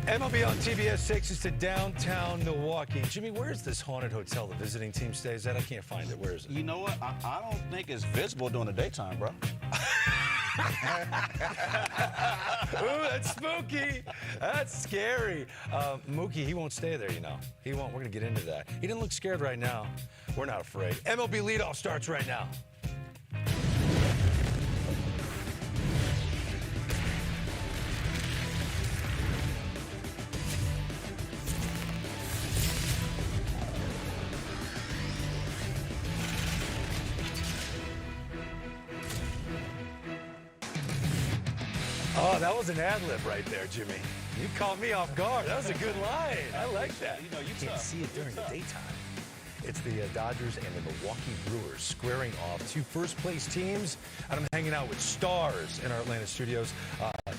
MLB on TBS takes us to downtown Milwaukee. Jimmy, where's this haunted hotel the visiting team stays at? I can't find it. Where is it? You know what? I don't think it's visible during the daytime, bro. Ooh, that's spooky. That's scary. Mookie, he won't stay there, you know. He won't. We're going to get into that. He didn't look scared right now. We're not afraid. MLB leadoff starts right now. Oh, that was an ad-lib right there, Jimmy. You caught me off guard. That was a good line. I like that. You know, you can't see it during the daytime. It's the Dodgers and the Milwaukee Brewers squaring off, two first-place teams. And I'm hanging out with stars in our Atlanta studios.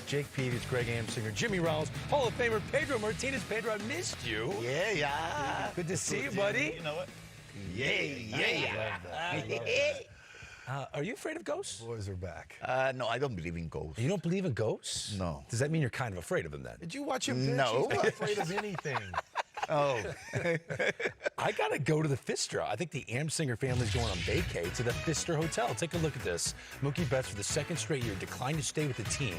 Jake Peavy, Greg Amsinger, Jimmy Rollins, Hall of Famer Pedro Martinez. Pedro, I missed you. Yeah. Good to see you, buddy. You know what? Are you afraid of ghosts? Boys are back. No, I don't believe in ghosts. You don't believe in ghosts? No. Does that mean you're kind of afraid of them then? Did you watch him pitch? No. He's not afraid of anything. Oh. I got to go to the Pfister. I think the Amsinger family's going on vacay to the Pfister Hotel. Take a look at this. Mookie Betts, for the second straight year, declined to stay with the team.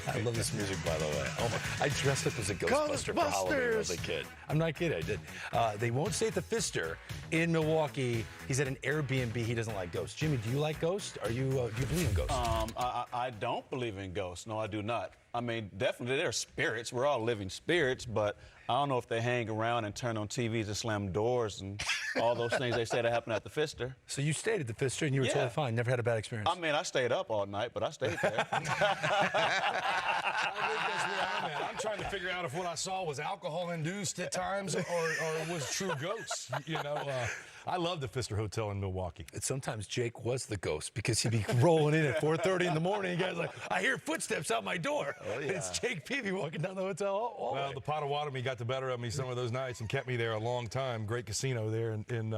I love this music, by the way. Oh my! I dressed up as a Ghostbuster for Halloween when I was a kid. I'm not kidding. I did. They won't stay at the Pfister in Milwaukee. He's at an Airbnb. He doesn't like ghosts. Jimmy, do you like ghosts? Do you believe in ghosts? I don't believe in ghosts. No, I do not. I mean, definitely they're spirits. We're all living spirits, but I don't know if they hang around and turn on TVs and slam doors and all those things they say that happen at the Pfister. So you stayed at the Pfister and you were totally fine. Never had a bad experience. I mean, I stayed up all night, but I stayed there. I think that's where I'm at. I'm trying to figure out if what I saw was alcohol-induced at times or was true ghosts. You know, I love the Pfister Hotel in Milwaukee. And sometimes Jake was the ghost because he'd be rolling in at 4:30 in the morning. You guys like, I hear footsteps out my door. Oh, yeah. It's Jake Peavy walking down the hotel hallway. Well, the Potawatomi got the better of me some of those nights and kept me there a long time. Great casino there, and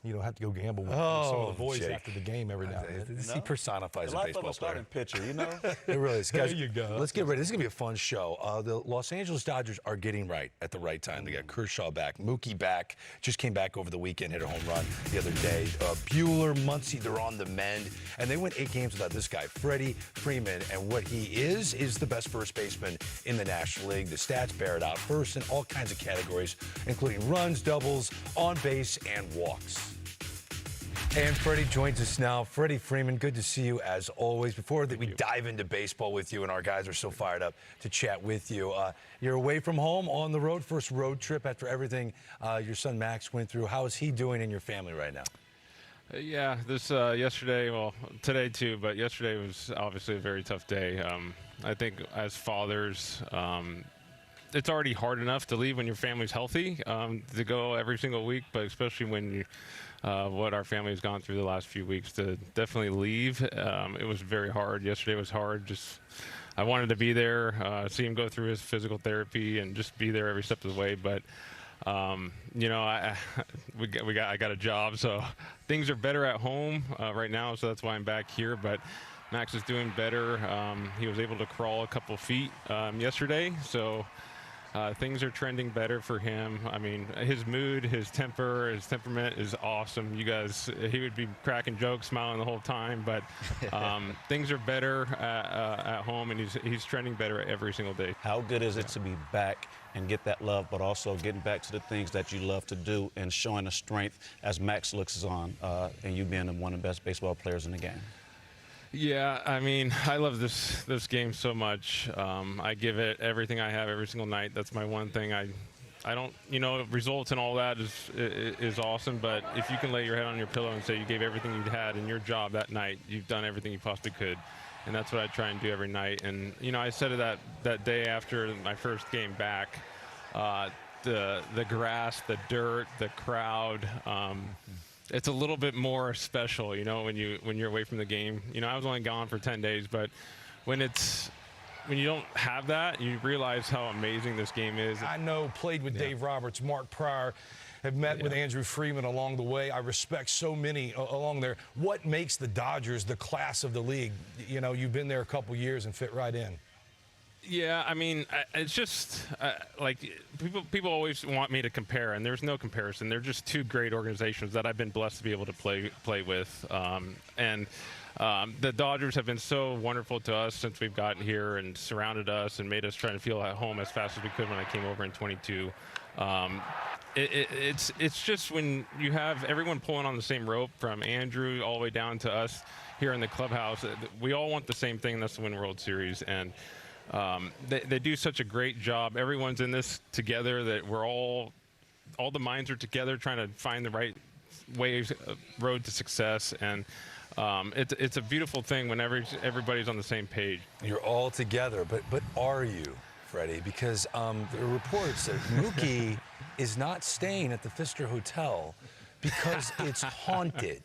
you know, have to go gamble with some of the boys Jake. after the game every now and then. He personifies a baseball player. Starting pitcher, you know. It really is. Guys, there you go. Let's get ready. This is gonna be a fun show. The Los Angeles Dodgers are getting right at the right time. They got Kershaw back, Mookie back. Just came back over the weekend, hit a home run the other day. Bueller, Muncy, they're on the mend, and they went 8 games without this guy, Freddie Freeman, and what he is the best first baseman in the National League. The stats bear it out. First in all kinds of categories, including runs, doubles, on base, and walks. And Freddie joins us now. Freddie Freeman, good to see you as always. Before that, we dive into baseball with you, and our guys are so fired up to chat with you. You're away from home, on the road, first road trip after everything your son Max went through. How is he doing in your family right now? Yeah, this yesterday, well, today too, but yesterday was obviously a very tough day. I think as fathers, it's already hard enough to leave when your family's healthy, to go every single week, but especially when you, what our family has gone through the last few weeks, to definitely leave. It was very hard. Yesterday was hard. Just I wanted to be there, see him go through his physical therapy, and just be there every step of the way. But you know, I got a job, so things are better at home right now. So that's why I'm back here. But Max is doing better. He was able to crawl a couple feet yesterday, so. Things are trending better for him. I mean, his mood, his temper, his temperament is awesome. You guys, he would be cracking jokes, smiling the whole time. But things are better at home, and he's trending better every single day. How good is it to be back and get that love, but also getting back to the things that you love to do and showing the strength as Max looks on, and you being one of the best baseball players in the game? Yeah, I mean, I love this game so much. I give it everything I have every single night. That's my one thing. I don't, you know, results and all that is awesome, but if you can lay your head on your pillow and say you gave everything you had in your job that night, you've done everything you possibly could. And that's what I try and do every night. And, you know, I said it that day after my first game back, the grass, the dirt, the crowd, it's a little bit more special, you know, when you're away from the game. You know, I was only gone for 10 days, but when you don't have that, you realize how amazing this game is. I know, played with Dave Roberts, Mark Pryor, have met with Andrew Freeman along the way. I respect so many along there. What makes the Dodgers the class of the league? You know, you've been there a couple years and fit right in. Yeah, I mean, it's just like people always want me to compare, and there's no comparison. They're just two great organizations that I've been blessed to be able to play with, the Dodgers have been so wonderful to us since we've gotten here and surrounded us and made us try to feel at home as fast as we could when I came over in 22. It's just when you have everyone pulling on the same rope, from Andrew all the way down to us here in the clubhouse, we all want the same thing, and that's to win World Series. And they do such a great job. Everyone's in this together, that we're all the minds are together trying to find the right road to success. And it's a beautiful thing when everybody's on the same page. You're all together, but are you, Freddie? Because there are reports that Mookie is not staying at the Pfister Hotel because it's haunted.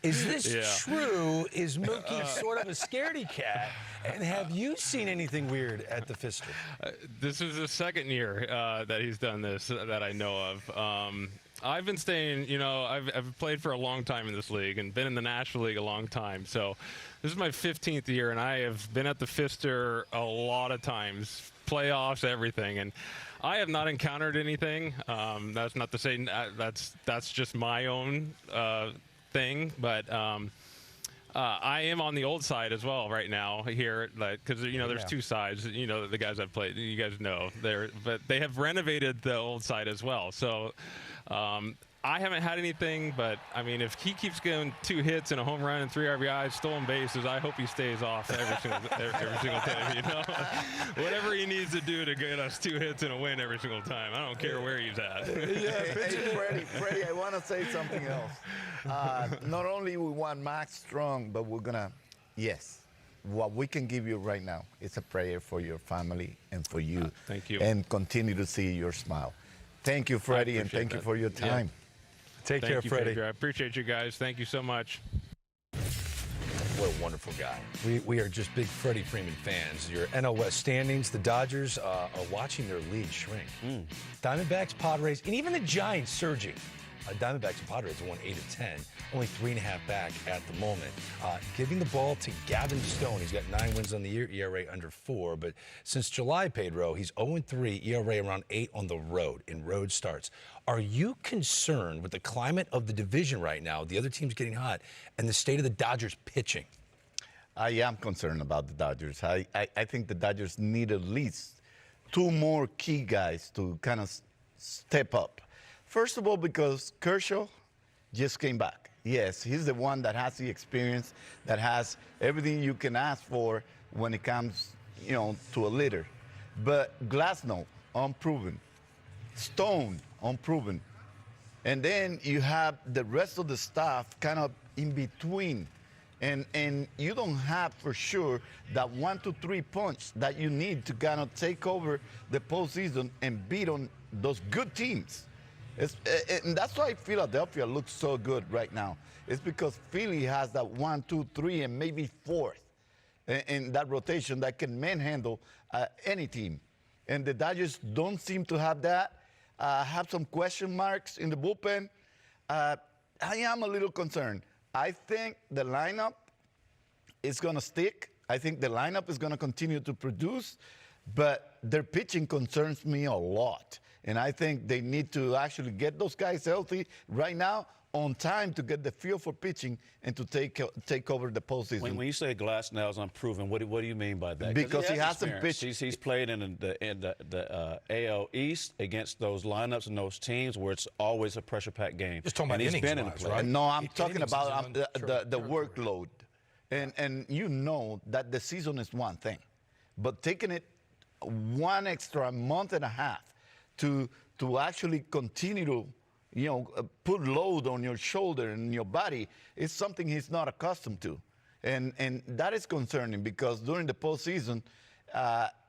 Is this true? Is Mookie sort of a scaredy cat? And have you seen anything weird at the Pfister? This is the second year that he's done this that I know of. I've been staying, I've played for a long time in this league and been in the National League a long time. So this is my 15th year, and I have been at the Pfister a lot of times, playoffs, everything. And I have not encountered anything. That's not to say that's just my own thing, but I am on the old side as well right now here, because there's two sides. The guys I've played, you guys know, but they have renovated the old side as well. So I haven't had anything, but I mean, if he keeps getting 2 hits and a home run and 3 RBIs, stolen bases, I hope he stays off every single time. Whatever he needs to do to get us 2 hits and a win every single time. I don't care where he's at. Hey, Freddie, I want to say something else. Not only we want Max strong, but we're gonna, what we can give you right now is a prayer for your family and for you. Thank you. And continue to see your smile. Thank you, Freddie, and thank you for your time. Yeah. Take care, Freddie. Pedro. I appreciate you guys. Thank you so much. What a wonderful guy. We are just big Freddie Freeman fans. Your NL West standings, the Dodgers are watching their lead shrink. Diamondbacks, Padres, and even the Giants surging. Diamondbacks and Padres won 8 of 10, only 3.5 back at the moment. Giving the ball to Gavin Stone. He's got 9 wins on the year, ERA under 4. But since July, Pedro, he's 0-3, ERA around 8 on the road in road starts. Are you concerned with the climate of the division right now, the other teams getting hot, and the state of the Dodgers pitching? I am concerned about the Dodgers. I think the Dodgers need at least 2 more key guys to kind of step up. First of all, because Kershaw just came back. Yes, he's the one that has the experience, that has everything you can ask for when it comes, to a leader. But Glasnow, unproven. Stone, unproven. And then you have the rest of the staff kind of in between. And you don't have for sure that 1-2-3 punch that you need to kind of take over the postseason and beat on those good teams. And that's why Philadelphia looks so good right now. It's because Philly has that 1, 2, 3, and maybe 4th in that rotation that can manhandle any team. And the Dodgers don't seem to have that. Have some question marks in the bullpen. I am a little concerned. I think the lineup is going to stick. I think the lineup is going to continue to produce, but their pitching concerns me a lot. And I think they need to actually get those guys healthy right now on time to get the feel for pitching and to take over the postseason. When you say Glasnow's unproven, what do you mean by that? Because he hasn't pitched. He's played in the AL East against those lineups and those teams where it's always a pressure-packed game. Just talking about he's been in innings-wise, the play. right? No, I'm talking Innings about is the workload. And you know that the season is one thing. But taking it 1 extra month and a half to actually continue to, put load on your shoulder and your body is something he's not accustomed to. And that is concerning because during the postseason,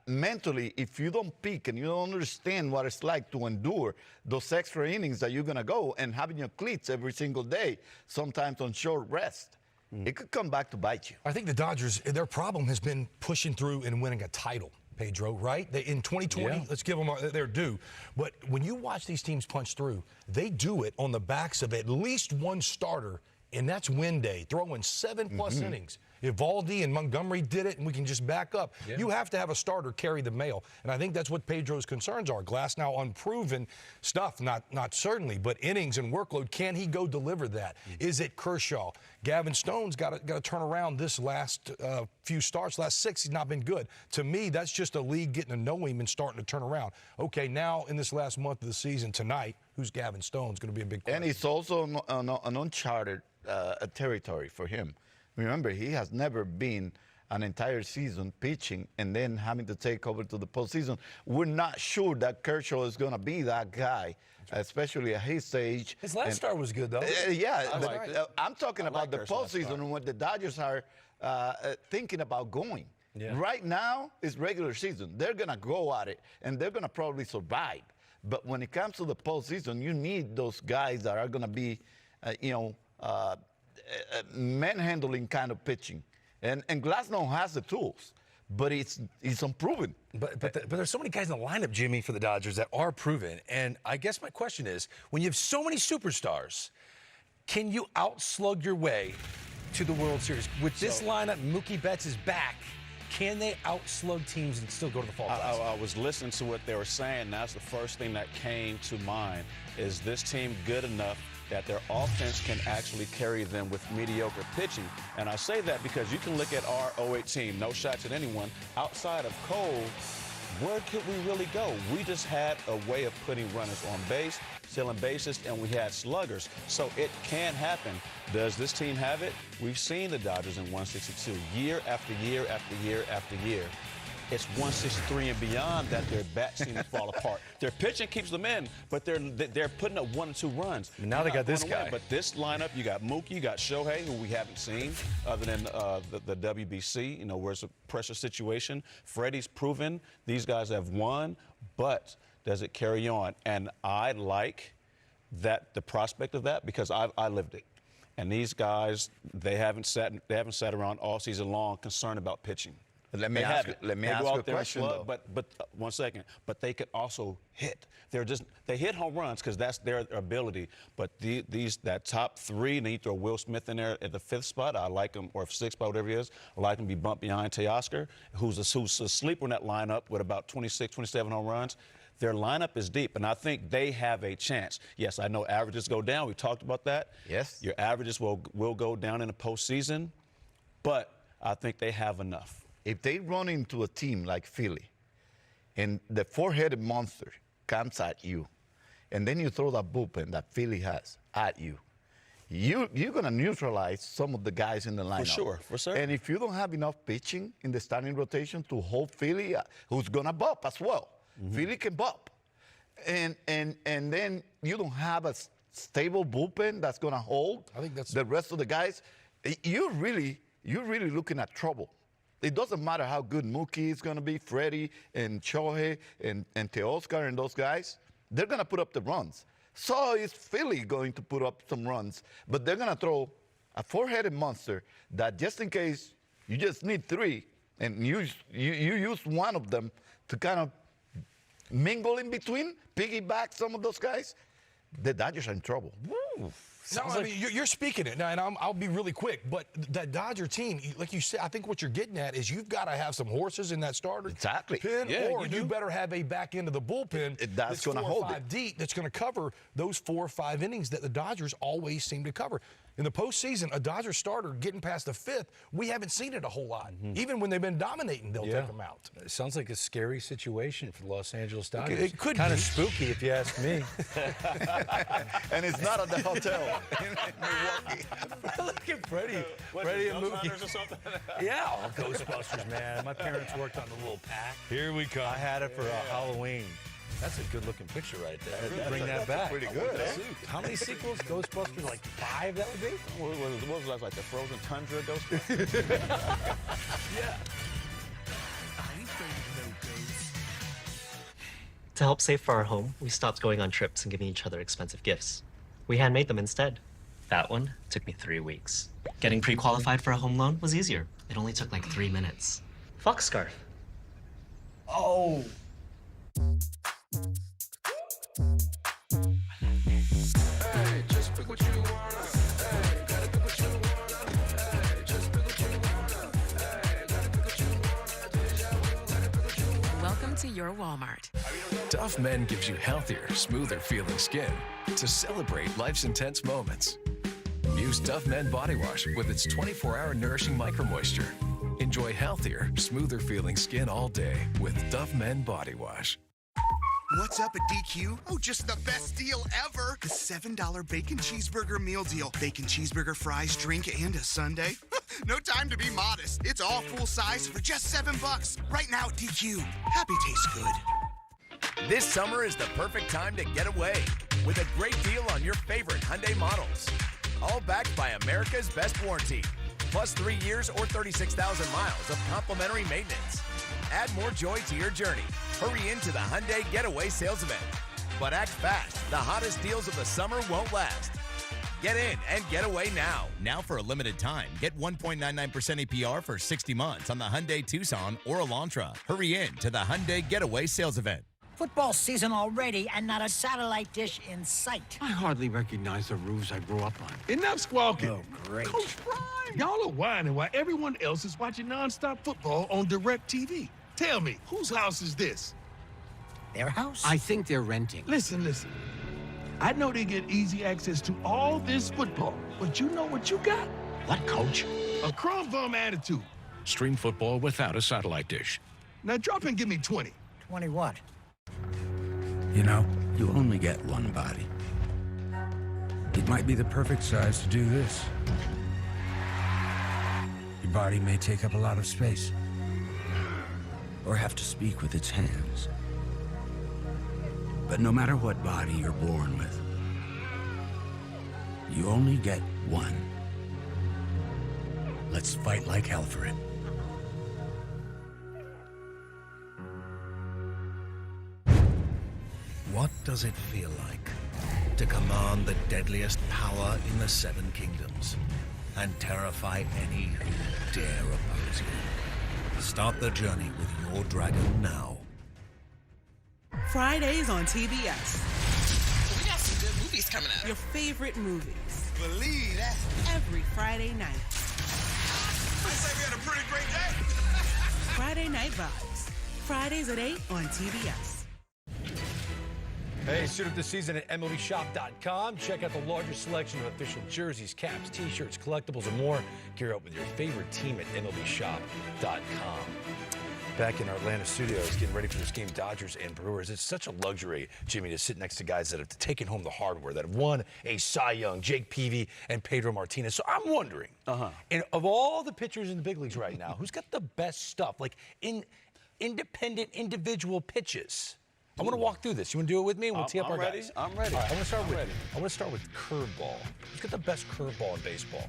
mentally, if you don't peak and you don't understand what it's like to endure those extra innings that you're going to go and having your cleats every single day, sometimes on short rest, it could come back to bite you. I think the Dodgers, their problem has been pushing through and winning a title. Pedro, right? In 2020, let's give them their due. But when you watch these teams punch through, they do it on the backs of at least one starter, and that's Win Day, throwing 7+ innings. Evaldi and Montgomery did it, and we can just back up. Yeah. You have to have a starter carry the mail, and I think that's what Pedro's concerns are. Glass now unproven stuff, not certainly, but innings and workload. Can he go deliver that? Is it Kershaw? Gavin Stone's got to turn around this last few starts. Last 6, he's not been good. To me, that's just a league getting to know him and starting to turn around. Okay, now in this last month of the season tonight, who's Gavin Stone's going to be a big question. And it's also an uncharted territory for him. Remember, he has never been an entire season pitching and then having to take over to the postseason. We're not sure that Kershaw is going to be that guy, especially at his age. His last start was good, though. I'm talking about the postseason when the Dodgers are thinking about going. Yeah. Right now, it's regular season. They're going to go at it, and they're going to probably survive. But when it comes to the postseason, you need those guys that are going to be, manhandling kind of pitching. And Glasnow has the tools, but it's unproven. But there's so many guys in the lineup, Jimmy, for the Dodgers that are proven. And I guess my question is, when you have so many superstars, can you outslug your way to the World Series? With this lineup, Mookie Betts is back. Can they outslug teams and still go to the Fall Classic? I was listening to what they were saying. That's the first thing that came to mind. Is this team good enough that their offense can actually carry them with mediocre pitching? And I say that because you can look at our 08 team, no shots at anyone. Outside of Cole, where could we really go? We just had a way of putting runners on base, stealing bases, and we had sluggers. So it can happen. Does this team have it? We've seen the Dodgers in 162 year after year after year after year. It's 163 and beyond that their bats seem to fall apart. Their pitching keeps them in, but they're putting up 1 or 2 runs. And now they got this guy. But this lineup, you got Mookie, you got Shohei, who we haven't seen other than the WBC, where it's a pressure situation. Freddie's proven these guys have won, but does it carry on? And I like the prospect of that because I lived it. And these guys, they haven't sat around all season long concerned about pitching. Let me ask you a question, though. But 1 second. But they could also hit. They hit home runs because that's their ability. But that top 3, and then you throw Will Smith in there at the 5th spot. I like him, or 6th spot, whatever he is. I like him to be bumped behind Teoscar, who's a sleeper in that lineup with about 26, 27 home runs. Their lineup is deep, and I think they have a chance. Yes, I know averages go down. We talked about that. Yes. Your averages will go down in the postseason, but I think they have enough. If they run into a team like Philly and the 4-headed monster comes at you, and then you throw that bullpen that Philly has at you, you're going to neutralize some of the guys in the lineup. For sure. And if you don't have enough pitching in the starting rotation to hold Philly, who's going to bop as well. Mm-hmm. Philly can bop. And then you don't have a stable bullpen that's going to hold the rest of the guys. You're really looking at trouble. It doesn't matter how good Mookie is going to be, Freddie and Shohei and Teoscar and those guys. They're going to put up the runs. So is Philly going to put up some runs. But they're going to throw a 4-headed monster that just in case you just need 3 and you use one of them to kind of mingle in between, piggyback some of those guys, the Dodgers are in trouble. Woo. No, I mean, you're speaking it now, and I'll be really quick. But that Dodger team, like you said, I think what you're getting at is you've got to have some horses in that starter pen, or you better have a back end of the bullpen that's going to hold 4 or 5 deep, that's going to cover those 4 or 5 innings that the Dodgers always seem to cover. In the postseason, a Dodger starter getting past the 5th, we haven't seen it a whole lot. Mm-hmm. Even when they've been dominating, they'll take them out. It sounds like a scary situation for the Los Angeles Dodgers. It could kind be of spooky, if you ask me. And it's not at the hotel in Milwaukee. Look at Freddie. Freddie and Mookie. Or something? Yeah, Ghostbusters, man. My parents worked on the little pack. Here we come. I had it for Halloween. That's a good-looking picture right there. Bring that back. Pretty good, eh? How many sequels? Ghostbusters, like 5, that would be? What was that, like the Frozen Tundra Ghostbusters? Yeah. To help save for our home, we stopped going on trips and giving each other expensive gifts. We handmade them instead. That one took me 3 weeks. Getting pre-qualified for a home loan was easier. It only took like 3 minutes. Fox scarf. Oh. Hey, just pick what you wanna. Hey, gotta pick what you wanna. Hey, just pick what you wanna. your Walmart. Duff Men gives you healthier, smoother feeling skin to celebrate life's intense moments. Use Duff Men Body Wash with its 24-hour nourishing micro moisture. Enjoy healthier, smoother feeling skin all day with Duff Men Body Wash. What's up at DQ? Oh, just the best deal ever. The $7 bacon cheeseburger meal deal. Bacon cheeseburger, fries, drink, and a sundae. No time to be modest. It's all full size for just $7. Right now at DQ. Happy tastes good. This summer is the perfect time to get away with a great deal on your favorite Hyundai models. All backed by America's best warranty. Plus 3 years or 36,000 miles of complimentary maintenance. Add more joy to your journey. Hurry into the Hyundai Getaway Sales Event. But act fast. The hottest deals of the summer won't last. Get in and get away now. Now for a limited time, get 1.99% APR for 60 months on the Hyundai Tucson or Elantra. Hurry in to the Hyundai Getaway Sales Event. Football season already and not a satellite dish in sight. I hardly recognize the roofs I grew up on. Enough squawking. Oh, great. Coach Prime. Y'all are whining while everyone else is watching nonstop football on DirecTV. Tell me, whose house is this? Their house? I think they're renting. Listen. I know they get easy access to all this football, but you know what you got? What, Coach? A crumb bum attitude. Stream football without a satellite dish. Now drop and give me 20. 20 what? You know, you only get one body. It might be the perfect size to do this. Your body may take up a lot of space, or have to speak with its hands. But no matter what body you're born with, you only get one. Let's fight like hell for it. What does it feel like to command the deadliest power in the Seven Kingdoms and terrify any who dare oppose you? Start the journey with your dragon now. Fridays on TBS. We got some good movies coming up. Your favorite movies. Believe that. Every Friday night. I say we had a pretty great day. Friday Night Vibes. Fridays at 8 on TBS. Hey, suit up this season at MLBshop.com. Check out the largest selection of official jerseys, caps, t-shirts, collectibles, and more. Gear up with your favorite team at MLBshop.com. Back in our Atlanta studios, getting ready for this game, Dodgers and Brewers. It's such a luxury, Jimmy, to sit next to guys that have taken home the hardware, that have won a Cy Young, Jake Peavy and Pedro Martinez. So I'm wondering, and of all the pitchers in the big leagues right now, who's got the best stuff, like in independent, individual pitches? I want to walk through this. You want to do it with me? We'll tee up our guys. I'm ready. All right, I want to start with curveball. Who's got the best curveball in baseball?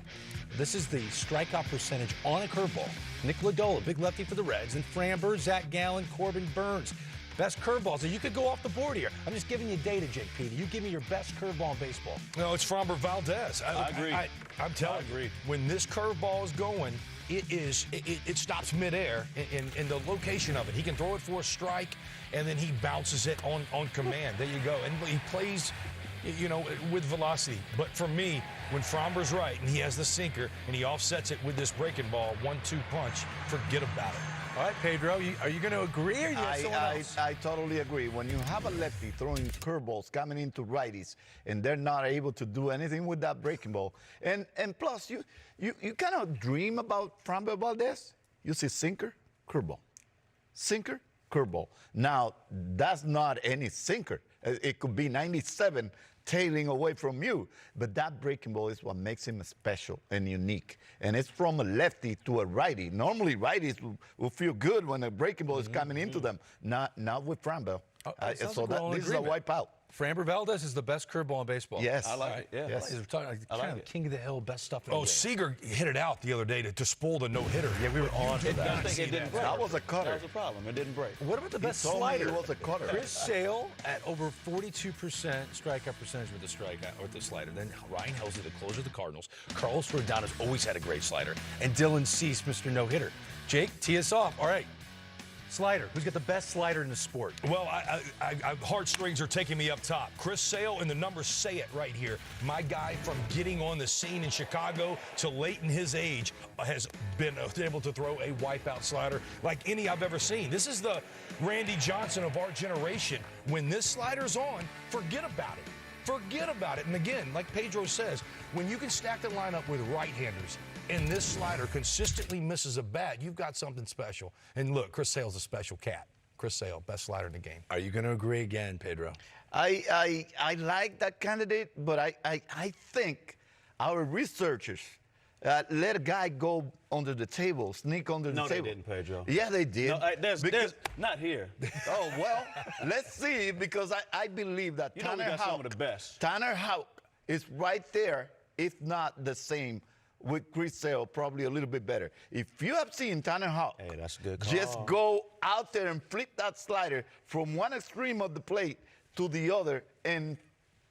This is the strikeout percentage on a curveball. Nick Lodolo, big lefty for the Reds, and Framber, Zach Gallen, Corbin Burns. Best curveballs. So you could go off the board here. I'm just giving you data, Jake Peavy. You give me your best curveball in baseball. No, it's Framber Valdez. I agree. I'm telling you, when this curveball is going, it stops midair in the location of it. He can throw it for a strike, and then he bounces it on command. There you go. And he plays, with velocity. But for me, when Framber's right and he has the sinker and he offsets it with this breaking ball, 1-2 punch, forget about it. All right, Pedro, are you going to agree or you have someone else? I totally agree. When you have a lefty throwing curveballs coming into righties and they're not able to do anything with that breaking ball, and plus you kind of dream about Framber Valdez. You see sinker, curveball. Sinker, curveball. Now, that's not any sinker. It could be 97 tailing away from you. But that breaking ball is what makes him special and unique. And it's from a lefty to a righty. Normally, righties will feel good when a breaking ball is coming into them. Not with Framber. So this is a wipeout. Framber Valdez is the best curveball in baseball. Yes. I like it. Yeah. Yes. We're talking kind of king of the hill, best stuff in the game. Seager hit it out the other day to spoil the no-hitter. Yeah, we were on to that. I think it didn't break. That was a cutter. That was a problem. It didn't break. What about the best He told me slider? it was a cutter. Chris Sale at over 42% strikeout percentage with the strikeout or the slider. Then Ryan Helsley, the closer of the Cardinals. Carlos Rodon has always had a great slider. And Dylan Cease, Mr. No-Hitter. Jake, tee us off. All right. Slider. Who's got the best slider in the sport? Well, heartstrings are taking me up top. Chris Sale, and the numbers say it right here. My guy, from getting on the scene in Chicago to late in his age, has been able to throw a wipeout slider like any I've ever seen. This is the Randy Johnson of our generation. When this slider's on, forget about it. Forget about it. And again, like Pedro says, when you can stack the lineup with right-handers and this slider consistently misses a bat, you've got something special. And look, Chris Sale's a special cat. Chris Sale, best slider in the game. Are you going to agree again, Pedro? I like that candidate, but I think our researchers let a guy go under the table, sneak under the table. No, they didn't, Pedro. Yeah, they did. No, there's not here. Oh, well, let's see, because I believe that You know we got some of the best. Tanner Houck is right there, if not the same, with Chris Sale, probably a little bit better. If you have seen Tanner Houck, hey, that's a good call. Just go out there and flip that slider from one extreme of the plate to the other and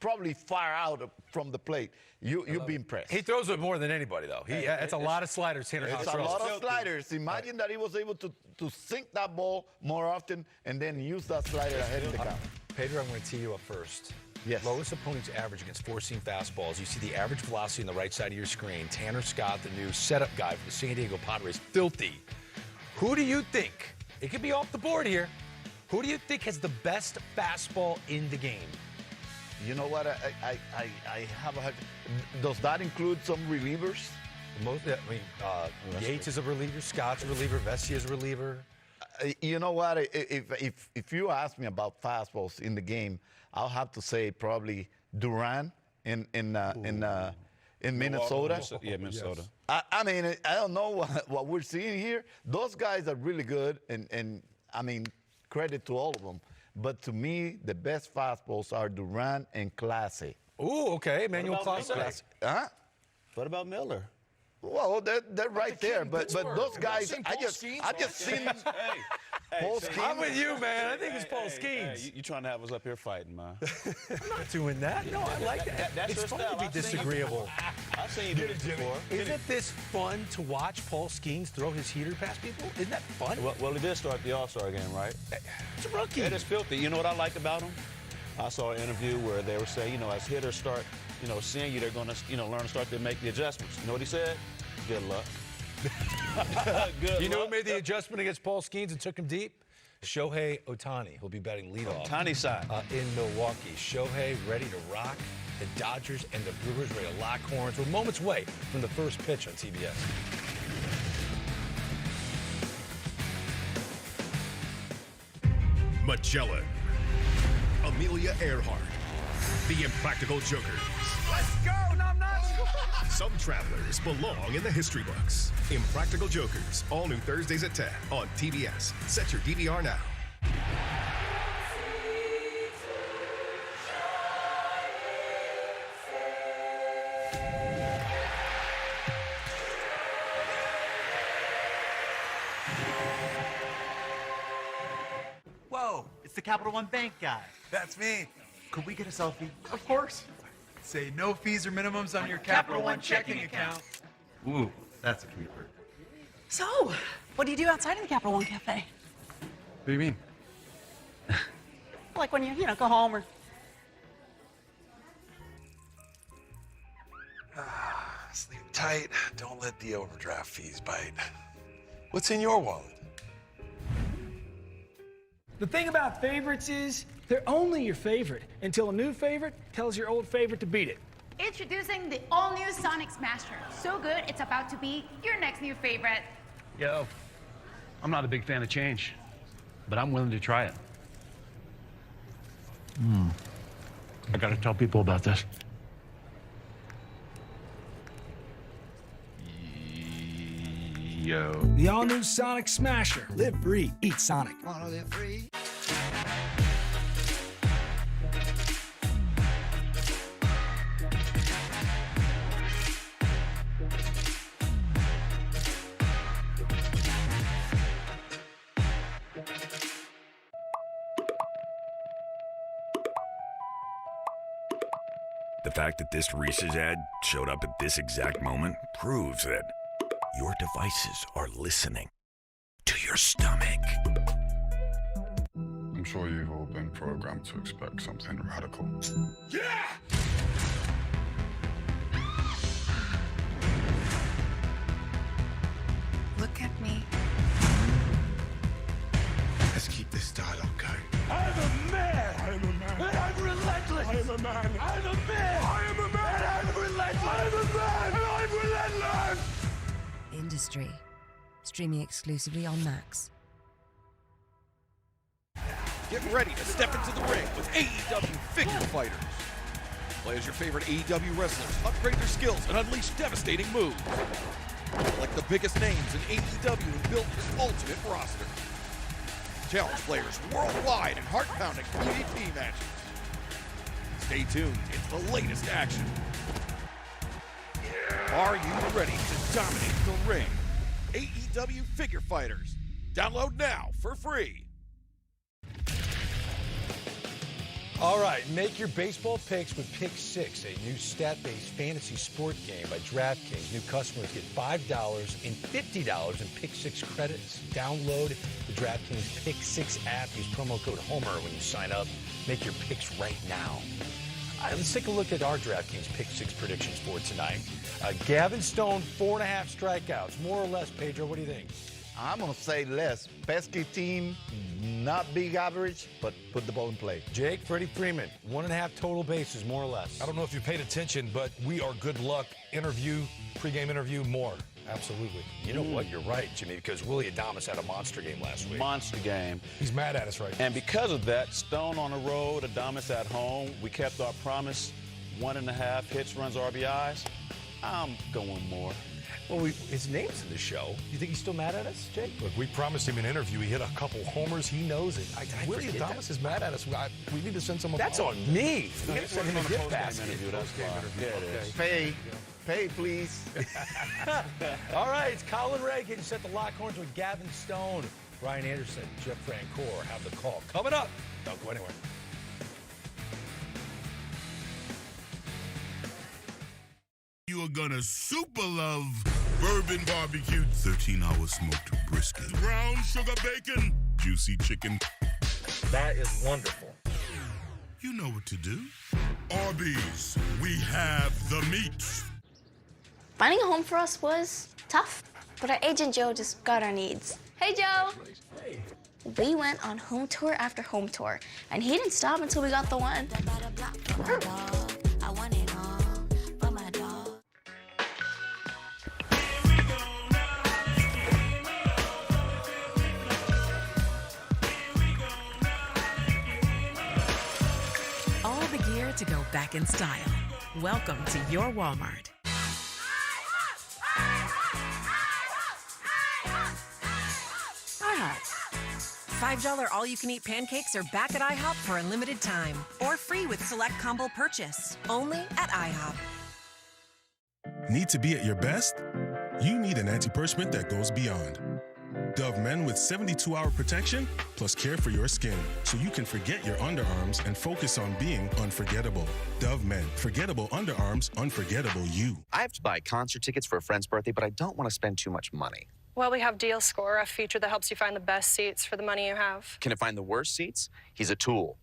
probably fire out from the plate. You'll be impressed. He throws it more than anybody, though. It's a lot of sliders. Tanner Houck It's a throws. lot of sliders. Imagine that he was able to sink that ball more often and then use that slider ahead of the count. Pedro, I'm going to tee you up first. Yes. Lowest opponent's average against four-seam fastballs. You see the average velocity on the right side of your screen. Tanner Scott, the new setup guy for the San Diego Padres, filthy. Who do you think, it could be off the board here, who do you think has the best fastball in the game? You know what? I have a hard. Does that include some relievers? Yates is a reliever, Scott's a reliever, Vesey is a reliever. You know what? If you ask me about fastballs in the game, I'll have to say probably Duran in Minnesota. Yeah, Minnesota. I mean, I don't know what we're seeing here. Those guys are really good, and I mean, credit to all of them. But to me, the best fastballs are Duran and Clase. Ooh, okay, Emmanuel Clase. Huh? What about Miller? Well, they're right there, but those guys, I just seen them. Paul Skeens. I'm with you, man. I think it's Paul Skeens. Hey, you trying to have us up here fighting, man? I'm not doing that. No, I like that. That's it's your fun style. to be disagreeable. I've seen you do this before. Isn't this fun to watch Paul Skeens throw his heater past people? Isn't that fun? Well, he did start the All-Star game, right? It's a rookie. It is filthy. You know what I like about him? I saw an interview where they were saying, as hitters start, seeing you, they're going to, learn to start to make the adjustments. You know what he said? Good luck. You know who made the adjustment against Paul Skeens and took him deep? Shohei Ohtani. He'll be batting leadoff. Ohtani side. In Milwaukee. Shohei ready to rock. The Dodgers and the Brewers ready to lock horns. We're moments away from the first pitch on TBS. Magellan. Amelia Earhart. The Impractical Jokers. Let's go, numbnuts! Some travelers belong in the history books. Impractical Jokers, all new Thursdays at 10 on TBS. Set your DVR now. Whoa, it's the Capital One Bank guy. That's me. Could we get a selfie? Of course. Say no fees or minimums on your Capital One checking account. Ooh, that's a keeper. So, what do you do outside of the Capital One Cafe? What do you mean? Like when you go home or... Sleep tight. Don't let the overdraft fees bite. What's in your wallet? The thing about favorites is they're only your favorite until a new favorite tells your old favorite to beat it. Introducing the all-new Sonic Smasher. So good, it's about to be your next new favorite. Yo, I'm not a big fan of change, but I'm willing to try it. I gotta tell people about this. Yo. The all-new Sonic Smasher. Live free, eat Sonic. Wanna live free? The fact that this Reese's ad showed up at this exact moment proves that your devices are listening to your stomach. I'm sure you've all been programmed to expect something radical. Yeah! Look at me. Let's keep this dialogue going. I'm a man! I'm a man! And I'm relentless! I'm a man! I'm a man! I am a man! And I'm relentless! I'm a man! And I'm relentless! Industry. Streaming exclusively on Max. Get ready to step into the ring with AEW Figure Fighters. Play as your favorite AEW wrestlers, upgrade their skills, and unleash devastating moves. Like the biggest names in AEW and build this ultimate roster. Challenge players worldwide in heart-pounding PvP matches. Stay tuned, it's the latest action. Are you ready to dominate the ring? AEW Figure Fighters. Download now for free. All right, make your baseball picks with Pick 6, a new stat-based fantasy sport game by DraftKings. New customers get $5 and $50 in Pick 6 credits. Download the DraftKings Pick 6 app. Use promo code HOMER when you sign up. Make your picks right now. All right, let's take a look at our DraftKings Pick 6 predictions for tonight. Gavin Stone, 4.5 strikeouts. More or less, Pedro, what do you think? I'm going to say less. Pesky team, not big average, but put the ball in play. Jake, Freddie Freeman, 1.5 total bases, more or less. I don't know if you paid attention, but we are good luck. Pregame interview, more. Absolutely. You know what? You're right, Jimmy, because Willie Adames had a monster game last week. Monster game. He's mad at us right now. And because of that, Stone on the road, Adames at home, we kept our promise, 1.5 hits, runs, RBIs. I'm going more. Well, his name's in the show. You think he's still mad at us, Jake? Look, we promised him an interview. He hit a couple homers. He knows it. Willie Adames is mad at us. We need to send someone. That's on me. We got to send him a gift basket. Pay, please. All right, it's Colin Ray getting set to lock horns with Gavin Stone. Brian Anderson, Jeff Francoeur have the call. Coming up. Don't go anywhere. You are gonna super love bourbon barbecue, 13-hour smoked brisket, brown sugar bacon, juicy chicken. That is wonderful. You know what to do. Arby's, we have the meats. Finding a home for us was tough, but our agent Joe just got our needs. Hey, Joe. Hey. We went on home tour after home tour, and he didn't stop until we got the one. All the gear to go back in style. Welcome to your Walmart. $5 all-you-can-eat pancakes are back at IHOP for a limited time. Or free with select combo purchase. Only at IHOP. Need to be at your best? You need an antiperspirant that goes beyond. Dove Men with 72-hour protection plus care for your skin so you can forget your underarms and focus on being unforgettable. Dove Men. Forgettable underarms, unforgettable you. I have to buy concert tickets for a friend's birthday, but I don't want to spend too much money. Well, we have Deal Score, a feature that helps you find the best seats for the money you have. Can it find the worst seats? He's a tool.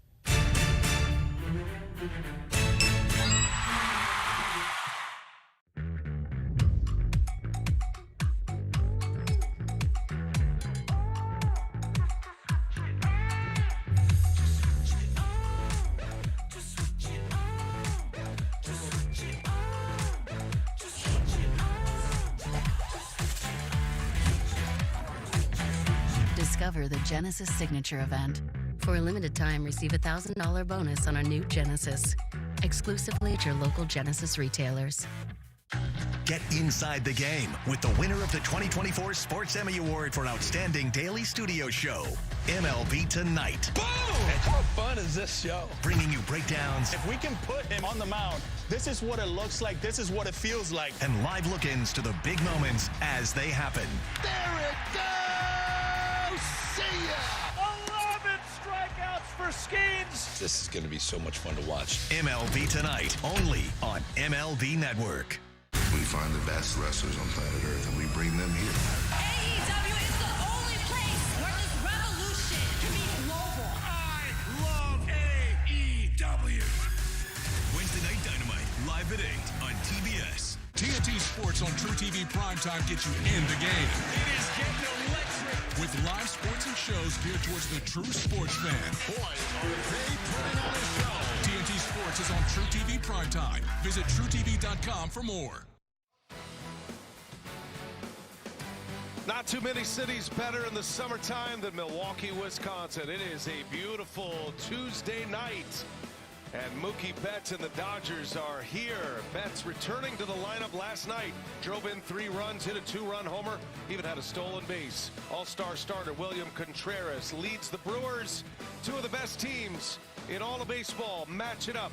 Discover the Genesis Signature Event. For a limited time, receive a $1,000 bonus on a new Genesis. Exclusively at your local Genesis retailers. Get inside the game with the winner of the 2024 Sports Emmy Award for Outstanding Daily Studio Show, MLB Tonight. Boom! How fun is this show? Bringing you breakdowns. If we can put him on the mound, this is what it looks like, this is what it feels like. And live look-ins to the big moments as they happen. There it goes! See ya! 11 strikeouts for Skeens. This is going to be so much fun to watch. MLB Tonight, only on MLB Network. We find the best wrestlers on planet Earth and we bring them here. AEW is the only place where this revolution can be global. I 5 at 8 on TBS. TNT Sports on True TV Primetime gets you in the game. It is getting electric. With live sports and shows geared towards the true sports fan. Boy, are they putting on a show. TNT Sports is on True TV Primetime. Visit TrueTV.com for more. Not too many cities better in the summertime than Milwaukee, Wisconsin. It is a beautiful Tuesday night. And Mookie Betts and the Dodgers are here. Betts returning to the lineup last night. Drove in 3 runs, hit a 2-run homer, even had a stolen base. All-star starter William Contreras leads the Brewers. 2 of the best teams in all of baseball match it up.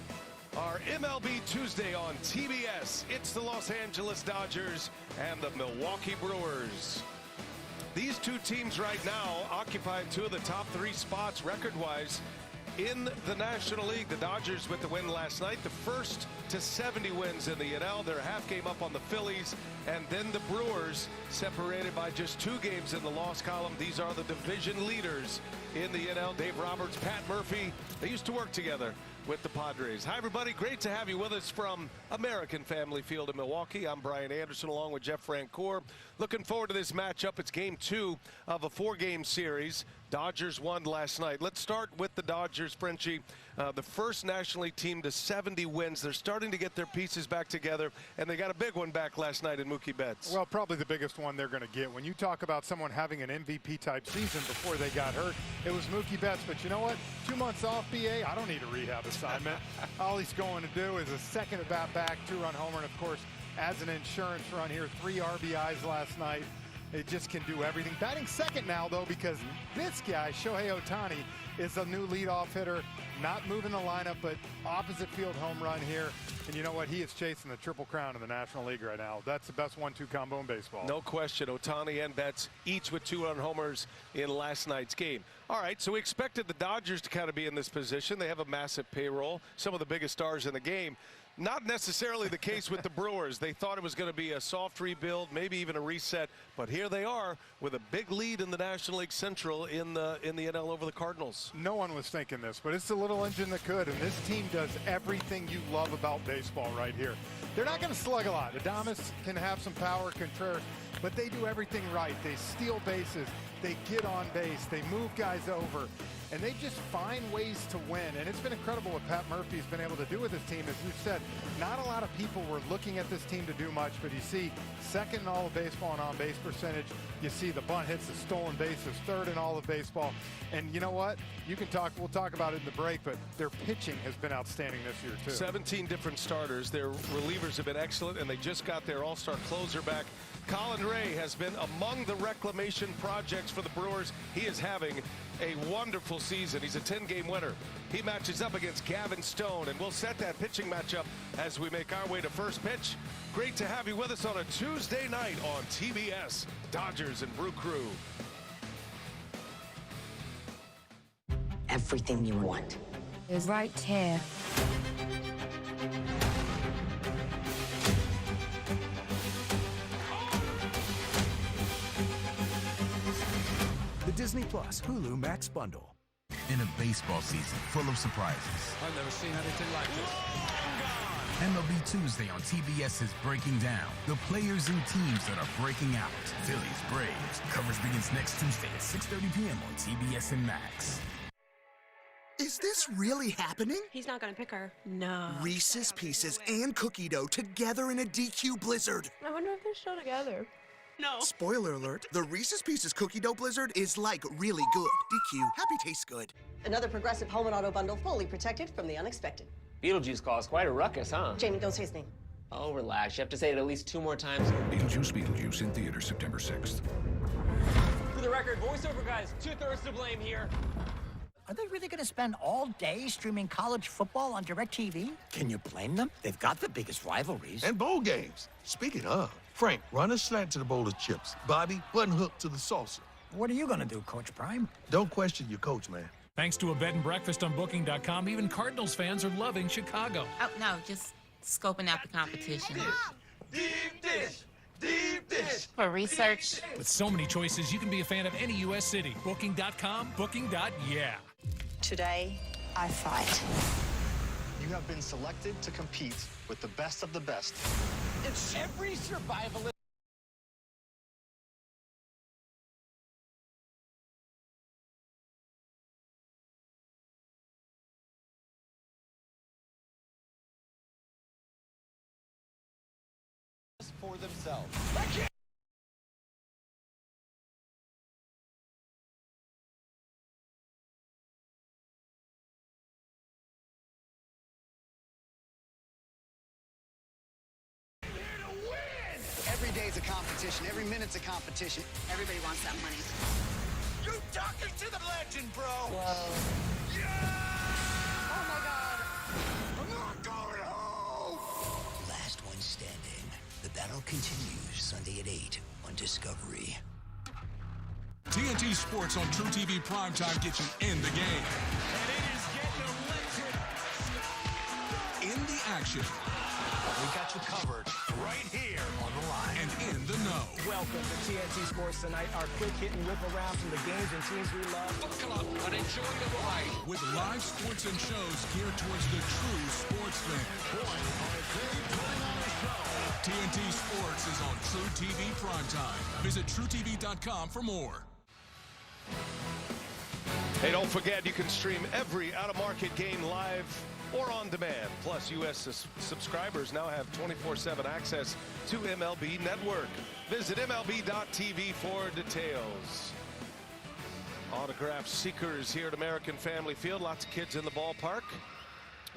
Our MLB Tuesday on TBS. It's the Los Angeles Dodgers and the Milwaukee Brewers. These 2 teams right now occupy 2 of the top 3 spots record-wise in the National League. The Dodgers with the win last night, the first to 70 wins in the NL. They're half game up on the Phillies, and then the Brewers separated by just 2 games in the loss column. These are the division leaders in the NL. Dave Roberts, Pat Murphy, they used to work together with the Padres. Hi, everybody. Great to have you with us from American Family Field in Milwaukee. I'm Brian Anderson along with Jeff Francoeur. Looking forward to this matchup. It's game 2 of a 4-game series. Dodgers won last night. Let's start with the Dodgers, Frenchie. The first National League team to 70 wins. They're starting to get their pieces back together, and they got a big one back last night in Mookie Betts. Well, probably the biggest one they're going to get. When you talk about someone having an MVP-type season before they got hurt, it was Mookie Betts. But you know what? 2 months off, BA, I don't need a rehab assignment. All he's going to do is a second at-bat back, 2-run homer, and, of course, as an insurance run here, 3 RBIs last night. It just can do everything. Batting second now, though, because this guy, Shohei Ohtani, is a new leadoff hitter, not moving the lineup, but opposite field home run here. And you know what? He is chasing the Triple Crown in the National League right now. That's the best 1-2 combo in baseball. No question. Ohtani and Betts each with 2-run homers in last night's game. All right, so we expected the Dodgers to kind of be in this position. They have a massive payroll, some of the biggest stars in the game. Not necessarily the case with the Brewers. They thought it was going to be a soft rebuild, maybe even a reset, but here they are with a big lead in the National League Central in the NL over the Cardinals. No one was thinking this, but it's the little engine that could, and this team does everything you love about baseball right here. They're not going to slug a lot. Adames can have some power, Contreras, but they do everything right. They steal bases, they get on base, they move guys over, and they just find ways to win. And it's been incredible what Pat Murphy's been able to do with his team. As you said, not a lot of people were looking at this team to do much, but you see second in all of baseball in on-base percentage. You see the bunt hits, the stolen bases, third in all of baseball. And you know what? We'll talk about it in the break, but their pitching has been outstanding this year, too. 17 different starters. Their relievers have been excellent, and they just got their all-star closer back. Colin Ray has been among the reclamation projects for the Brewers. He is having a wonderful season. He's a 10-game winner. He matches up against Gavin Stone, and we'll set that pitching matchup as we make our way to first pitch. Great to have you with us on a Tuesday night on TBS, Dodgers and Brew Crew. Everything you want is right here. The Disney Plus Hulu Max bundle. In a baseball season full of surprises, I've never seen anything like this. MLB Tuesday on TBS is breaking down the players and teams that are breaking out. Phillies, Braves. Coverage begins next Tuesday at 6:30 p.m. on TBS and Max. Is this really happening? He's not gonna pick her. No. Reese's Pieces and cookie dough together in a DQ blizzard. I wonder if they're still together. No. Spoiler alert, the Reese's Pieces cookie dough blizzard is like really good. DQ, happy tastes good. Another Progressive home and auto bundle fully protected from the unexpected. Beetlejuice caused quite a ruckus, huh? Jamie, don't say his name. Oh, relax. You have to say it at least 2 more times. Beetlejuice in theaters September 6th. For the record, voiceover guys, 2/3 to blame here. Are they really going to spend all day streaming college football on DirecTV? Can you blame them? They've got the biggest rivalries. And bowl games. Speaking of, Frank, run a slant to the bowl of chips. Bobby, button hook to the salsa. What are you going to do, Coach Prime? Don't question your coach, man. Thanks to a bed and breakfast on Booking.com, even Cardinals fans are loving Chicago. Oh, no, just scoping out the competition. Deep dish! Deep dish! For research. With so many choices, you can be a fan of any U.S. city. Booking.com, booking.yeah. Today, I fight. You have been selected to compete with the best of the best. It's every survivalist. For themselves. Every day's a competition. Every minute's a competition. Everybody wants that money. You're talking to the legend, bro. Whoa. Yeah! Oh my God! I'm not going home. Last one standing. The battle continues Sunday at 8 on Discovery. TNT Sports on True TV Primetime gets you in the game. And it is getting electric. In the action. We got you covered right here on the line. And in the know. Welcome to TNT Sports Tonight, our quick hit and rip around from the games and teams we love. Buckle up and enjoy the ride. With live sports and shows geared towards the true sports fan. TNT Sports is on True TV Primetime. Visit TrueTV.com for more. Hey, don't forget, you can stream every out-of-market game live or on demand. Plus, U.S. subscribers now have 24/7 access to MLB Network. Visit MLB.tv for details. Autograph seekers here at American Family Field. Lots of kids in the ballpark.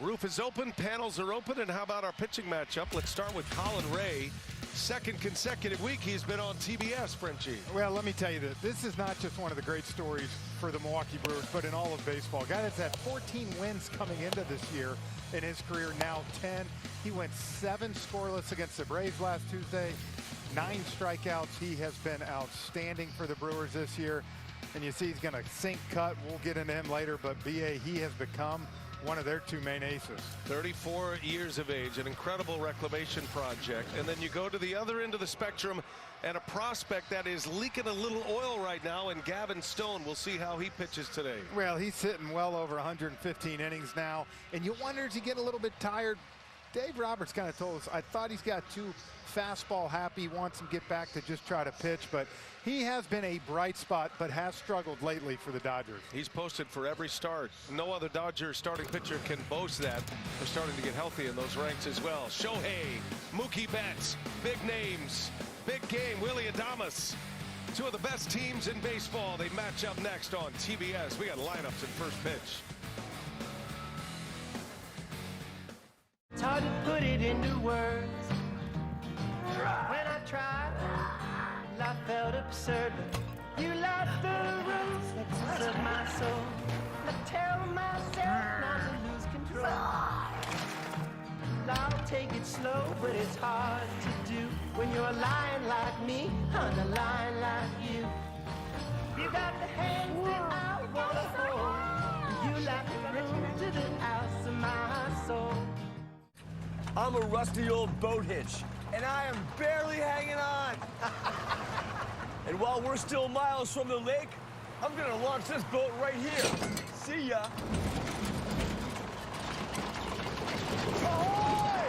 Roof is open, panels are open, and how about our pitching matchup? Let's start with Colin Ray. Second consecutive week he's been on TBS, Frenchie. Well, let me tell you this is not just one of the great stories for the Milwaukee Brewers, but in all of baseball. Guy that's had 14 wins coming into this year in his career, now 10. He went 7 scoreless against the Braves last Tuesday, 9 strikeouts. He has been outstanding for the Brewers this year. And you see he's going to sink cut. We'll get into him later, but BA, he has become one of their 2 main aces. 34 years of age, an incredible reclamation project. And then you go to the other end of the spectrum and a prospect that is leaking a little oil right now, and Gavin Stone. We'll see how he pitches today. Well, he's sitting well over 115 innings now, and you wonder, does he get a little bit tired? Dave Roberts kind of told us, I thought he's got too fastball happy, wants him to get back to just try to pitch, but he has been a bright spot, but has struggled lately for the Dodgers. He's posted for every start. No other Dodger starting pitcher can boast that. They're starting to get healthy in those ranks as well. Shohei, Mookie Betts, big names, big game, Willie Adames. 2 of the best teams in baseball. They match up next on TBS. We got lineups in first pitch. It's hard to put it into words. When I tried, life felt absurd. You left the roots of my soul. I tell myself not to lose control. I'll take it slow, but it's hard to do when you're a lion like me on a line like you. You got the hands that I wanna hold. You like the room to the house of my soul. I'm a rusty old boat hitch, and I am barely hanging on. And while we're still miles from the lake, I'm gonna launch this boat right here. See ya. Ahoy!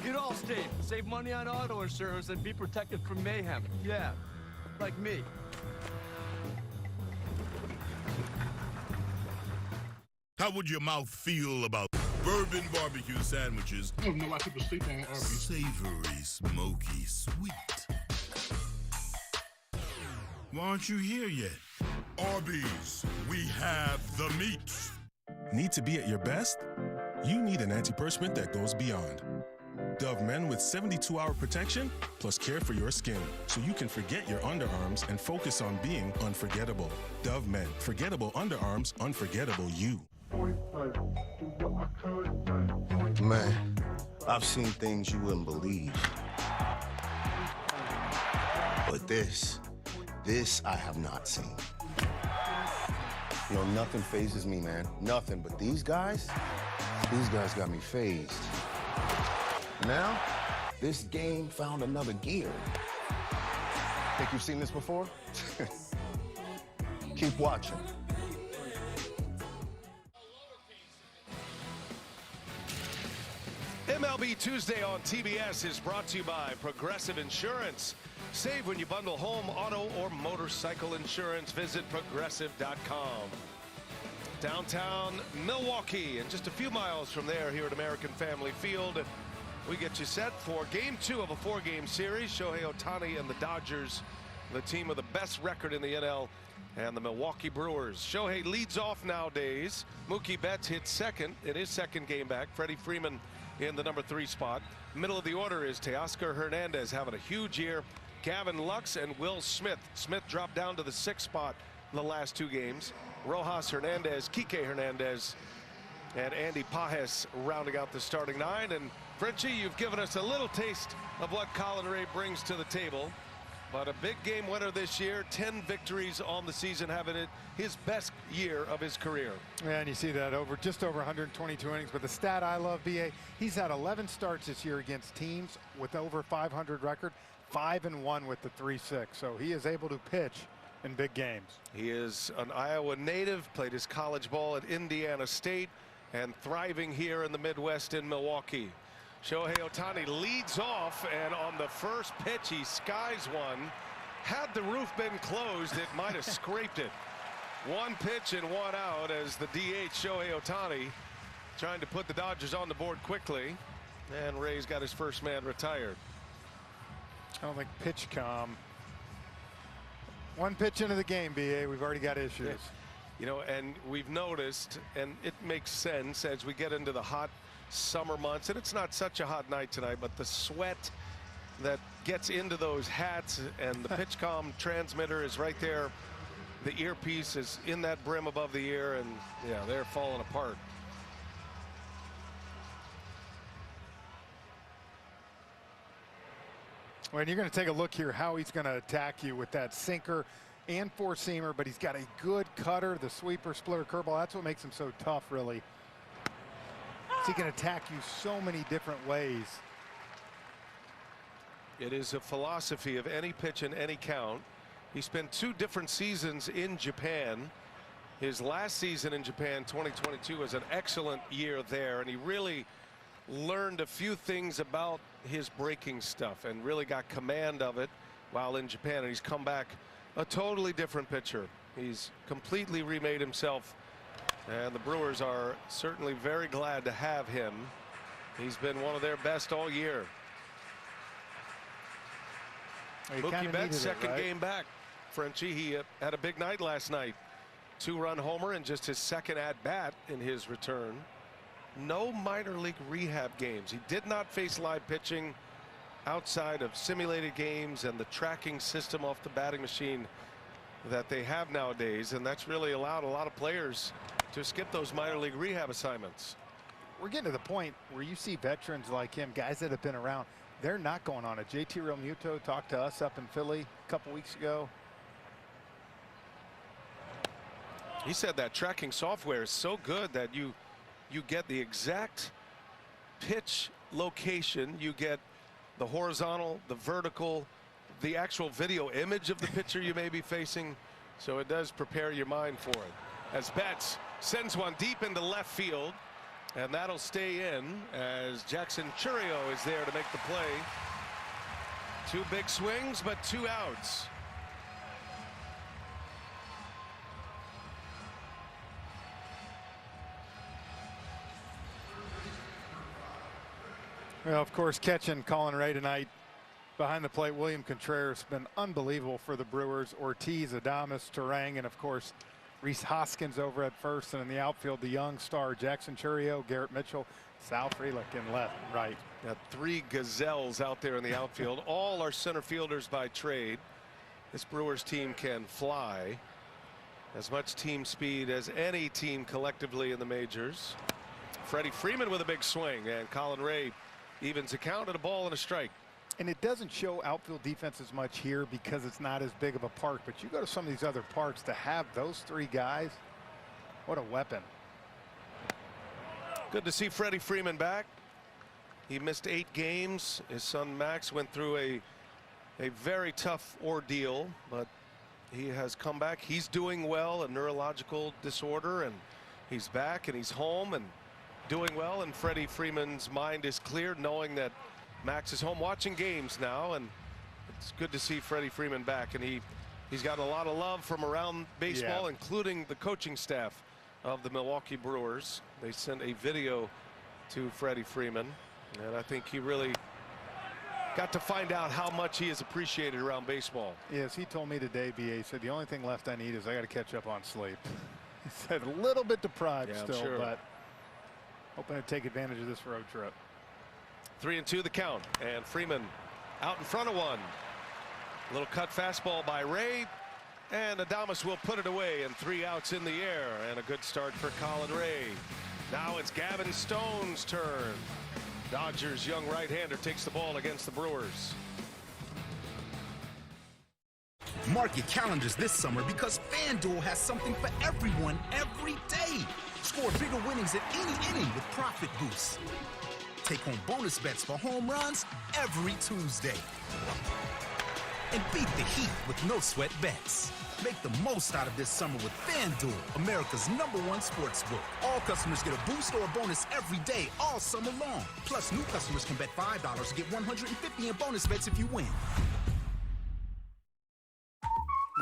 Get Allstate. Save money on auto insurance and be protected from mayhem. Yeah, like me. How would your mouth feel about bourbon barbecue sandwiches? I don't know why people sleep on Arby's. Savory, smoky, sweet. Why aren't you here yet? Arby's, we have the meats. Need to be at your best? You need an antiperspirant that goes beyond. Dove Men with 72-hour protection plus care for your skin, so you can forget your underarms and focus on being unforgettable. Dove Men, forgettable underarms, unforgettable you. Man, I've seen things you wouldn't believe. But this I have not seen. You know, nothing phases me, man. Nothing. But these guys got me phased. Now, this game found another gear. Think you've seen this before? Keep watching. MLB Tuesday on TBS is brought to you by Progressive Insurance. Save when you bundle home, auto, or motorcycle insurance. Visit progressive.com. Downtown Milwaukee, and just a few miles from there here at American Family Field, we get you set for Game 2 of a 4-game series. Shohei Ohtani and the Dodgers, the team with the best record in the NL, and the Milwaukee Brewers. Shohei leads off nowadays. Mookie Betts hits second in his second game back. Freddie Freeman in the number 3 spot. Middle of the order is Teoscar Hernandez having a huge year. Gavin Lux and Will Smith. Smith dropped down to the 6th spot in the last 2 games. Rojas Hernandez, Kike Hernandez, and Andy Pajes rounding out the starting 9. And Frenchie, you've given us a little taste of what Colin Ray brings to the table. But a big game winner this year, 10 victories on the season, having it his best year of his career. Yeah, and you see that just over 122 innings. But the stat I love, BA, he's had 11 starts this year against teams with over 500 record, 5-1 with the 3-6. So he is able to pitch in big games. He is an Iowa native, played his college ball at Indiana State, and thriving here in the Midwest in Milwaukee. Shohei Ohtani leads off, and on the first pitch he skies one. Had the roof been closed, it might have scraped it. 1 pitch and 1 out as the DH Shohei Ohtani trying to put the Dodgers on the board quickly, and Ray's got his first man retired. I don't think pitch calm. 1 pitch into the game, BA, we've already got issues. Yeah. You know, and we've noticed, and it makes sense as we get into the hot summer months, and it's not such a hot night tonight, but the sweat that gets into those hats, and the PitchCom transmitter is right there. The earpiece is in that brim above the ear, and yeah, they're falling apart. Well, and you're going to take a look here how he's going to attack you with that sinker and 4-seamer, but he's got a good cutter, the sweeper, splitter, curveball. That's what makes him so tough, really. He can attack you so many different ways. It is a philosophy of any pitch and any count. He spent 2 different seasons in Japan. His last season in Japan, 2022, was an excellent year there, and he really learned a few things about his breaking stuff and really got command of it while in Japan, and he's come back a totally different pitcher. He's completely remade himself, and the Brewers are certainly very glad to have him. He's been one of their best all year. Mookie Betts, second game back. Frenchie, he had a big night last night. 2-run homer in just his second at-bat in his return. No minor league rehab games. He did not face live pitching outside of simulated games and the tracking system off the batting machine that they have nowadays, and that's really allowed a lot of players to skip those minor league rehab assignments. We're getting to the point where you see veterans like him, guys that have been around, they're not going on it. JT Realmuto talked to us up in Philly a couple weeks ago. He said that tracking software is so good that you get the exact pitch location, you get the horizontal, the vertical, the actual video image of the pitcher you may be facing, so it does prepare your mind for it. As Betts sends one deep into left field, and that'll stay in as Jackson Churio is there to make the play. 2 big swings, but 2 outs. Well, of course, catching Colin Ray tonight behind the plate, William Contreras been unbelievable for the Brewers. Ortiz, Adames, Turang, and of course Rhys Hoskins over at first, and in the outfield the young star Jackson Churio, Garrett Mitchell, Sal Frelick in left and right. Got 3 gazelles out there in the outfield. All are center fielders by trade. This Brewers team can fly. As much team speed as any team collectively in the majors. Freddie Freeman with a big swing, and Colin Ray evens a count at a ball and a strike. And it doesn't show outfield defense as much here because it's not as big of a park, but you go to some of these other parks, to have those 3 guys, what a weapon. Good to see Freddie Freeman back. He missed 8 games. His son Max went through a very tough ordeal, but he has come back. He's doing well, a neurological disorder, and he's back and he's home, and doing well, and Freddie Freeman's mind is clear, knowing that Max is home watching games now, and it's good to see Freddie Freeman back. And he's got a lot of love from around baseball, including the coaching staff of the Milwaukee Brewers. They sent a video to Freddie Freeman, and I think he really got to find out how much he is appreciated around baseball. Yes, he told me today, BA, he said the only thing left I need is I got to catch up on sleep. He said a little bit deprived still, but hoping to take advantage of this road trip. 3-2 the count, and Freeman out in front of one. A little cut fastball by Ray, and Adames will put it away, and 3 outs in the air, and a good start for Colin Ray. Now it's Gavin Stone's turn. Dodgers young right-hander takes the ball against the Brewers. Mark your calendars this summer because FanDuel has something for everyone every day. Score bigger winnings at any inning with profit boosts. Take home bonus bets for home runs every Tuesday. And beat the heat with no sweat bets. Make the most out of this summer with FanDuel, America's #1 sportsbook. All customers get a boost or a bonus every day, all summer long. Plus, new customers can bet $5 to get $150 in bonus bets if you win.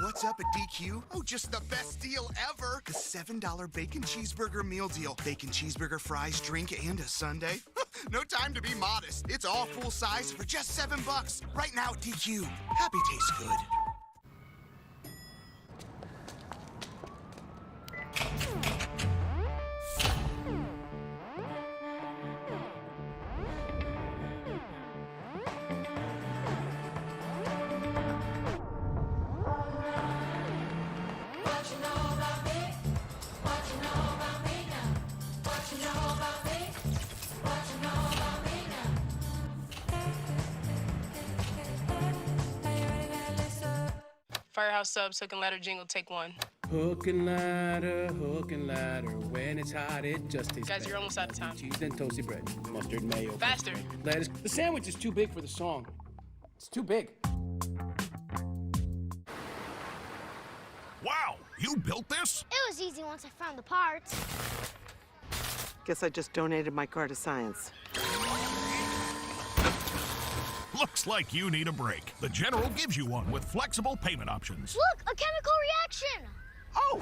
What's up at DQ? Oh, just the best deal ever. The $7 bacon cheeseburger meal deal. Bacon cheeseburger, fries, drink, and a sundae. No time to be modest. It's all full size for just $7. Right now at DQ. Happy tastes good. Firehouse Subs, Hook and Ladder jingle, take 1. Hook and ladder, when it's hot, it just tastes Guys, you're almost out of time. Cheese and toasty bread, mustard, mayo. Faster. Lettuce. The sandwich is too big for the song. It's too big. Wow, you built this? It was easy once I found the parts. Guess I just donated my car to science. Looks like you need a break. The General gives you one with flexible payment options. Look, a chemical reaction! Oh!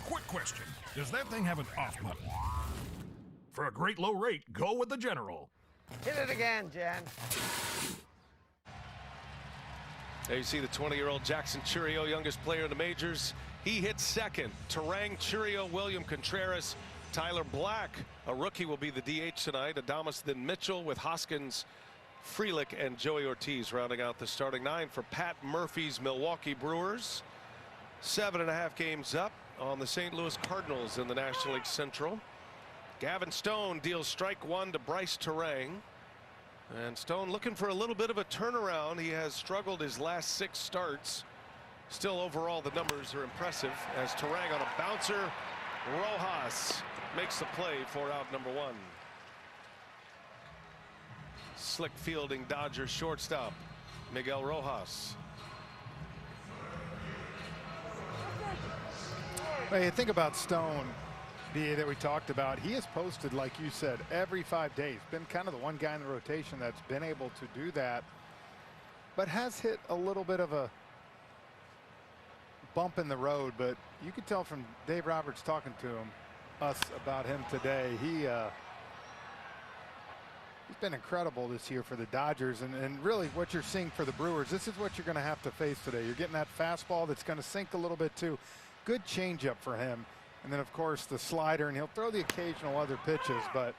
Quick question. Does that thing have an off button? For a great low rate, go with the General. Hit it again, Jen. There you see the 20-year-old Jackson Churio, youngest player in the majors. He hits second. Terang, Churio, William Contreras, Tyler Black, a rookie, will be the DH tonight. Adames, then Mitchell, with Hoskins, Frelick, and Joey Ortiz rounding out the starting 9 for Pat Murphy's Milwaukee Brewers. 7.5 games up on the St. Louis Cardinals in the National League Central. Gavin Stone deals strike 1 to Bryce Terang. And Stone looking for a little bit of a turnaround. He has struggled his last 6 starts. Still, overall, the numbers are impressive as Terang on a bouncer. Rojas makes the play for out number 1. Slick fielding Dodgers shortstop Miguel Rojas. Well, you think about Stone, that we talked about. He has posted, like you said, every 5 days. Been kind of the one guy in the rotation that's been able to do that, but has hit a little bit of a bump in the road. But you could tell from Dave Roberts talking to us about him today, he's been incredible this year for the Dodgers, and really what you're seeing for the Brewers, this is what you're going to have to face today. You're getting that fastball that's going to sink a little bit too. Good changeup for him, and then of course the slider, and he'll throw the occasional other pitches. But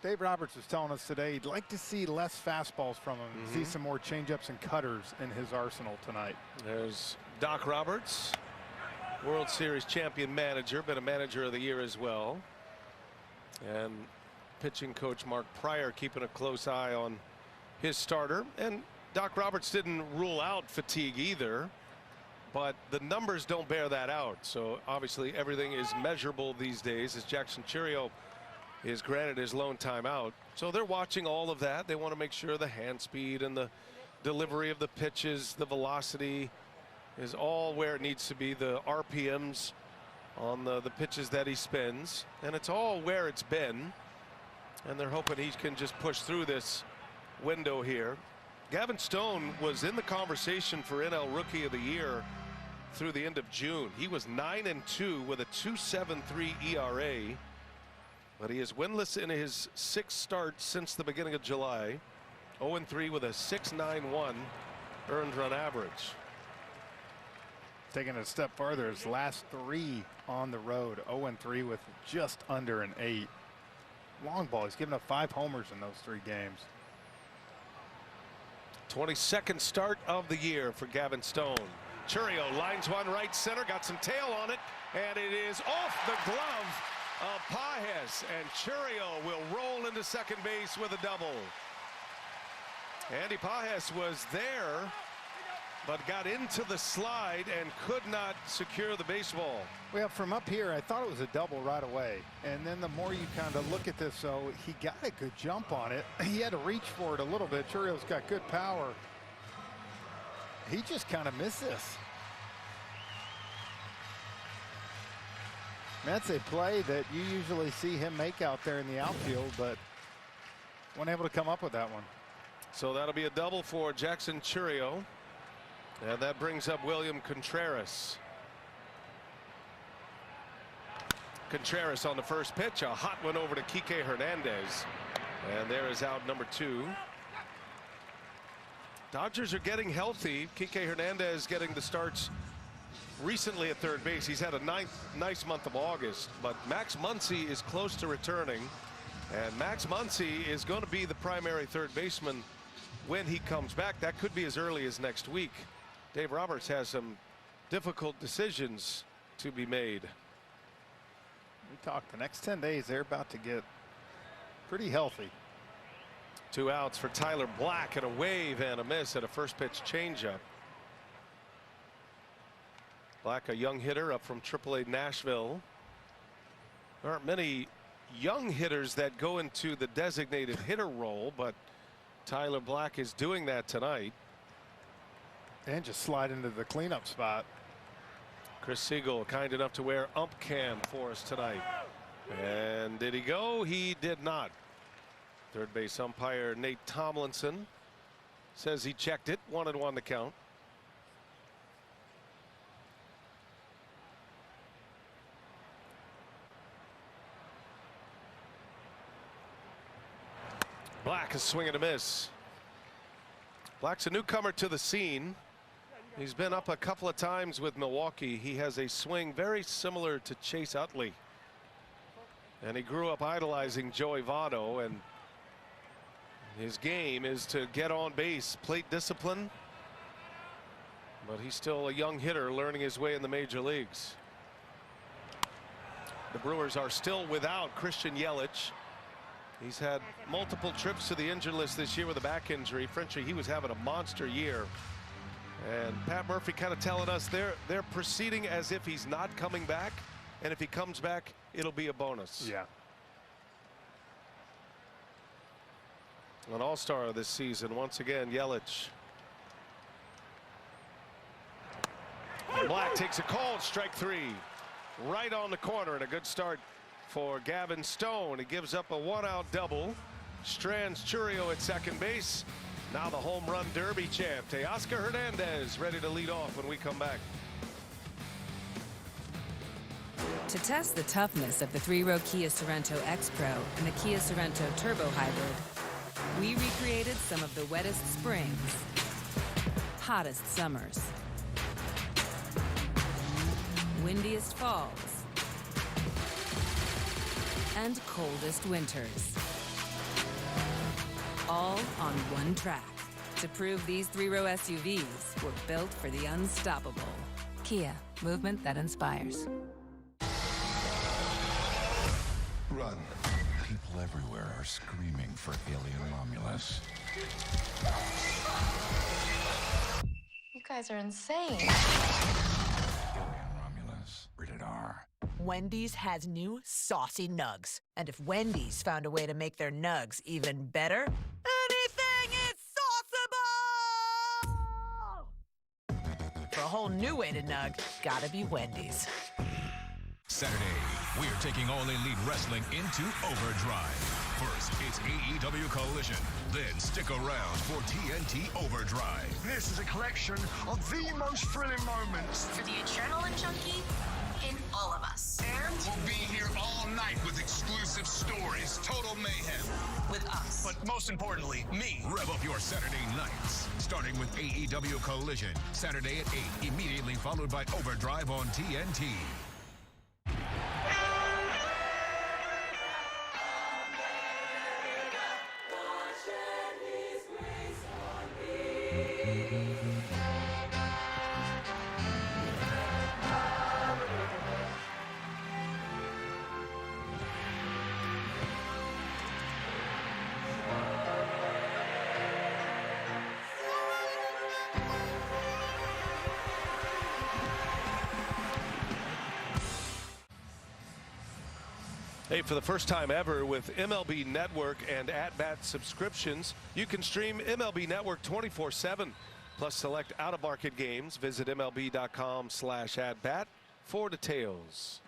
Dave Roberts was telling us today he'd like to see less fastballs from him, see some more changeups and cutters in his arsenal tonight. There's Doc Roberts, World Series champion manager, been a manager of the year as well. And pitching coach Mark Pryor keeping a close eye on his starter. And Doc Roberts didn't rule out fatigue either, but the numbers don't bear that out. So obviously everything is measurable these days as Jackson Churio is granted his lone timeout. So they're watching all of that. They want to make sure the hand speed and the delivery of the pitches, the velocity, is all where it needs to be. The RPMs on the pitches that he spins, and it's all where it's been. And they're hoping he can just push through this window here. Gavin Stone was in the conversation for NL Rookie of the Year through the end of June. He was 9-2 with a 2.73 ERA, but he is winless in his 6 starts since the beginning of July. 0-3 with a 6.91 earned run average. Taking it a step farther, his last 3 on the road, 0-3 with just under an 8. Long ball, he's given up 5 homers in those 3 games. 22nd start of the year for Gavin Stone. Churio lines one right center, got some tail on it, and it is off the glove of Pages, and Churio will roll into second base with a double. Andy Pages was there, but got into the slide and could not secure the baseball. Well, from up here, I thought it was a double right away. And then the more you kind of look at this, so he got a good jump on it. He had to reach for it a little bit. Churio's got good power. He just kind of missed this. That's a play that you usually see him make out there in the outfield, but wasn't able to come up with that one. So that'll be a double for Jackson Churio. And that brings up William Contreras. Contreras on the first pitch, a hot one over to Kike Hernandez. And there is out number 2. Dodgers are getting healthy. Kike Hernandez getting the starts recently at third base. He's had a nice month of August, but Max Muncy is close to returning. And Max Muncy is going to be the primary third baseman when he comes back. That could be as early as next week. Dave Roberts has some difficult decisions to be made. We talked the next 10 days, they're about to get pretty healthy. 2 outs for Tyler Black, and a wave and a miss at a first pitch changeup. Black, a young hitter up from AAA Nashville. There aren't many young hitters that go into the designated hitter role, but Tyler Black is doing that tonight. And just slide into the cleanup spot. Chris Siegel kind enough to wear ump cam for us tonight. And did he go? He did not. Third base umpire Nate Tomlinson says he checked it. 1-1 to count. Black is swinging a miss. Black's a newcomer to the scene. He's been up a couple of times with Milwaukee. He has a swing very similar to Chase Utley. And he grew up idolizing Joey Votto, and his game is to get on base, plate discipline. But he's still a young hitter learning his way in the major leagues. The Brewers are still without Christian Yelich. He's had multiple trips to the injured list this year with a back injury. Frenchie, he was having a monster year. And Pat Murphy kind of telling us they're proceeding as if he's not coming back. And if he comes back, it'll be a bonus. Yeah. An all-star this season. Once again, Yelich. Black takes a called strike 3. Right on the corner, and a good start for Gavin Stone. He gives up a 1-out double. Strands Churio at second base. Now the home run derby champ, Teoscar Hernandez, ready to lead off when we come back. To test the toughness of the 3-row Kia Sorento X-Pro and the Kia Sorento Turbo Hybrid, we recreated some of the wettest springs, hottest summers, windiest falls, and coldest winters. All on one track to prove these 3-row SUVs were built for the unstoppable. Kia, movement that inspires. Run. People everywhere are screaming for Alien Romulus. You guys are insane. Alien Romulus. Rated R. Wendy's has new saucy nugs. And if Wendy's found a way to make their nugs even better, anything is sauceable! for a whole new way to nug, gotta be Wendy's. Saturday, we're taking All Elite Wrestling into overdrive. First, it's AEW Collision. Then stick around for TNT Overdrive. This is a collection of the most thrilling moments. For the adrenaline junkie in all of us. And we'll be here all night with exclusive stories, total mayhem. With us. But most importantly, me. Rev up your Saturday nights. Starting with AEW Collision, Saturday at 8, immediately followed by Overdrive on TNT. Hey, for the first time ever with MLB Network and at-bat subscriptions, you can stream MLB Network 24/7. Plus select out-of-market games. Visit MLB.com/at-bat for details.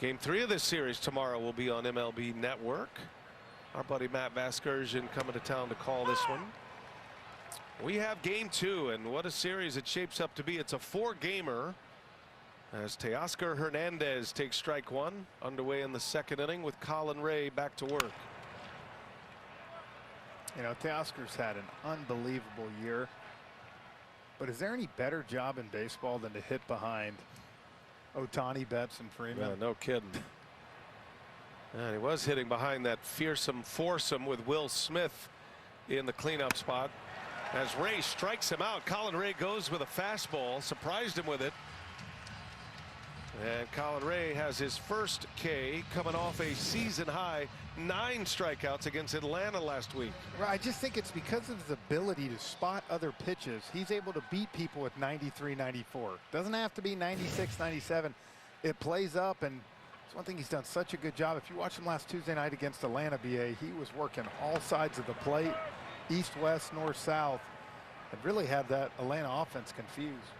Game 3 of this series tomorrow will be on MLB Network. Our buddy Matt Vasgersian coming to town to call this one. We have Game 2, and what a series it shapes up to be. It's a 4-gamer. As Teoscar Hernandez takes strike 1, underway in the second inning with Colin Ray back to work. You know, Teoscar's had an unbelievable year. But is there any better job in baseball than to hit behind Ohtani, Betts, and Freeman? Yeah, no kidding. And he was hitting behind that fearsome foursome with Will Smith in the cleanup spot. As Ray strikes him out, Colin Ray goes with a fastball, surprised him with it. And Colin Ray has his first K, coming off a season-high 9 strikeouts against Atlanta last week. Well, I just think it's because of his ability to spot other pitches. He's able to beat people with 93, 94. Doesn't have to be 96, 97. It plays up, and it's one thing he's done such a good job. If you watch him last Tuesday night against Atlanta, BA, he was working all sides of the plate, east, west, north, south, and really had that Atlanta offense confused.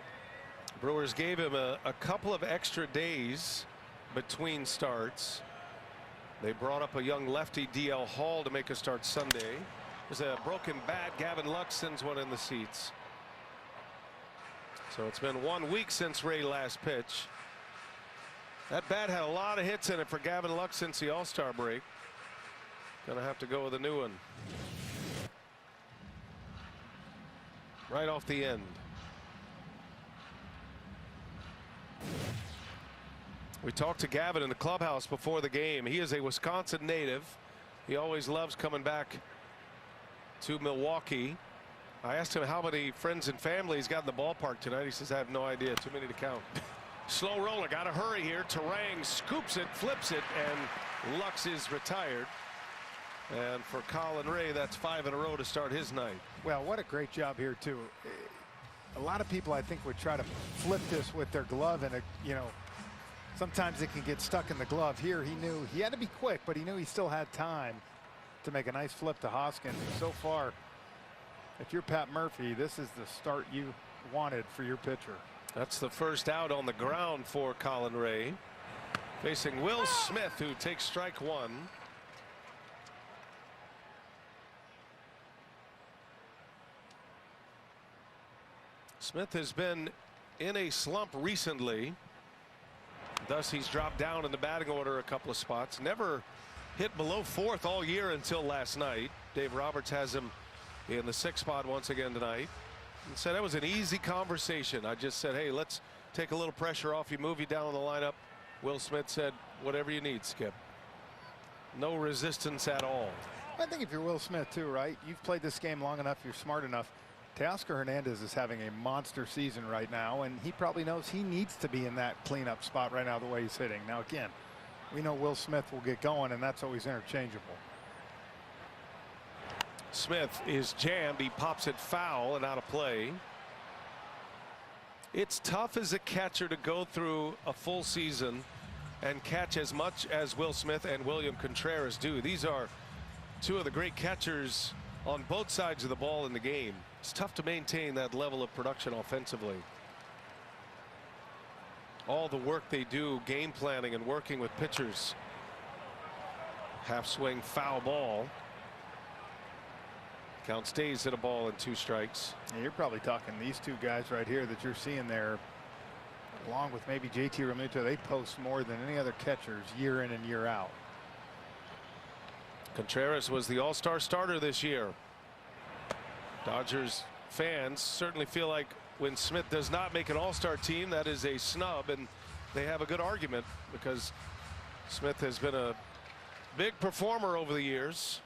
Brewers gave him a couple of extra days between starts. They brought up a young lefty, DL Hall, to make a start Sunday. There's a broken bat. Gavin Lux sends one in the seats. So it's been 1 week since Ray last pitched. That bat had a lot of hits in it for Gavin Lux since the All-Star break. Gonna have to go with a new one. Right off the end. We talked to Gavin in the clubhouse before the game. He is a Wisconsin native. He always loves coming back to Milwaukee. I asked him how many friends and family he's got in the ballpark tonight. He says, I have no idea. Too many to count. Slow roller. Got to hurry here. Terang scoops it, flips it, and Lux is retired. And for Colin Ray, that's 5 in a row to start his night. Well, what a great job here, too. A lot of people, I think, would try to flip this with their glove, and, you know, sometimes it can get stuck in the glove. Here, he knew he had to be quick, but he knew he still had time to make a nice flip to Hoskins. And so far, if you're Pat Murphy, this is the start you wanted for your pitcher. That's the first out on the ground for Colin Ray. Facing Will Smith, who takes strike 1. Smith has been in a slump recently. Thus, he's dropped down in the batting order a couple of spots. Never hit below 4th all year until last night. Dave Roberts has him in the 6th spot once again tonight. And said that was an easy conversation. I just said, hey, let's take a little pressure off you, move you down in the lineup. Will Smith said, whatever you need, Skip. No resistance at all. I think if you're Will Smith, too, right? You've played this game long enough. You're smart enough. Teoscar Hernandez is having a monster season right now, and he probably knows he needs to be in that cleanup spot right now the way he's hitting. Now, again, we know Will Smith will get going, and that's always interchangeable. Smith is jammed. He pops it foul and out of play. It's tough as a catcher to go through a full season and catch as much as Will Smith and William Contreras do. These are two of the great catchers on both sides of the ball in the game. It's tough to maintain that level of production offensively. All the work they do game planning and working with pitchers. Half swing foul ball. Count stays at a ball and 2 strikes. Yeah, you're probably talking these 2 guys right here that you're seeing there, along with maybe JT Realmuto. They post more than any other catchers year in and year out. Contreras was the all-star starter this year. Dodgers fans certainly feel like when Smith does not make an all-star team, that is a snub, and they have a good argument because Smith has been a big performer over the years.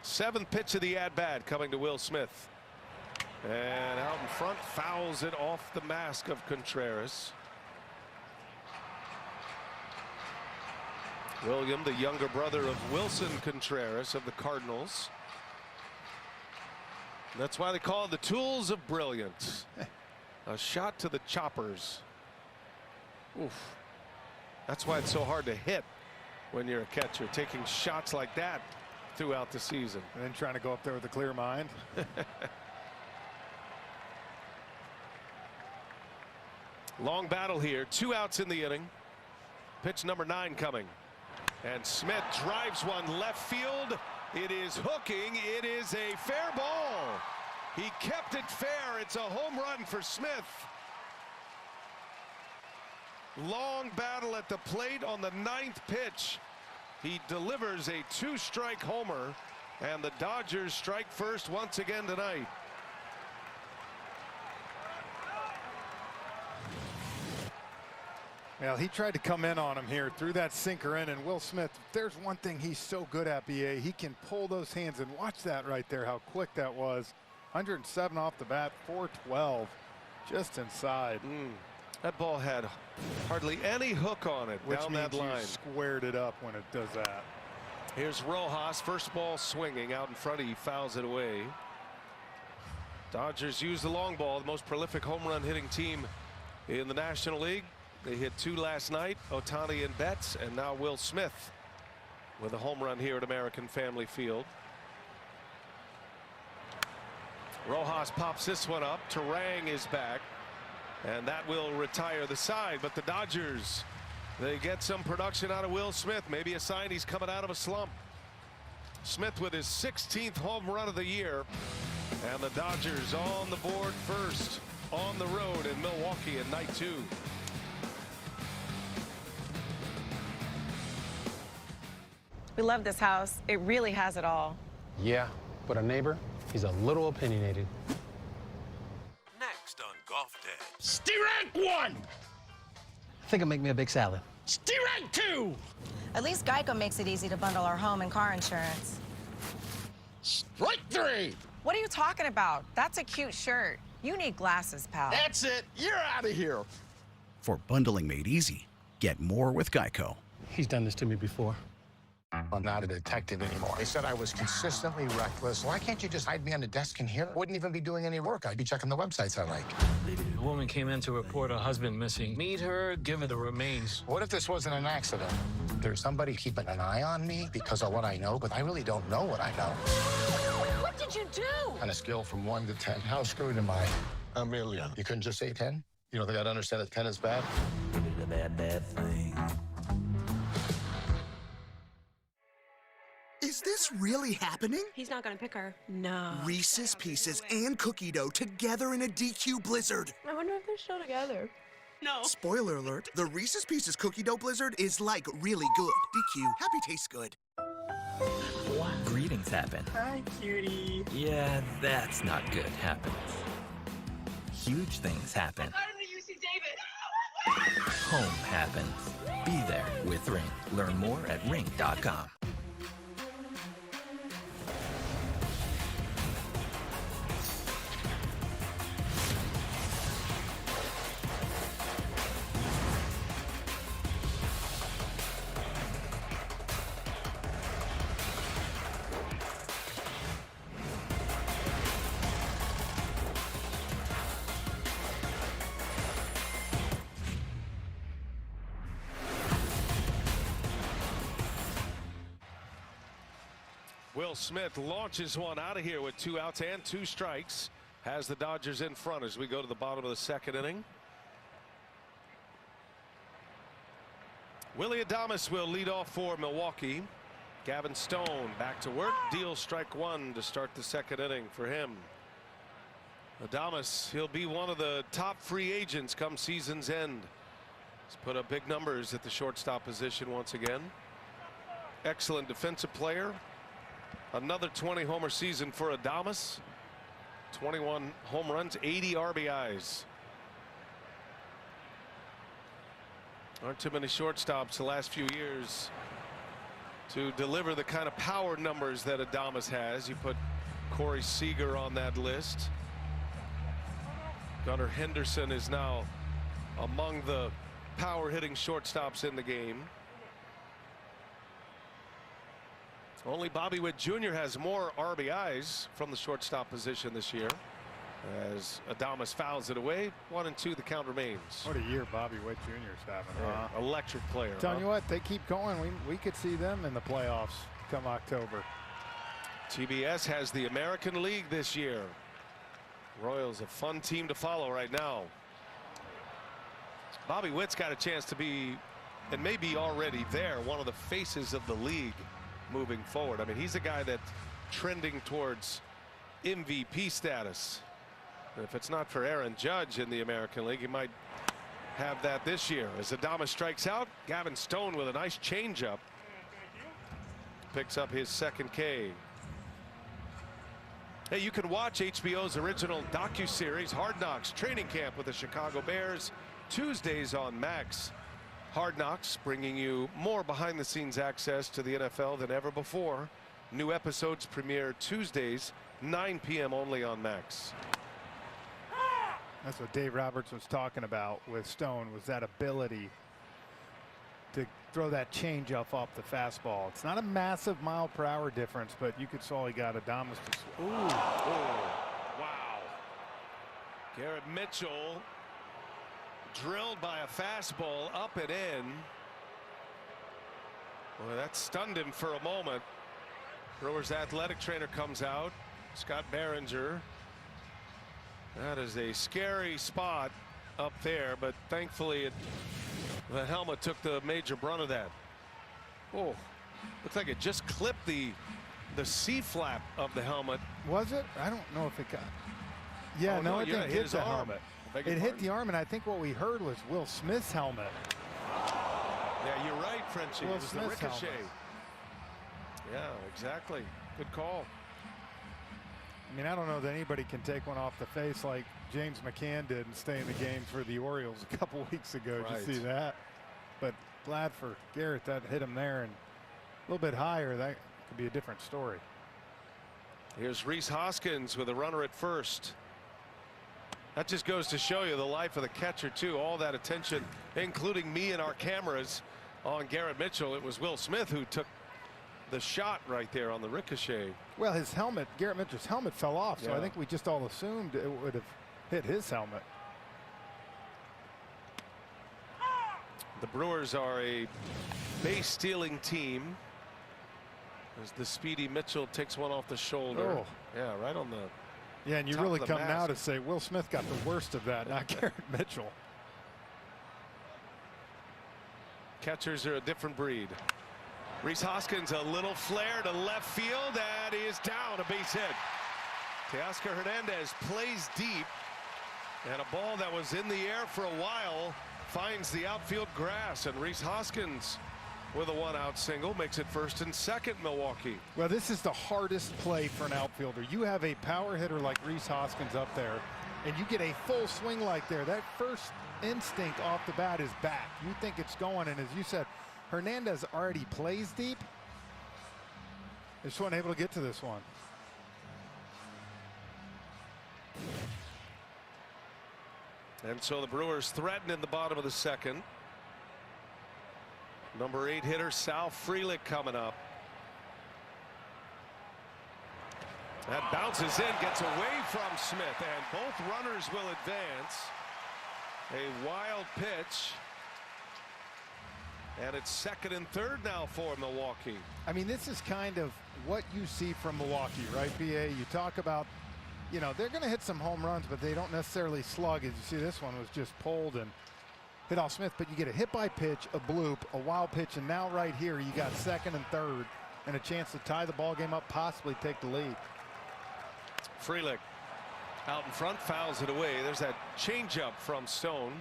7th pitch of the at-bat coming to Will Smith. And out in front, fouls it off the mask of Contreras. William, the younger brother of Wilson Contreras of the Cardinals. That's why they call it the tools of brilliance. A shot to the choppers. Oof. That's why it's so hard to hit when you're a catcher, taking shots like that throughout the season. And then trying to go up there with a clear mind. Long battle here. 2 outs in the inning. Pitch number 9 coming. And Smith drives one left field. It is hooking. It is a fair ball. He kept it fair. It's a home run for Smith. Long battle at the plate on the 9th pitch. He delivers a 2-strike homer, and the Dodgers strike first once again tonight. Well, he tried to come in on him here, threw that sinker in, and Will Smith, there's one thing he's so good at, BA. He can pull those hands, and watch that right there, how quick that was. 107 off the bat, 412 just inside. That ball had hardly any hook on it down that line. You squared it up when it does that. Here's Rojas, first ball swinging out in front. He fouls it away. Dodgers use the long ball, the most prolific home run hitting team in the National League. They hit 2 last night, Ohtani and Betts, and now Will Smith with a home run here at American Family Field. Rojas pops this one up. Terang is back, and that will retire the side. But the Dodgers, they get some production out of Will Smith. Maybe a sign he's coming out of a slump. Smith with his 16th home run of the year, and the Dodgers on the board first on the road in Milwaukee in night 2. We love this house. It really has it all. Yeah, but our neighbor, he's a little opinionated. Next on Golf Day. Steer-Rank 1! I think I'll make me a big salad. Steer-Rank 2! At least Geico makes it easy to bundle our home and car insurance. Strike 3! What are you talking about? That's a cute shirt. You need glasses, pal. That's it. You're out of here. For bundling made easy, get more with Geico. He's done this to me before. I'm not a detective anymore. They said I was consistently reckless. Why can't you just hide me on the desk in here? Wouldn't even be doing any work. I'd be checking the websites I like. The woman came in to report her husband missing. Meet her, give her the remains. What if this wasn't an accident? There's somebody keeping an eye on me because of what I know, but I really don't know what I know. What did you do? On a scale from 1 to 10, how screwed am I? A million. You couldn't just say 10? You don't think I'd understand that 10 is bad? You did a bad, bad thing. Is this really happening? He's not gonna pick her. No. Reese's Pieces and cookie dough together in a DQ blizzard. I wonder if they're still together. No. Spoiler alert, the Reese's Pieces cookie dough blizzard is like really good. DQ, happy tastes good. Greetings happen. Hi, cutie. Yeah, that's not good happens. Huge things happen. You see David. Home happens. Be there with Ring. Learn more at ring.com. Will Smith launches one out of here with 2 outs and 2 strikes. Has the Dodgers in front as we go to the bottom of the 2nd inning. Willie Adames will lead off for Milwaukee. Gavin Stone back to work. Deals strike 1 to start the 2nd inning for him. Adames, he'll be one of the top free agents come season's end. He's put up big numbers at the shortstop position once again. Excellent defensive player. Another 20 homer season for Adames. 21 home runs, 80 RBIs. Aren't too many shortstops the last few years to deliver the kind of power numbers that Adames has. You put Corey Seager on that list. Gunnar Henderson is now among the power hitting shortstops in the game. Only Bobby Witt Jr. has more RBIs from the shortstop position this year. As Adames fouls it away, 1-2 the count remains. What a year Bobby Witt Jr. is having. Electric player. Telling you what, they keep going. We could see them in the playoffs come October. TBS has the American League this year. Royals a fun team to follow right now. Bobby Witt's got a chance to be, and maybe already there, one of the faces of the league moving forward. I mean, he's a guy that's trending towards MVP status. If it's not for Aaron Judge in the American League, he might have that this year. As Adames strikes out, Gavin Stone with a nice changeup picks up his 2nd K. Hey, you can watch HBO's original docuseries Hard Knocks Training Camp with the Chicago Bears Tuesdays on Max. Hard Knocks bringing you more behind-the-scenes access to the NFL than ever before. New episodes premiere Tuesdays, 9 p.m. only on Max. That's what Dave Roberts was talking about with Stone, was that ability to throw that changeup off the fastball. It's not a massive mile per hour difference, but you could saw he got Adames to. Ooh. Wow. Garrett Mitchell drilled by a fastball up and in. Boy, that stunned him for a moment. Brewers athletic trainer comes out, Scott Behringer. That is a scary spot up there, but thankfully the helmet took the major brunt of that. Oh, looks like it just clipped the C flap of the helmet. Was it? I don't know if it got. Yeah, no, I think it hit the helmet. It hit the arm, and I think what we heard was Will Smith's helmet. Yeah, you're right, Frenchie. It was the ricochet. Helmet. Yeah, exactly. Good call. I mean, I don't know that anybody can take one off the face like James McCann did and stay in the game for the Orioles a couple weeks ago. Right. Did you see that? But glad for Garrett that hit him there, and a little bit higher. That could be a different story. Here's Rhys Hoskins with a runner at first. That just goes to show you the life of the catcher, too. All that attention, including me and our cameras on Garrett Mitchell. It was Will Smith who took the shot right there on the ricochet. Well, his helmet, Garrett Mitchell's helmet fell off, so yeah. I think we just all assumed it would have hit his helmet. The Brewers are a base stealing team as the speedy Mitchell takes one off the shoulder. Oh. Yeah, right on the. Yeah, and you really come now to say Will Smith got the worst of that, not Garrett Mitchell. Catchers are a different breed. Rhys Hoskins, a little flare to left field, and he is down, a base hit. Teoscar Hernandez plays deep, and a ball that was in the air for a while finds the outfield grass, and Rhys Hoskins with a 1-out single makes it 1st and 2nd Milwaukee. Well, this is the hardest play for an outfielder. You have a power hitter like Rhys Hoskins up there, and you get a full swing like there. That first instinct off the bat is back. You think it's going, and as you said, Hernandez already plays deep. They just weren't able to get to this one. And so the Brewers threaten in the bottom of the 2nd. Number 8 hitter Sal Frelick coming up. That bounces in, gets away from Smith, and both runners will advance. A wild pitch. And it's 2nd and 3rd now for Milwaukee. I mean, this is kind of what you see from Milwaukee, right, BA? You talk about, you know, they're going to hit some home runs, but they don't necessarily slug. As you see, this one was just pulled and hit off Smith, but you get a hit by pitch, a bloop, a wild pitch, and now right here you got 2nd and 3rd and a chance to tie the ball game up, possibly take the lead. Frelick out in front, fouls it away. There's that changeup from Stone.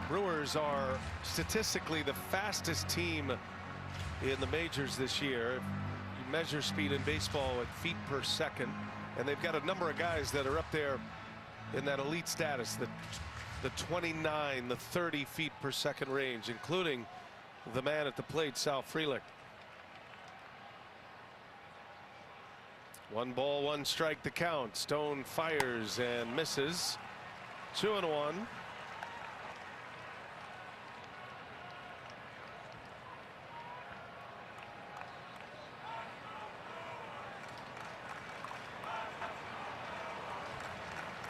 Brewers are statistically the fastest team in the majors this year. You measure speed in baseball at feet per second, and they've got a number of guys that are up there in that elite status, the 29, the 30 feet per second range, including the man at the plate, Sal Frelick. 1 ball, 1 strike to count. Stone fires and misses. 2-1.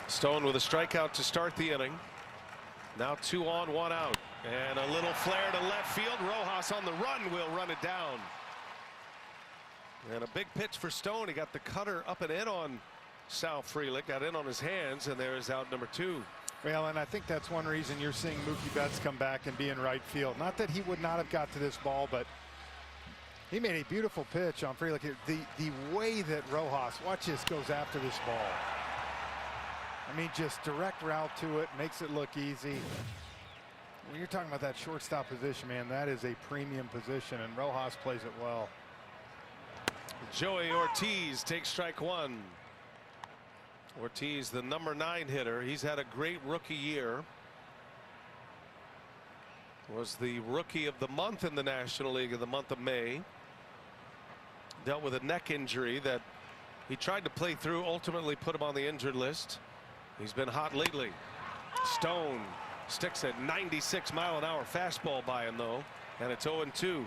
Stone with a strikeout to start the inning. Now 2 on, 1 out. And a little flare to left field. Rojas on the run will run it down. And a big pitch for Stone. He got the cutter up and in on Sal Frelick. Got in on his hands, and there is out number 2. Well, and I think that's one reason you're seeing Mookie Betts come back and be in right field. Not that he would not have got to this ball, but he made a beautiful pitch on Frelick. The way that Rojas, watch this, goes after this ball. I mean, just direct route to it, makes it look easy. When you're talking about that shortstop position, man, that is a premium position, and Rojas plays it well. Joey Ortiz takes strike 1. Ortiz, the number 9 hitter. He's had a great rookie year. Was the rookie of the month in the National League in the month of May. Dealt with a neck injury that he tried to play through, ultimately put him on the injured list. He's been hot lately. Stone sticks a 96-mile-an-hour fastball by him, though, and it's 0-2.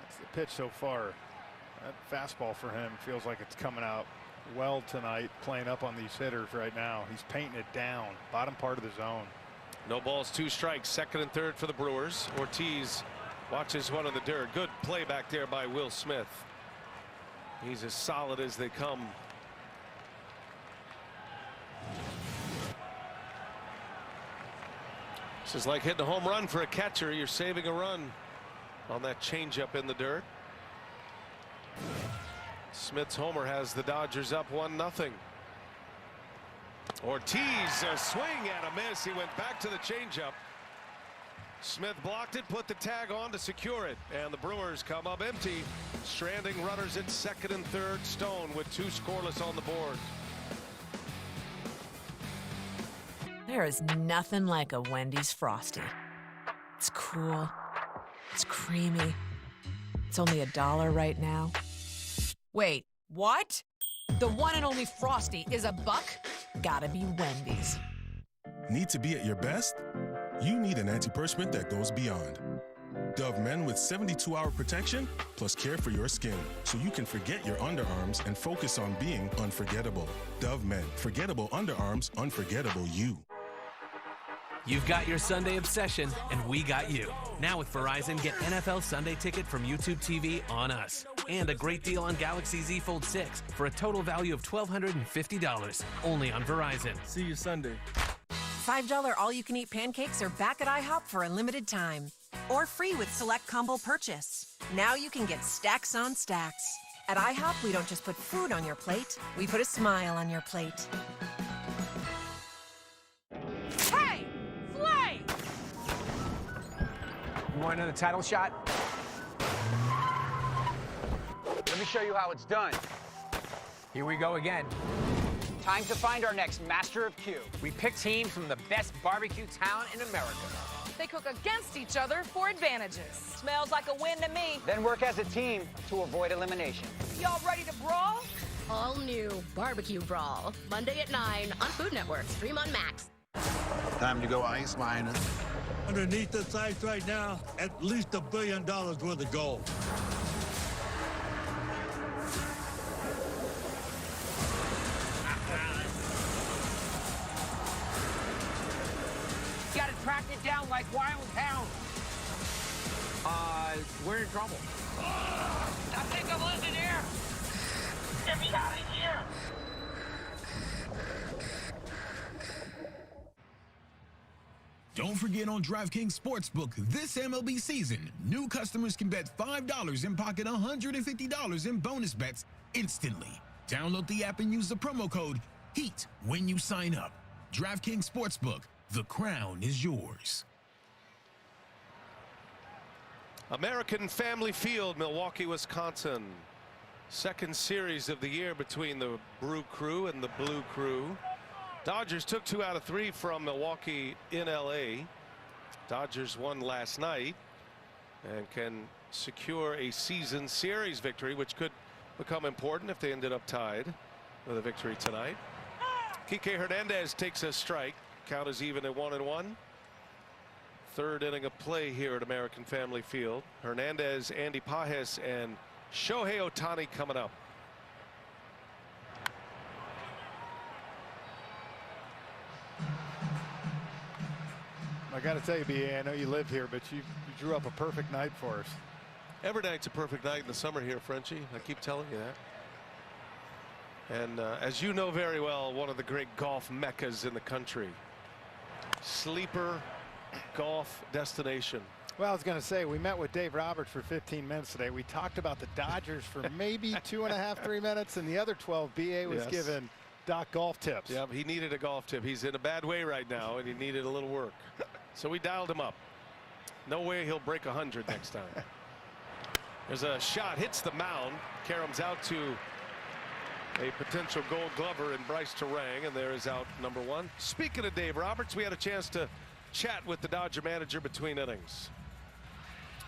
That's the pitch so far. That fastball for him feels like it's coming out well tonight, playing up on these hitters right now. He's painting it down, bottom part of the zone. No balls, 2 strikes, 2nd and 3rd for the Brewers. Ortiz watches one in the dirt. Good play back there by Will Smith. He's as solid as they come. This is like hitting a home run for a catcher. You're saving a run on that changeup in the dirt. Smith's homer has the Dodgers up 1-0. Ortiz, a swing and a miss. He went back to the changeup. Smith blocked it, put the tag on to secure it, and the Brewers come up empty, stranding runners at 2nd and 3rd. Stone with 2 scoreless on the board. There is nothing like a Wendy's Frosty. It's cool. It's creamy. It's only $1 right now. Wait, what? The one and only Frosty is $1? Gotta be Wendy's. Need to be at your best? You need an antiperspirant that goes beyond. Dove Men with 72-hour protection plus care for your skin so you can forget your underarms and focus on being unforgettable. Dove Men. Forgettable underarms, unforgettable you. You've got your Sunday obsession, and we got you. Now with Verizon, get NFL Sunday Ticket from YouTube TV on us. And a great deal on Galaxy Z Fold 6 for a total value of $1,250. Only on Verizon. See you Sunday. $5 all-you-can-eat pancakes are back at IHOP for a limited time. Or free with select combo purchase. Now you can get stacks on stacks. At IHOP, we don't just put food on your plate, we put a smile on your plate. Hey! Flay! You want another title shot? Let me show you how it's done. Here we go again. Time to find our next Master of Q. We pick teams from the best barbecue talent in America. They cook against each other for advantages. Smells like a win to me. Then work as a team to avoid elimination. Y'all ready to brawl? All new Barbecue Brawl. Monday at 9 on Food Network. Stream on Max. Time to go ice miner. Underneath this ice right now, at least $1 billion worth of gold. down like wild hounds. We're in trouble. I think I'm losing air. Get me out of here. Don't forget on DraftKings Sportsbook this MLB season, new customers can bet $5 and pocket $150 in bonus bets instantly. Download the app and use the promo code HEAT when you sign up. DraftKings Sportsbook, the crown is yours. American Family Field, Milwaukee, Wisconsin. Second series of the year between the Brew Crew and the Blue Crew. Dodgers took 2 out of 3 from Milwaukee in LA. Dodgers won last night and can secure a season series victory, which could become important if they ended up tied with a victory tonight. Kike Hernandez takes a strike. Count is even at 1-1. Third inning of play here at American Family Field. Hernandez, Andy Pages, and Shohei Ohtani coming up. I got to tell you, B.A., I know you live here, but you drew up a perfect night for us. Every night's a perfect night in the summer here, Frenchie. I keep telling you that. And as you know very well, one of the great golf meccas in the country. Sleeper golf destination. Well, I was going to say, we met with Dave Roberts for 15 minutes today. We talked about the Dodgers for maybe 2.5, 3 minutes, and the other 12, B.A. was giving Doc golf tips. Yeah, he needed a golf tip. He's in a bad way right now, and he needed a little work. So we dialed him up. No way he'll break 100 next time. There's a shot, hits the mound, caroms out to a potential Gold Glover in Bryce Terang, and there is out number 1. Speaking of Dave Roberts, we had a chance to chat with the Dodger manager between innings.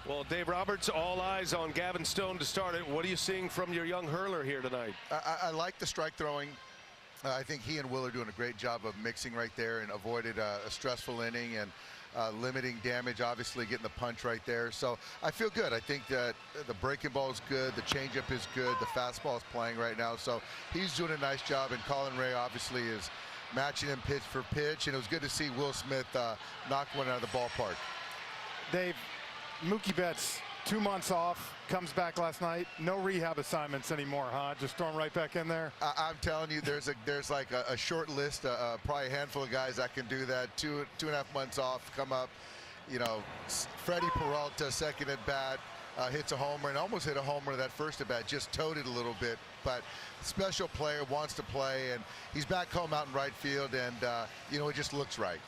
Well, Dave Roberts, all eyes on Gavin Stone to start it. What are you seeing from your young hurler here tonight? I like the strike throwing. I think he and Will are doing a great job of mixing right there and avoided a stressful inning and limiting damage, obviously getting the punch right there. So I feel good. I think that the breaking ball is good. The changeup is good. The fastball is playing right now. So he's doing a nice job. And Colin Ray obviously is matching him pitch for pitch. And it was good to see Will Smith knock one out of the ballpark. Dave, Mookie Betts, 2 months off, comes back last night. No rehab assignments anymore, huh? Just throw him right back in there. I'm telling you, there's like a short list, probably a handful of guys that can do that. 2.5 months off, come up. You know, Freddie Peralta, second at bat, hits a homer and almost hit a homer that first at bat, just towed it a little bit. But special player, wants to play, and he's back home out in right field, and you know, it just looks right.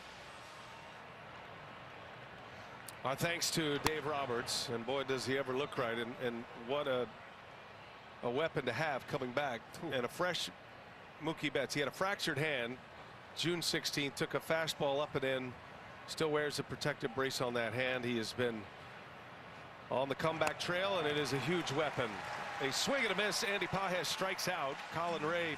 Thanks to Dave Roberts, and boy does he ever look right, and what a weapon to have coming back. And a fresh Mookie Betts. He had a fractured hand June 16th, took a fastball up and in, still wears a protective brace on that hand. He has been on the comeback trail, and it is a huge weapon. A swing and a miss. Andy Pages strikes out. Colin Ray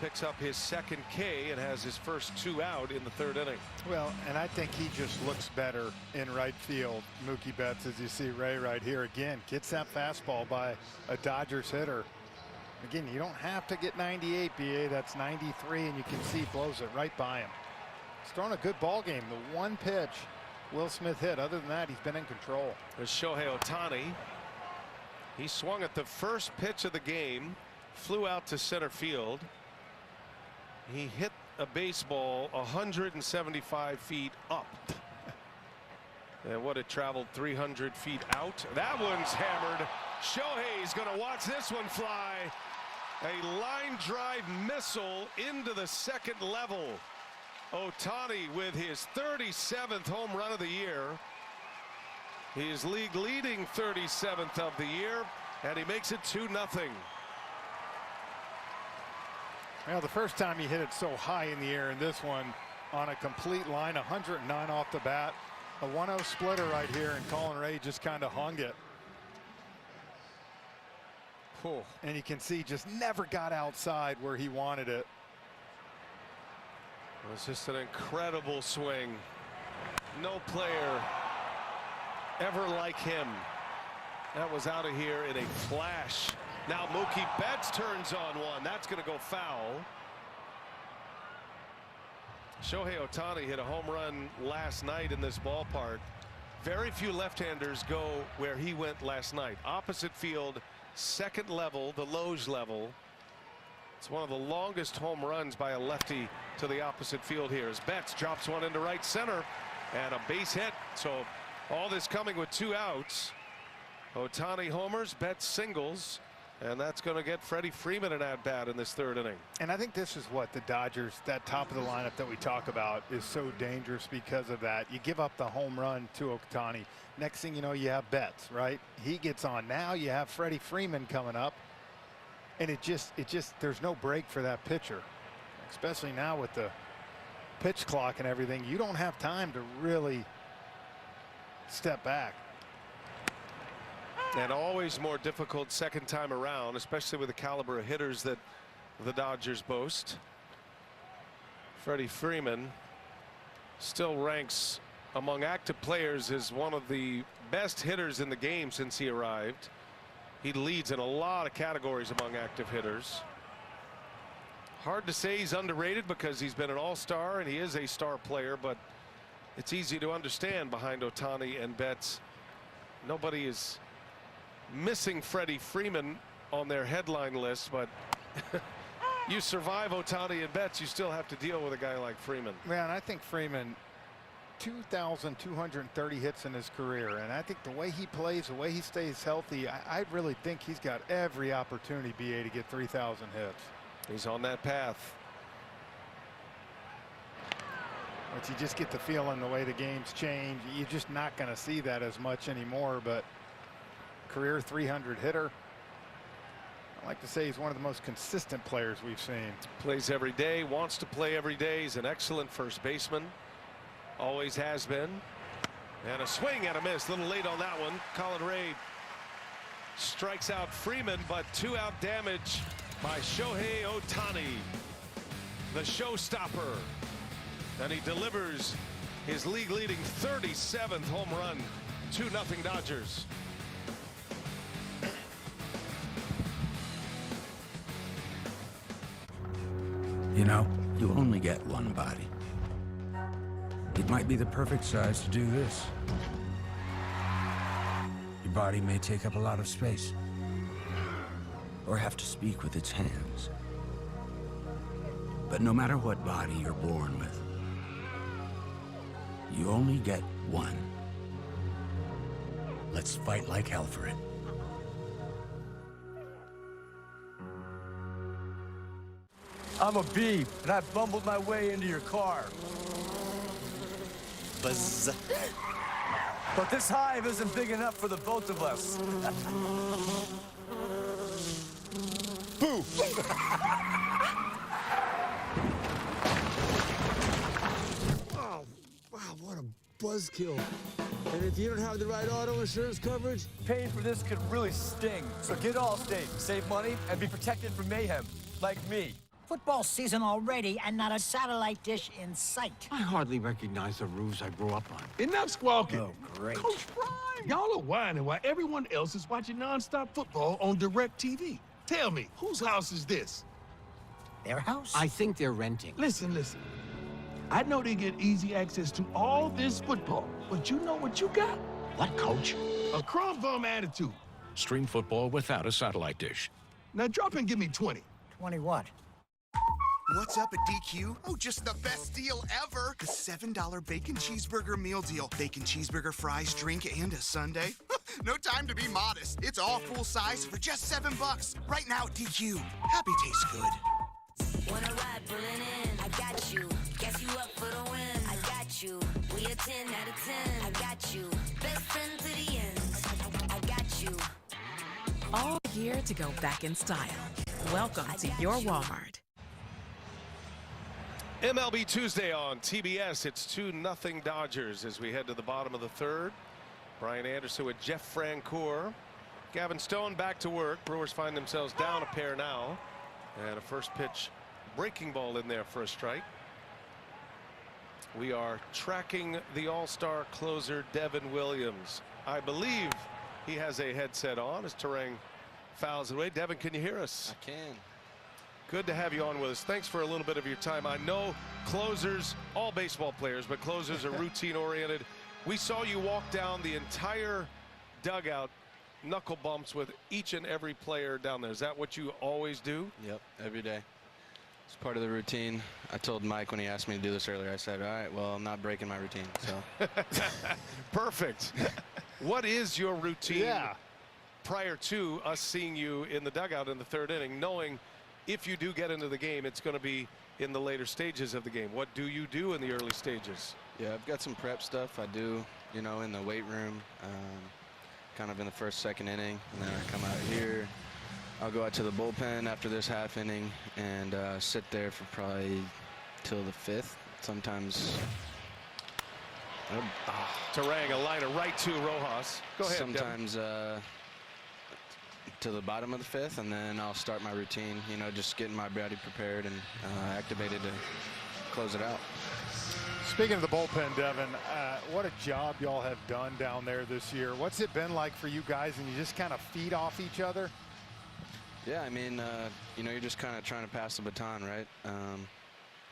picks up his second K and has his first 2 out in the 3rd inning. Well, and I think he just looks better in right field. Mookie Betts, as you see Ray right here again, gets that fastball by a Dodgers hitter. Again, you don't have to get 98, BA. That's 93, and you can see blows it right by him. He's throwing a good ball game. The one pitch Will Smith hit. Other than that, he's been in control. There's Shohei Ohtani. He swung at the first pitch of the game, flew out to center field. He hit a baseball 175 feet up. And what, it traveled 300 feet out. That one's hammered. Shohei's going to watch this one fly. A line drive missile into the 2nd level. Ohtani with his 37th home run of the year. He is league leading 37th of the year, and he makes it 2-0. Well, the first time he hit it so high in the air, and this one on a complete line, 109 off the bat. A 1-0 splitter right here, and Colin Ray just kind of hung it. And you can see just never got outside where he wanted it. It was just an incredible swing. No player ever like him. That was out of here in a flash. Now Mookie Betts turns on one. That's going to go foul. Shohei Ohtani hit a home run last night in this ballpark. Very few left-handers go where he went last night. Opposite field, second level, the Loge level. It's one of the longest home runs by a lefty to the opposite field here as Betts drops one into right center and a base hit. So all this coming with 2 outs. Ohtani homers, Betts singles, and that's going to get Freddie Freeman an at-bat in this 3rd inning. And I think this is what the Dodgers, that top of the lineup that we talk about, is so dangerous because of that. You give up the home run to Ohtani. Next thing you know, you have Betts, right? He gets on. Now you have Freddie Freeman coming up. And it just, there's no break for that pitcher, especially now with the pitch clock and everything. You don't have time to really step back. And always more difficult second time around, especially with the caliber of hitters that the Dodgers boast. Freddie Freeman still ranks among active players as one of the best hitters in the game since he arrived. He leads in a lot of categories among active hitters. Hard to say he's underrated because he's been an all-star and he is a star player, but it's easy to understand behind Ohtani and Betts. Nobody is missing Freddie Freeman on their headline list, but you survive Ohtani and Betts, you still have to deal with a guy like Freeman. Man, I think Freeman, 2,230 hits in his career, and I think the way he plays, the way he stays healthy, I really think he's got every opportunity, BA, to get 3,000 hits. He's on that path. But you just get the feeling the way the game's changed, you're just not going to see that as much anymore. But career 300 hitter. I like to say he's one of the most consistent players we've seen. Plays every day, wants to play every day. He's an excellent first baseman. Always has been. And a swing and a miss. A little late on that one. Colin Ray strikes out Freeman, but 2-out damage by Shohei Ohtani, the showstopper. And he delivers his league-leading 37th home run. 2-0 Dodgers. You know, you only get one body. It might be the perfect size to do this. Your body may take up a lot of space, or have to speak with its hands. But no matter what body you're born with, you only get one. Let's fight like hell for it. I'm a bee, and I bumbled my way into your car. Buzz. But this hive isn't big enough for the both of us. Boo! Oh, wow, what a buzzkill. And if you don't have the right auto insurance coverage, Paying for this could really sting. So get Allstate, save money, and be protected from mayhem, like me. Football season already and not a satellite dish in sight. I hardly recognize the roofs I grew up on. Enough squawking. Oh, great. Coach Prime. Y'all are whining while everyone else is watching nonstop football on DirecTV. Tell me, whose house is this? Their house? I think they're renting. Listen. I know they get easy access to all this football, but you know what you got? What, Coach? A crumb bum attitude. Stream football without a satellite dish. Now drop and give me 20. 20 what? What's up at DQ? Oh, just the best deal ever. The $7 bacon cheeseburger meal deal. Bacon cheeseburger, fries, drink, and a sundae. No time to be modest. It's all full size for just $7. Right now at DQ. Happy tastes good. Wanna ride, pulling in. I got you. Guess you up for the win. I got you. We a 10 out of 10. I got you. Best friend to the end. I got you. All year to go back in style. Welcome to your Walmart. MLB Tuesday on TBS. It's 2-0 Dodgers as we head to the bottom of the 3rd. Brian Anderson with Jeff Francoeur. Gavin Stone back to work. Brewers find themselves down a pair now. And a first pitch breaking ball in there for a strike. We are tracking the all-star closer Devin Williams. I believe he has a headset on as Terang fouls away. Devin, can you hear us? I can. Good to have you on with us. Thanks for a little bit of your time. I know closers, all baseball players, but closers are routine oriented. We saw you walk down the entire dugout, knuckle bumps with each and every player down there. Is that what you always do? Yep, every day. It's part of the routine. I told Mike when he asked me to do this earlier, I said, all right, well, I'm not breaking my routine. So Perfect. What is your routine prior to us seeing you in the dugout in the third inning, knowing if you do get into the game, it's going to be in the later stages of the game? What do you do in the early stages? yeah, I've got some prep stuff I do, you know, in the weight room, kind of in the first, second inning, and then I come out here. I'll go out to the bullpen after this half inning and sit there for probably till the fifth. Sometimes. Terang, a liner right to Rojas. Go ahead. Sometimes to the bottom of the fifth, and then I'll start my routine, you know, just getting my body prepared and activated to close it out. Speaking of the bullpen, Devin, what a job y'all have done down there this year. What's it been like for you guys, and you just kind of feed off each other? Yeah, I mean, you know, you're just kind of trying to pass the baton, right?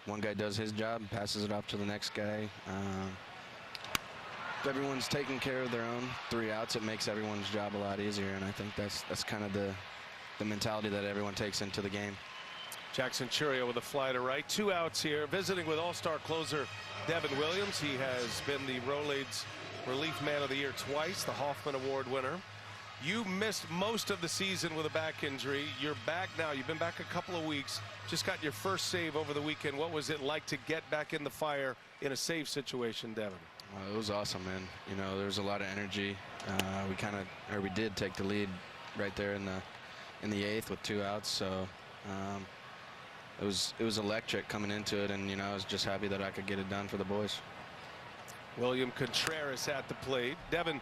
One guy does his job, passes it off to the next guy. If everyone's taking care of their own 3 outs, it makes everyone's job a lot easier, and I think that's kind of the mentality that everyone takes into the game. Jackson Churio with a fly to right. 2 outs here. Visiting with all-star closer Devin Williams. He has been the Rolaids Relief Man of the Year twice, the Hoffman Award winner. You missed most of the season with a back injury. You're back now. You've been back a couple of weeks. Just got your first save over the weekend. What was it like to get back in the fire in a save situation, Devin? It was awesome, man. You know, there was a lot of energy. We did take the lead right there in the 8th with 2 outs. So it was electric coming into it, and you know, I was just happy that I could get it done for the boys. William Contreras at the plate. Devin,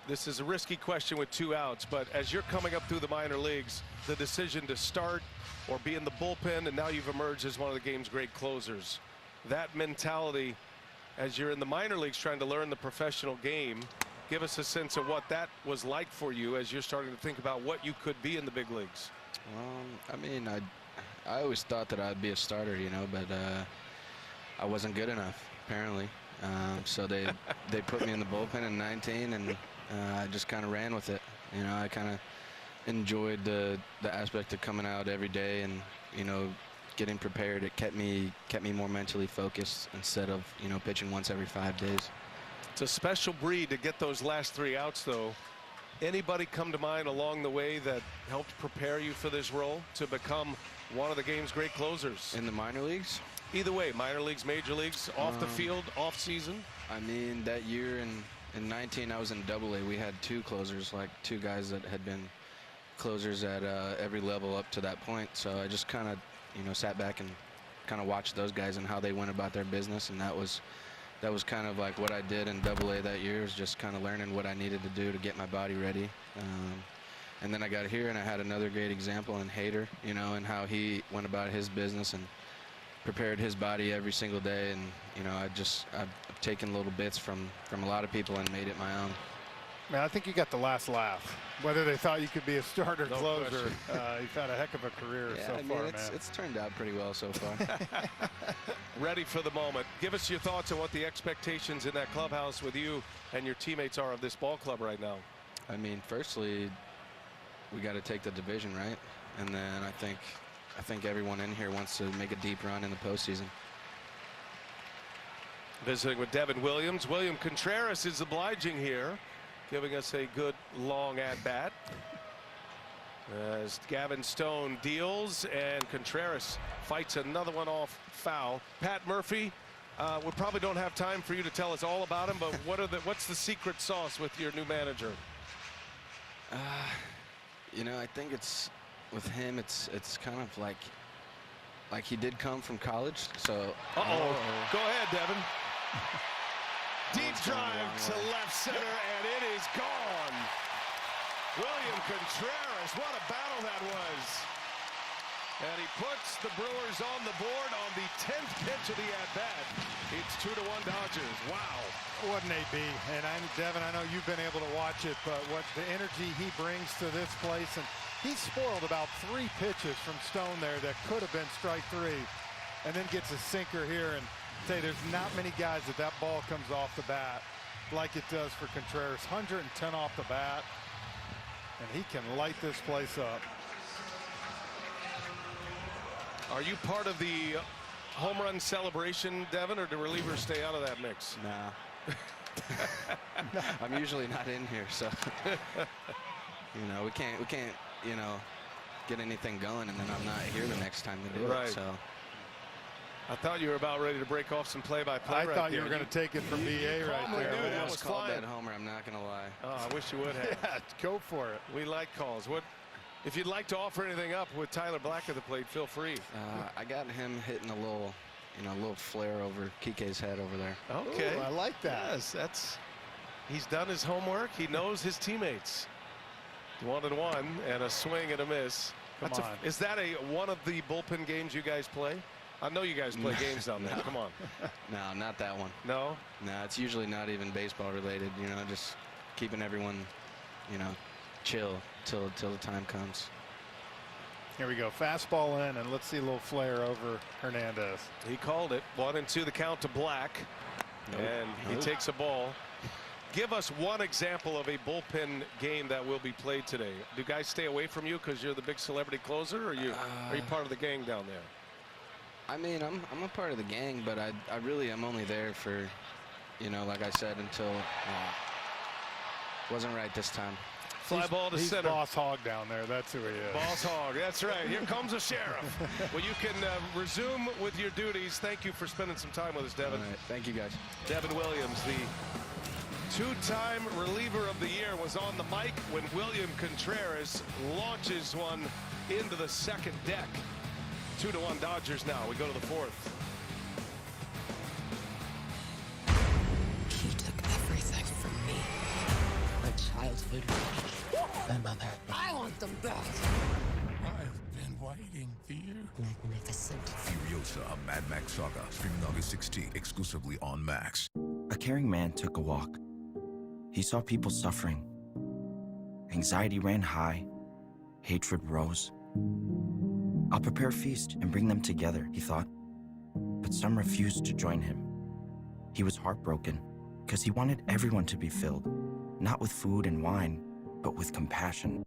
this is a risky question with 2 outs, but as you're coming up through the minor leagues, the decision to start or be in the bullpen, and now you've emerged as one of the game's great closers. That mentality, as you're in the minor leagues trying to learn the professional game, give us a sense of what that was like for you as you're starting to think about what you could be in the big leagues. I mean, I always thought that I'd be a starter, you know, but I wasn't good enough, apparently. So they put me in the bullpen in 19, and I just kind of ran with it. You know, I kind of enjoyed the aspect of coming out every day and, you know, getting prepared. It kept me more mentally focused instead of, you know, pitching once every 5 days. It's a special breed to get those last 3 outs, though. Anybody come to mind along the way that helped prepare you for this role to become one of the game's great closers? In the minor leagues? Either way, minor leagues, major leagues, off the field, off season. I mean, that year in 19, I was in Double-A. We had 2 closers, like 2 guys that had been closers at every level up to that point. So I just kind of, you know, sat back and kind of watched those guys and how they went about their business, and that was kind of like what I did in Double-A that year, is just kind of learning what I needed to do to get my body ready. And then I got here and I had another great example in Hader, you know, and how he went about his business and prepared his body every single day. And, you know, I've taken little bits from a lot of people and made it my own. Man, I think you got the last laugh. Whether they thought you could be a starter closer, you've had a heck of a career so far, man. It's turned out pretty well so far. Ready for the moment. Give us your thoughts on what the expectations in that clubhouse with you and your teammates are of this ball club right now. I mean, firstly, we got to take the division, right? And then I think everyone in here wants to make a deep run in the postseason. Visiting with Devin Williams. William Contreras is obliging here, giving us a good long at-bat. As Gavin Stone deals and Contreras fights another one off foul. Pat Murphy, we probably don't have time for you to tell us all about him, but what's the secret sauce with your new manager? You know, I think it's with him. It's kind of like he did come from college. So. Go ahead, Devin. Deep drive to left center, and it is gone. William Contreras, what a battle that was. And he puts the Brewers on the board on the 10th pitch of the at-bat. It's 2-1 Dodgers. Wow. What an AB. And Devin, I know you've been able to watch it, but what the energy he brings to this place, and He's spoiled about 3 pitches from Stone there that could have been strike 3, and then gets a sinker here. And say there's not many guys that ball comes off the bat like it does for Contreras. 110 off the bat, and he can light this place up. Are you part of the home run celebration, Devin, or do relievers stay out of that mix? Nah. I'm usually not in here, so you know, we can't you know, get anything going, and then I'm not here the next time to do it. So I thought you were about ready to break off some play-by-play. I thought you were going to take it from BA right there. Dude, I almost called that homer, I'm not going to lie. Oh, I wish you would have. Yeah, go for it. We like calls. What if you'd like to offer anything up with Tyler Black at the plate? Feel free. I got him hitting a little, you know, a little flare over Kike's head over there. Okay. Ooh, I like that. Yes, he's done his homework. He knows his teammates. 1-1 and a swing and a miss. Come on. Is that one of the bullpen games you guys play? I know you guys play games down there. No. Come on. No, not that one. No? No, it's usually not even baseball related, you know, just keeping everyone, you know, chill till the time comes. Here we go. Fastball in, and let's see a little flare over Hernandez. He called it. 1-2 the count to Black. Nope. And he takes a ball. Give us one example of a bullpen game that will be played today. Do guys stay away from you because you're the big celebrity closer, or are you part of the gang down there? I mean, I'm a part of the gang, but I really am only there for, you know, like I said, until wasn't right this time. Fly ball to he's center. Boss Hog down there. That's who he is. Boss Hog. That's right. Here comes the sheriff. Well, you can resume with your duties. Thank you for spending some time with us, Devin. All right. Thank you, guys. Devin Williams, the two-time reliever of the year, was on the mic when William Contreras launches one into the second deck. 2-1 Dodgers now. We go to the fourth. He took everything from me. My childhood. My mother. I want them back. I've been waiting for you. Magnificent. Furiosa, a Mad Max saga. Streaming August 16th, exclusively on Max. A caring man took a walk. He saw people suffering. Anxiety ran high. Hatred rose. I'll prepare a feast and bring them together, he thought. But some refused to join him. He was heartbroken because he wanted everyone to be filled, not with food and wine, but with compassion.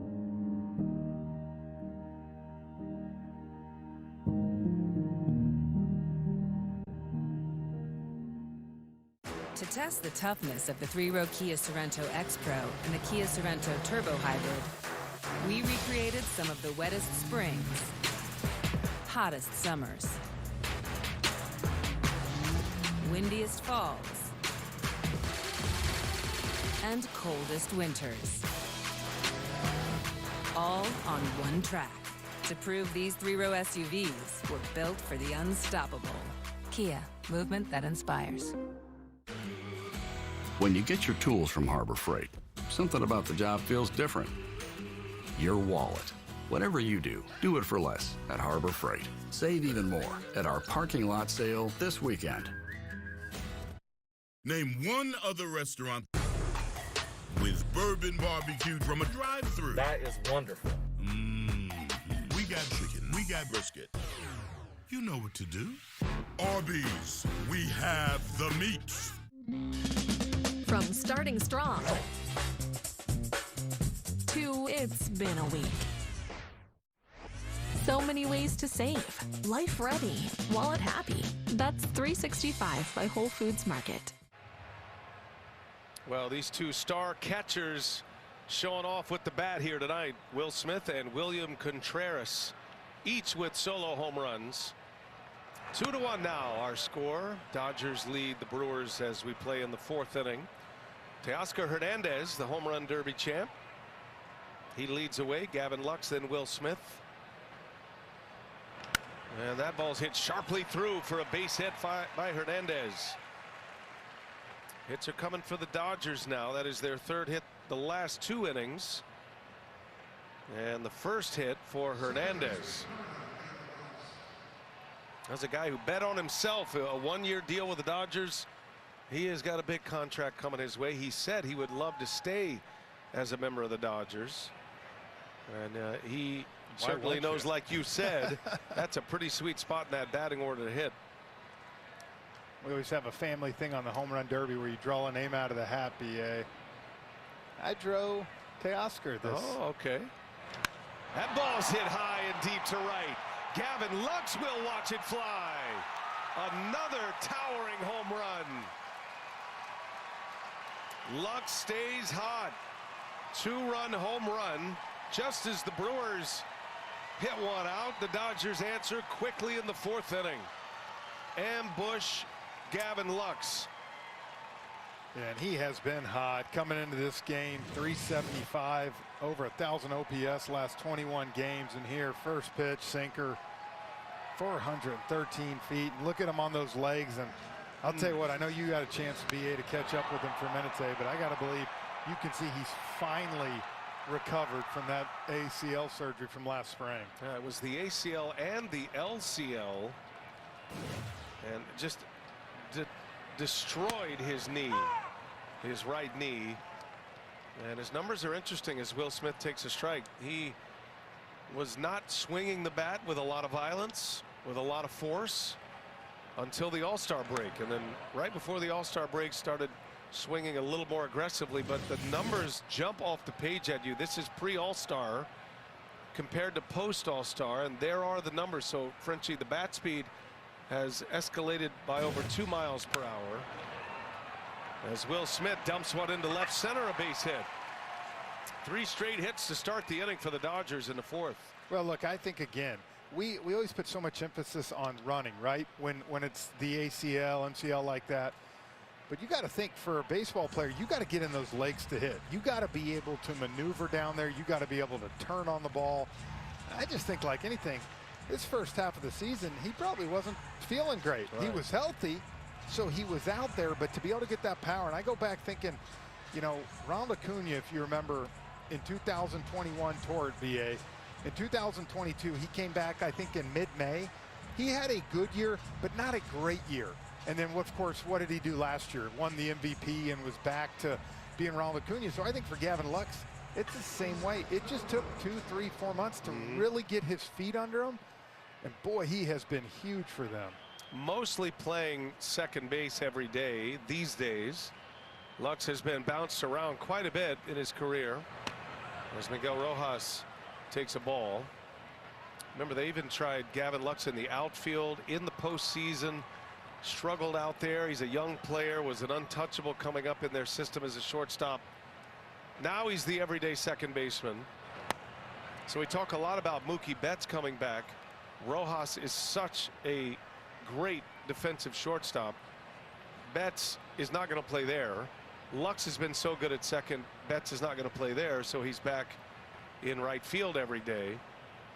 To test the toughness of the 3-row Kia Sorento X-Pro and the Kia Sorento Turbo Hybrid, we recreated some of the wettest springs, hottest summers, windiest falls, and coldest winters. All on one track to prove these 3-row SUVs were built for the unstoppable. Kia, movement that inspires. When you get your tools from Harbor Freight, something about the job feels different. Your wallet. Whatever you do, do it for less at Harbor Freight. Save even more at our parking lot sale this weekend. Name one other restaurant with bourbon barbecued from a drive-thru. That is wonderful. We got chicken. We got brisket. You know what to do. Arby's. We have the meats. From starting strong to it's been a week. So many ways to save. Life ready, wallet happy. That's 365 by Whole Foods Market. Well, these two star catchers showing off with the bat here tonight. Will Smith and William Contreras, each with solo home runs. 2-1 now our score. Dodgers lead the Brewers as we play in the fourth inning. Teoscar Hernandez, the home run derby champ. He leads away. Gavin Lux, then Will Smith. And that ball's hit sharply through for a base hit by Hernandez. Hits are coming for the Dodgers now. That is their third hit the last 2 innings. And the first hit for Hernandez. That's a guy who bet on himself, a 1-year deal with the Dodgers. He has got a big contract coming his way. He said he would love to stay as a member of the Dodgers. And he certainly knows, like you said, that's a pretty sweet spot in that batting order to hit. We always have a family thing on the home run derby where you draw a name out of the hat, BA. I drew Teoscar this. Oh, okay. That ball's hit high and deep to right. Gavin Lux will watch it fly. Another towering home run. Lux stays hot. 2-run home run. Just as the Brewers hit one out, the Dodgers answer quickly in the 4th inning. Ambush Gavin Lux. And he has been hot coming into this game. 375, over 1,000 OPS last 21 games. And here, first pitch, sinker, 413 feet. Look at him on those legs. And I'll tell you what, I know you got a chance, BA, to catch up with him for a minute today, but I got to believe you can see he's finally recovered from that ACL surgery from last spring. It was the ACL and the LCL, and just destroyed his knee, his right knee. And his numbers are interesting as Will Smith takes a strike. He was not swinging the bat with a lot of violence, with a lot of force, until the All-Star break. And then right before the All-Star break, started swinging a little more aggressively, but the numbers jump off the page at you. This is pre-All-Star compared to post-All-Star, and there are the numbers. So, Frenchie, the bat speed has escalated by over 2 miles per hour as Will Smith dumps one into left center, a base hit. 3 straight hits to start the inning for the Dodgers in the 4th. Well, look, I think, again, we always put so much emphasis on running, right? When it's the ACL, MCL like that. But you got to think, for a baseball player, you got to get in those legs to hit. You got to be able to maneuver down there. You got to be able to turn on the ball. I just think, like anything, this first half of the season, he probably wasn't feeling great. Right. He was healthy, so he was out there. But to be able to get that power, and I go back thinking, you know, Ronald Acuna, if you remember, in 2021 toward BA, in 2022, he came back, I think, in mid-May. He had a good year, but not a great year. And then, of course, what did he do last year? Won the MVP and was back to being Ronald Acuna. So I think for Gavin Lux, it's the same way. It just took 2, 3, 4 months to really get his feet under him. And, boy, he has been huge for them. Mostly playing second base every day these days. Lux has been bounced around quite a bit in his career as Miguel Rojas takes a ball. Remember, they even tried Gavin Lux in the outfield in the postseason. Struggled out there. He's a young player, was an untouchable coming up in their system as a shortstop. Now he's the everyday second baseman. So we talk a lot about Mookie Betts coming back. Rojas is such a great defensive shortstop. Betts is not going to play there. Lux has been so good at second. Betts is not going to play there, so he's back in right field every day.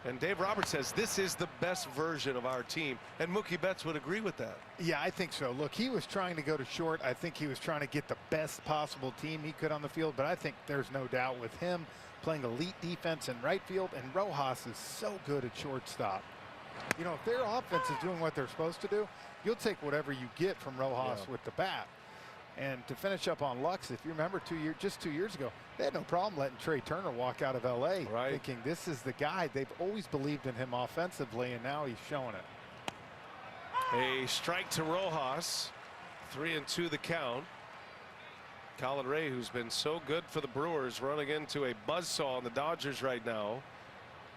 And Dave Roberts says this is the best version of our team, and Mookie Betts would agree with that. Yeah, I think so. Look, he was trying to go to short. I think he was trying to get the best possible team he could on the field, but I think there's no doubt with him playing elite defense in right field, and Rojas is so good at shortstop. You know, if their offense is doing what they're supposed to do, you'll take whatever you get from Rojas with the bat. And to finish up on Lux, if you remember just 2 years ago, they had no problem letting Trey Turner walk out of LA, thinking this is the guy. They've always believed in him offensively, and now he's showing it. A strike to Rojas. 3-2 the count. Colin Ray, who's been so good for the Brewers, running into a buzzsaw on the Dodgers right now.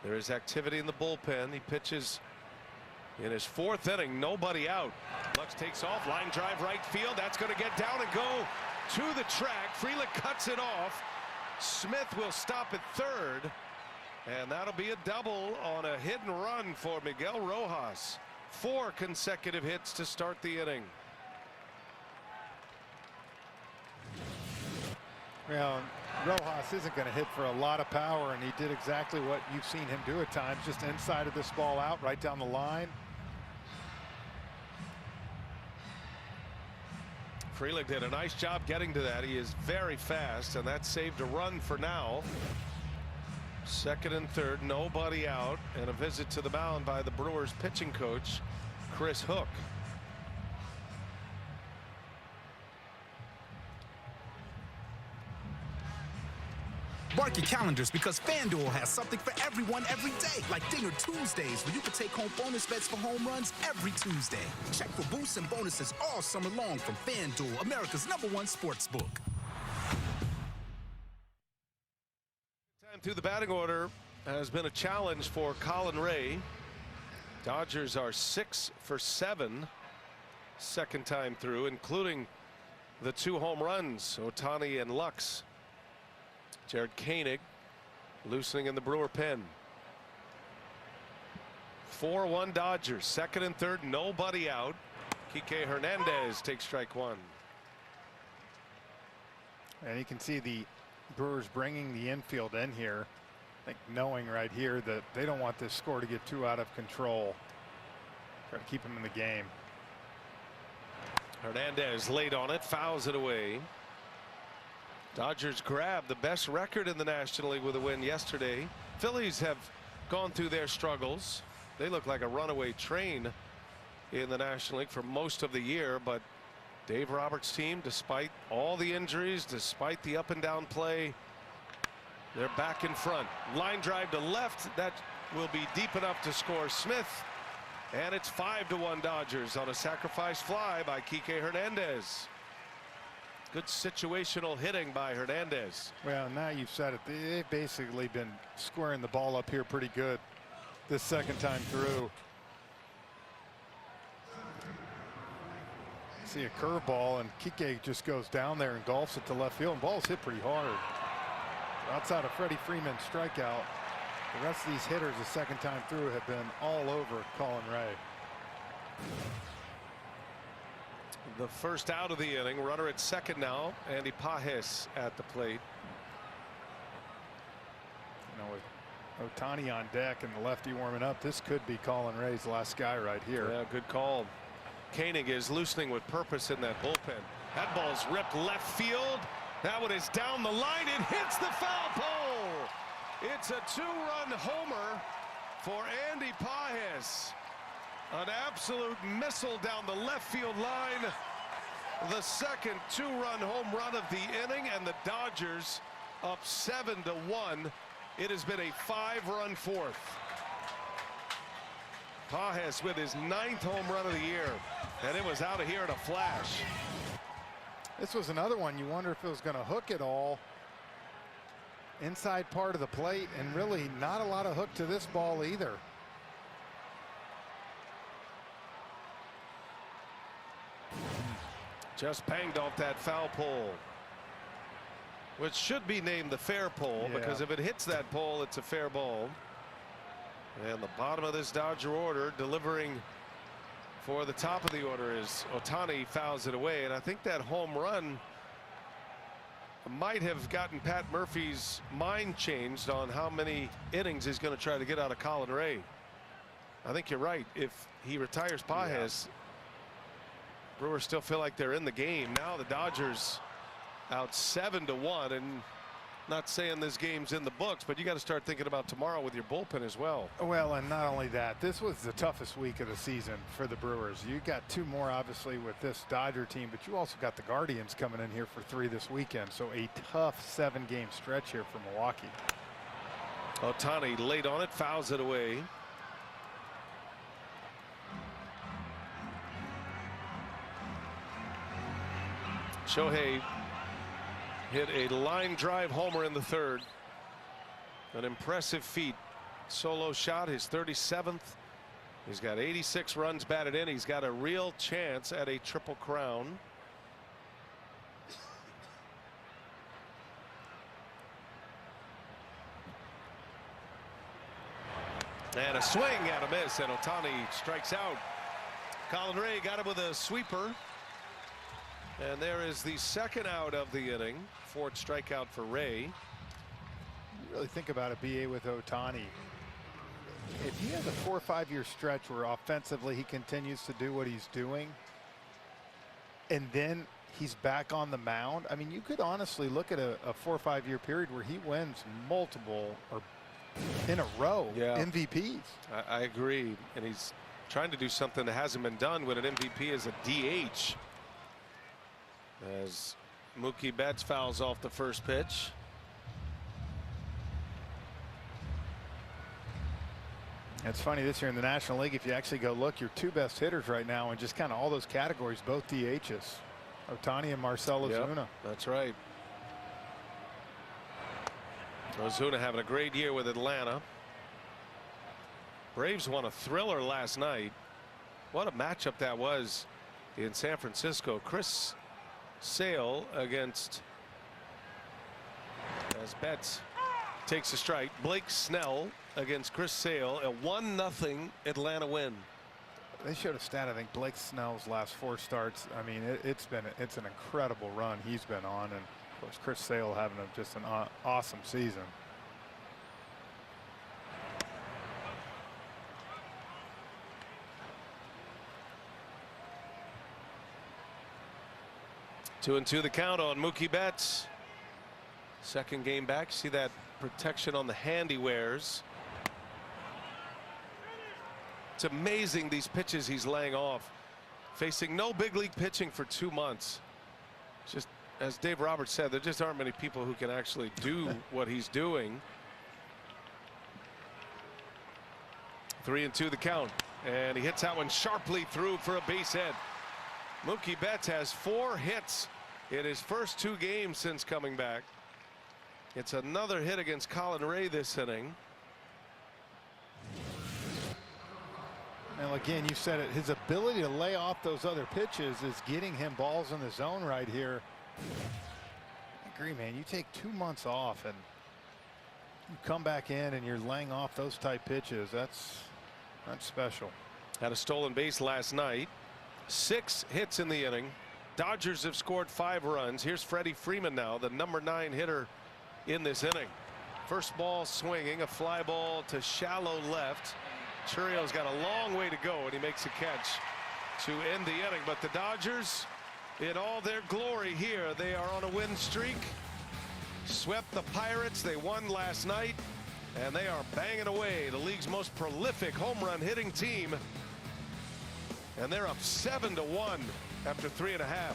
There is activity in the bullpen. He pitches in his 4th inning, nobody out. Lux takes off, line drive right field. That's going to get down and go to the track. Frelick cuts it off. Smith will stop at third, and that'll be a double on a hit and run for Miguel Rojas. 4 consecutive hits to start the inning. Well, Rojas isn't going to hit for a lot of power, and he did exactly what you've seen him do at times, just inside of this ball out, right down the line. Frelick did a nice job getting to that. He is very fast, and that saved a run for now. 2nd and 3rd, nobody out, and a visit to the mound by the Brewers pitching coach, Chris Hook. Mark your calendars because FanDuel has something for everyone every day, like Dinger Tuesdays, where you can take home bonus bets for home runs every Tuesday. Check for boosts and bonuses all summer long from FanDuel, America's #1 sportsbook. Time through the batting order has been a challenge for Colin Ray. Dodgers are 6 for 7 second time through, including the 2 home runs, Ohtani and Lux. Jared Koenig loosening in the Brewer pen. 4-1 Dodgers, second and third, nobody out. Kike Hernandez takes strike 1. And you can see the Brewers bringing the infield in here, I think knowing right here that they don't want this score to get too out of control. Try to keep them in the game. Hernandez late on it, fouls it away. Dodgers grabbed the best record in the National League with a win yesterday. Phillies have gone through their struggles. They look like a runaway train in the National League for most of the year, but Dave Roberts' team, despite all the injuries, despite the up and down play, they're back in front. Line drive to left, that will be deep enough to score Smith, and it's 5-1 Dodgers on a sacrifice fly by Kike Hernandez. Good situational hitting by Hernandez. Well, now you've said it. They've basically been squaring the ball up here pretty good this second time through. See a curveball, and Kike just goes down there and golfs it to left field. And ball's hit pretty hard. Outside of Freddie Freeman's strikeout, the rest of these hitters the second time through have been all over Colin Ray. The first out of the inning, runner at second now. Andy Pages at the plate. You know, with Ohtani on deck and the lefty warming up, this could be Colin Ray's last guy right here. Yeah, good call. Koenig is loosening with purpose in that bullpen. That ball's ripped left field. That one is down the line. It hits the foul pole. It's a 2-run homer for Andy Pages. An absolute missile down the left field line. The second 2-run home run of the inning, and the Dodgers up 7-1. It has been a 5-run fourth. Pages with his 9th home run of the year, and it was out of here in a flash. This was another one you wonder if it was going to hook it all inside part of the plate, and really not a lot of hook to this ball either. Just banged off that foul pole, which should be named the fair pole, because if it hits that pole, it's a fair ball. And the bottom of this Dodger order, delivering for the top of the order, is Ohtani. Fouls it away, and I think that home run might have gotten Pat Murphy's mind changed on how many innings he's going to try to get out of Colin Ray. I think you're right. If he retires Pages, Brewers still feel like they're in the game. Now the Dodgers out 7-1, and not saying this game's in the books, but you got to start thinking about tomorrow with your bullpen as well. Well, and not only that, this was the toughest week of the season for the Brewers. You got 2 more obviously with this Dodger team, but you also got the Guardians coming in here for 3 this weekend. So a tough 7-game stretch here for Milwaukee. Ohtani late on it, fouls it away. Shohei hit a line drive homer in the 3rd. An impressive feat. Solo shot, his 37th. He's got 86 runs batted in. He's got a real chance at a triple crown. And a swing and a miss, and Ohtani strikes out. Colin Ray got him with a sweeper. And there is the second out of the inning. 4th strikeout for Ray. You really think about it, BA, with Ohtani. If he has a 4 or 5 year stretch where offensively he continues to do what he's doing, and then he's back on the mound, I mean, you could honestly look at a 4 or 5 year period where he wins multiple or in a row MVPs. I agree, and he's trying to do something that hasn't been done when an MVP is a DH. As Mookie Betts fouls off the first pitch. It's funny this year in the National League, if you actually go look, your two best hitters right now in just kind of all those categories, both DHs, Ohtani and Marcell Ozuna. That's right. Ozuna having a great year with Atlanta. Braves won a thriller last night. What a matchup that was in San Francisco. Chris Sale against, as Betts takes a strike, Blake Snell against Chris Sale, a 1-0 Atlanta win. They showed a stat. I think Blake Snell's last 4 starts. I mean, it's an incredible run he's been on, and of course Chris Sale having just an awesome season. Two and two the count on Mookie Betts. Second game back. See that protection on the hand he wears. It's amazing these pitches he's laying off. Facing no big league pitching for 2 months. Just as Dave Roberts said, there just aren't many people who can actually do what he's doing. 3 and 2 the count, and he hits that one sharply through for a base hit. Mookie Betts has 4 hits in his first 2 games since coming back. It's another hit against Colin Ray this inning. And again, you said it, his ability to lay off those other pitches is getting him balls in the zone right here. I agree, man. You take 2 months off and you come back in and you're laying off those type pitches. That's special. Had a stolen base last night. 6 hits in the inning. Dodgers have scored 5 runs. Here's Freddie Freeman now, the number 9 hitter in this inning. First ball swinging, a fly ball to shallow left. Churrio's got a long way to go, and he makes a catch to end the inning. But the Dodgers, in all their glory here, they are on a win streak. Swept the Pirates. They won last night, and they are banging away. The league's most prolific home run hitting team. And they're up 7-1 after 3.5.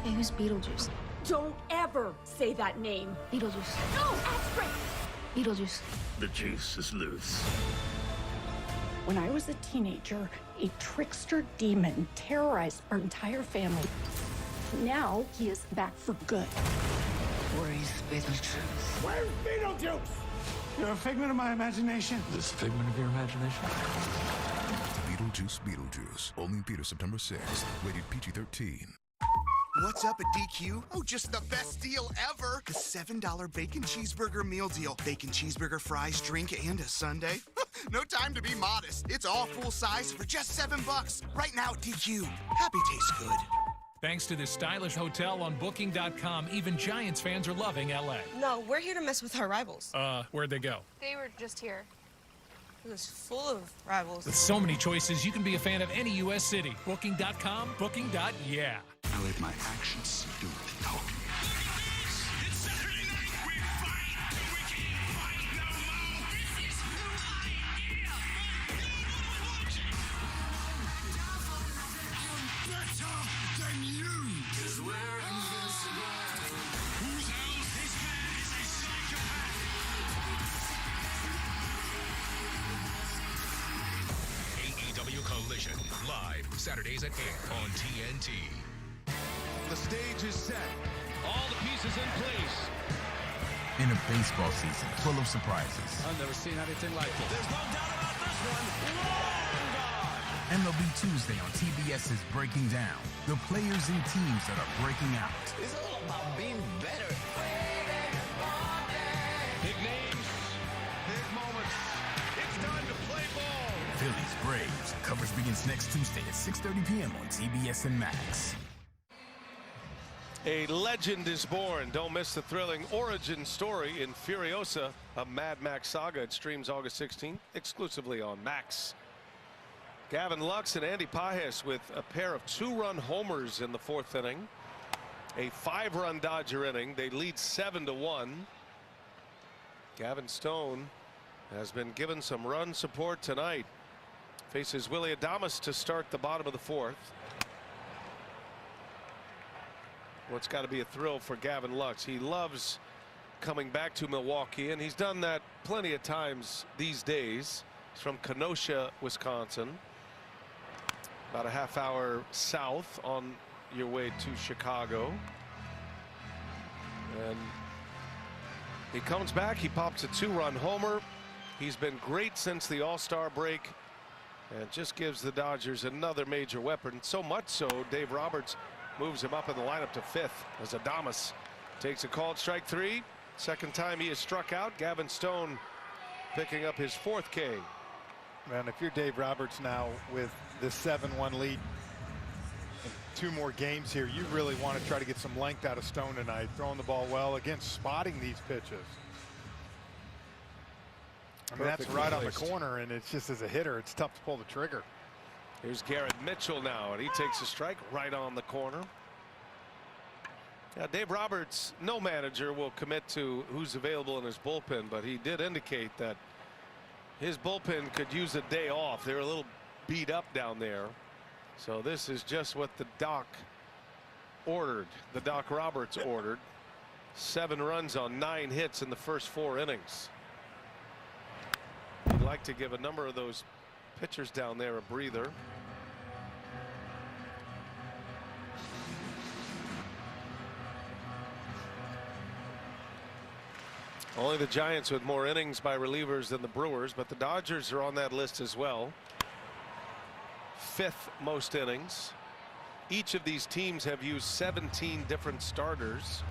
Hey, who's Beetlejuice? Don't ever say that name. Beetlejuice. No, Astrid! Beetlejuice. The juice is loose. When I was a teenager, a trickster demon terrorized our entire family. Now he is back for good. Where is Beetlejuice? Where's Beetlejuice? You're a figment of my imagination. This figment of your imagination? Beetlejuice. Only in theaters September 6th. Rated PG-13. What's up at DQ? Oh, just the best deal ever. The $7 bacon cheeseburger meal deal. Bacon cheeseburger, fries, drink, and a sundae. No time to be modest. It's all full size for just $7. Right now at DQ. Happy tastes good. Thanks to this stylish hotel on Booking.com, even Giants fans are loving LA. No, we're here to mess with our rivals. Where'd they go? They were just here. It was full of rivals. With so many choices, you can be a fan of any U.S. city. Booking.com, Booking.yeah. I let my actions do the talking. It's Saturday night. We fight till we can't fight no more. This is who I am. I'm better than you. 'Cause we're invincible. Whose else is man is a psychopath. AEW Collision live Saturdays at 8 on TNT. The stage is set. All the pieces in place. In a baseball season full of surprises. I've never seen anything like it. There's no doubt about this one. Long gone. MLB Tuesday on TBS is breaking down the players and teams that are breaking out. It's all about being better. Big names, big moments. It's time to play ball. Phillies Braves. Coverage begins next Tuesday at 6:30 p.m. on TBS and Max. A legend is born. Don't miss the thrilling origin story in Furiosa, a Mad Max saga. It streams August 16th exclusively on Max. Gavin Lux and Andy Pajes with a pair of 2-run homers in the 4th inning. A 5-run Dodger inning. They lead 7-1. Gavin Stone has been given some run support tonight. Faces Willie Adames to start the bottom of the 4th. What's got to be a thrill for Gavin Lux. He loves coming back to Milwaukee, and he's done that plenty of times these days. He's from Kenosha, Wisconsin, about a half-hour south on your way to Chicago. And he comes back, he pops a 2-run homer. He's been great since the All-Star break and just gives the Dodgers another major weapon. So much so, Dave Roberts moves him up in the lineup to 5th as Adames takes a called strike 3. Second time he has struck out. Gavin Stone picking up his 4th K. Man, if you're Dave Roberts now with the 7-1 lead and 2 more games here, you really want to try to get some length out of Stone tonight. Throwing the ball well, again, spotting these pitches. I mean, that's right on the corner, and it's just as a hitter, it's tough to pull the trigger. Here's Garrett Mitchell now, and he takes a strike right on the corner. Yeah, Dave Roberts, no manager will commit to who's available in his bullpen, but he did indicate that his bullpen could use a day off. They're a little beat up down there. So this is just what the Doc ordered. The Doc Roberts ordered. 7 runs on 9 hits in the first 4 innings. He'd like to give a number of those pitchers down there a breather. Only the Giants with more innings by relievers than the Brewers, but the Dodgers are on that list as well. 5th most innings. Each of these teams have used 17 different starters.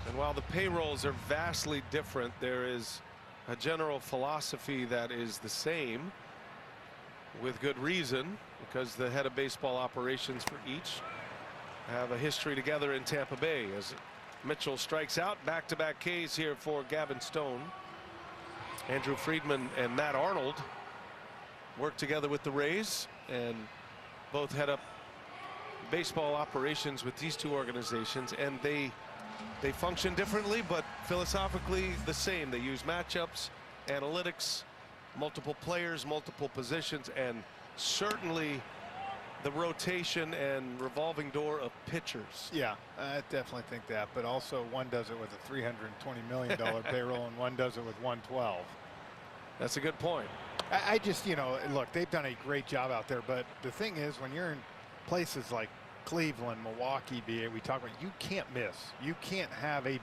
And while the payrolls are vastly different, there is a general philosophy that is the same, with good reason, because the head of baseball operations for each have a history together in Tampa Bay. As Mitchell strikes out, back-to-back Ks here for Gavin Stone. Andrew Friedman and Matt Arnold work together with the Rays and both head up baseball operations with these 2 organizations, and they function differently, but philosophically the same. They use matchups, analytics, multiple players, multiple positions, and certainly the rotation and revolving door of pitchers. Yeah, I definitely think that, but also one does it with a $320 million payroll and one does it with 112. That's a good point. I just, you know, look, they've done a great job out there, but the thing is, when you're in places like Cleveland, Milwaukee, we talk about, you can't miss. You can't have a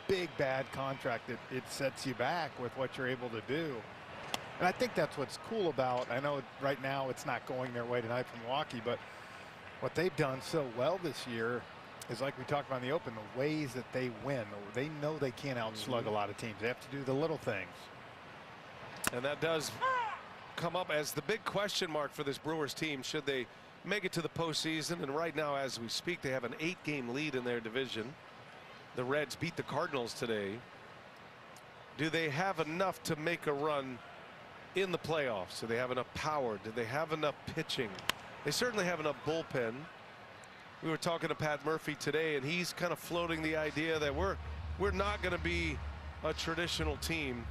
big bad contract that it sets you back with what you're able to do. And I think that's what's cool about, I know right now it's not going their way tonight from Milwaukee, but what they've done so well this year is, like we talked about in the Open, the ways that they win. They know they can't outslug a lot of teams. They have to do the little things. And that does come up as the big question mark for this Brewers team. Should they make it to the postseason? And right now, as we speak, they have an 8-game lead in their division. The Reds beat the Cardinals today. Do they have enough to make a run in the playoffs? Do they have enough power? Do they have enough pitching? They certainly have enough bullpen. We were talking to Pat Murphy today, and he's kind of floating the idea that we're not going to be a traditional team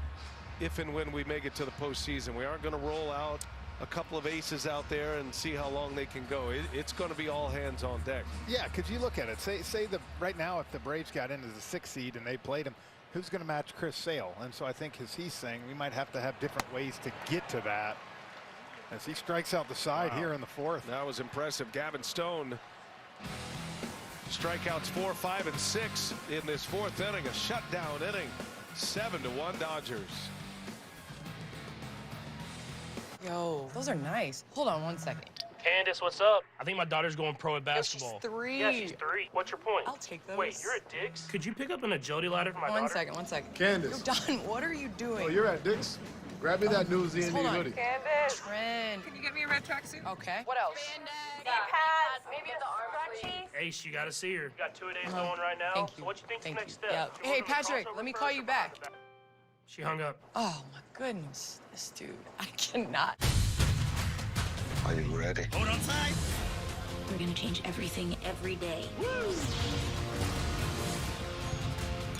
if and when we make it to the postseason. We aren't going to roll out a couple of aces out there and see how long they can go. It's going to be all hands on deck. Yeah, because you look at it. Say right now, if the Braves got into the 6th seed and they played him, who's going to match Chris Sale? And so I think, as he's saying, we might have to have different ways to get to that. As he strikes out the side here in the 4th. That was impressive. Gavin Stone, strikeouts 4, 5, and 6 in this 4th inning. A shutdown inning. 7-1 Dodgers. Yo, those are nice. Hold on one second. Candace, what's up? I think my daughter's going pro at basketball. Yo, she's 3. Yeah, she's 3. What's your point? I'll take those. Wait, you're at Dick's? Could you pick up an agility ladder for my daughter? One second. Candace. Yo, Don, what are you doing? Oh, you're at Dick's? Grab me that new Z&D hoodie. Candace. Trend. Can you get me a red tracksuit? Okay. What else? Pads, maybe a scrunchie. Ace, you gotta see her. You got 2 days going right now. Thank you. So what you think's the next step? Yeah. Hey, Patrick, let me call you back. She hung up. Oh, my goodness. This dude, I cannot. Are you ready? Hold on tight. We're gonna change everything every day. Woo!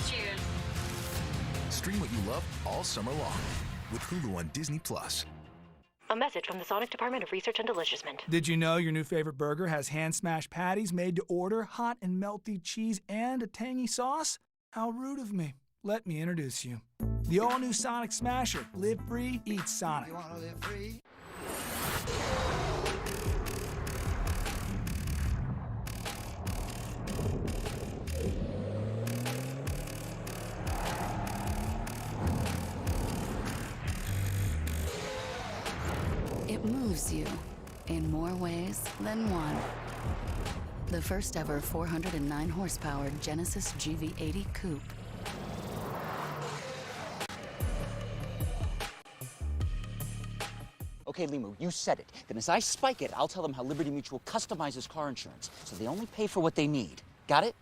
Cheers. Stream what you love all summer long with Hulu on Disney+. A message from the Sonic Department of Research and Deliciousment. Did you know your new favorite burger has hand-smashed patties made to order, hot and melty cheese, and a tangy sauce? How rude of me. Let me introduce you. The all-new Sonic Smasher. Live free, eat Sonic. You want to live free? It moves you in more ways than one. The first ever 409 horsepower Genesis GV80 Coupe. Okay, Limu, you said it. Then as I spike it, I'll tell them how Liberty Mutual customizes car insurance, so they only pay for what they need. Got it?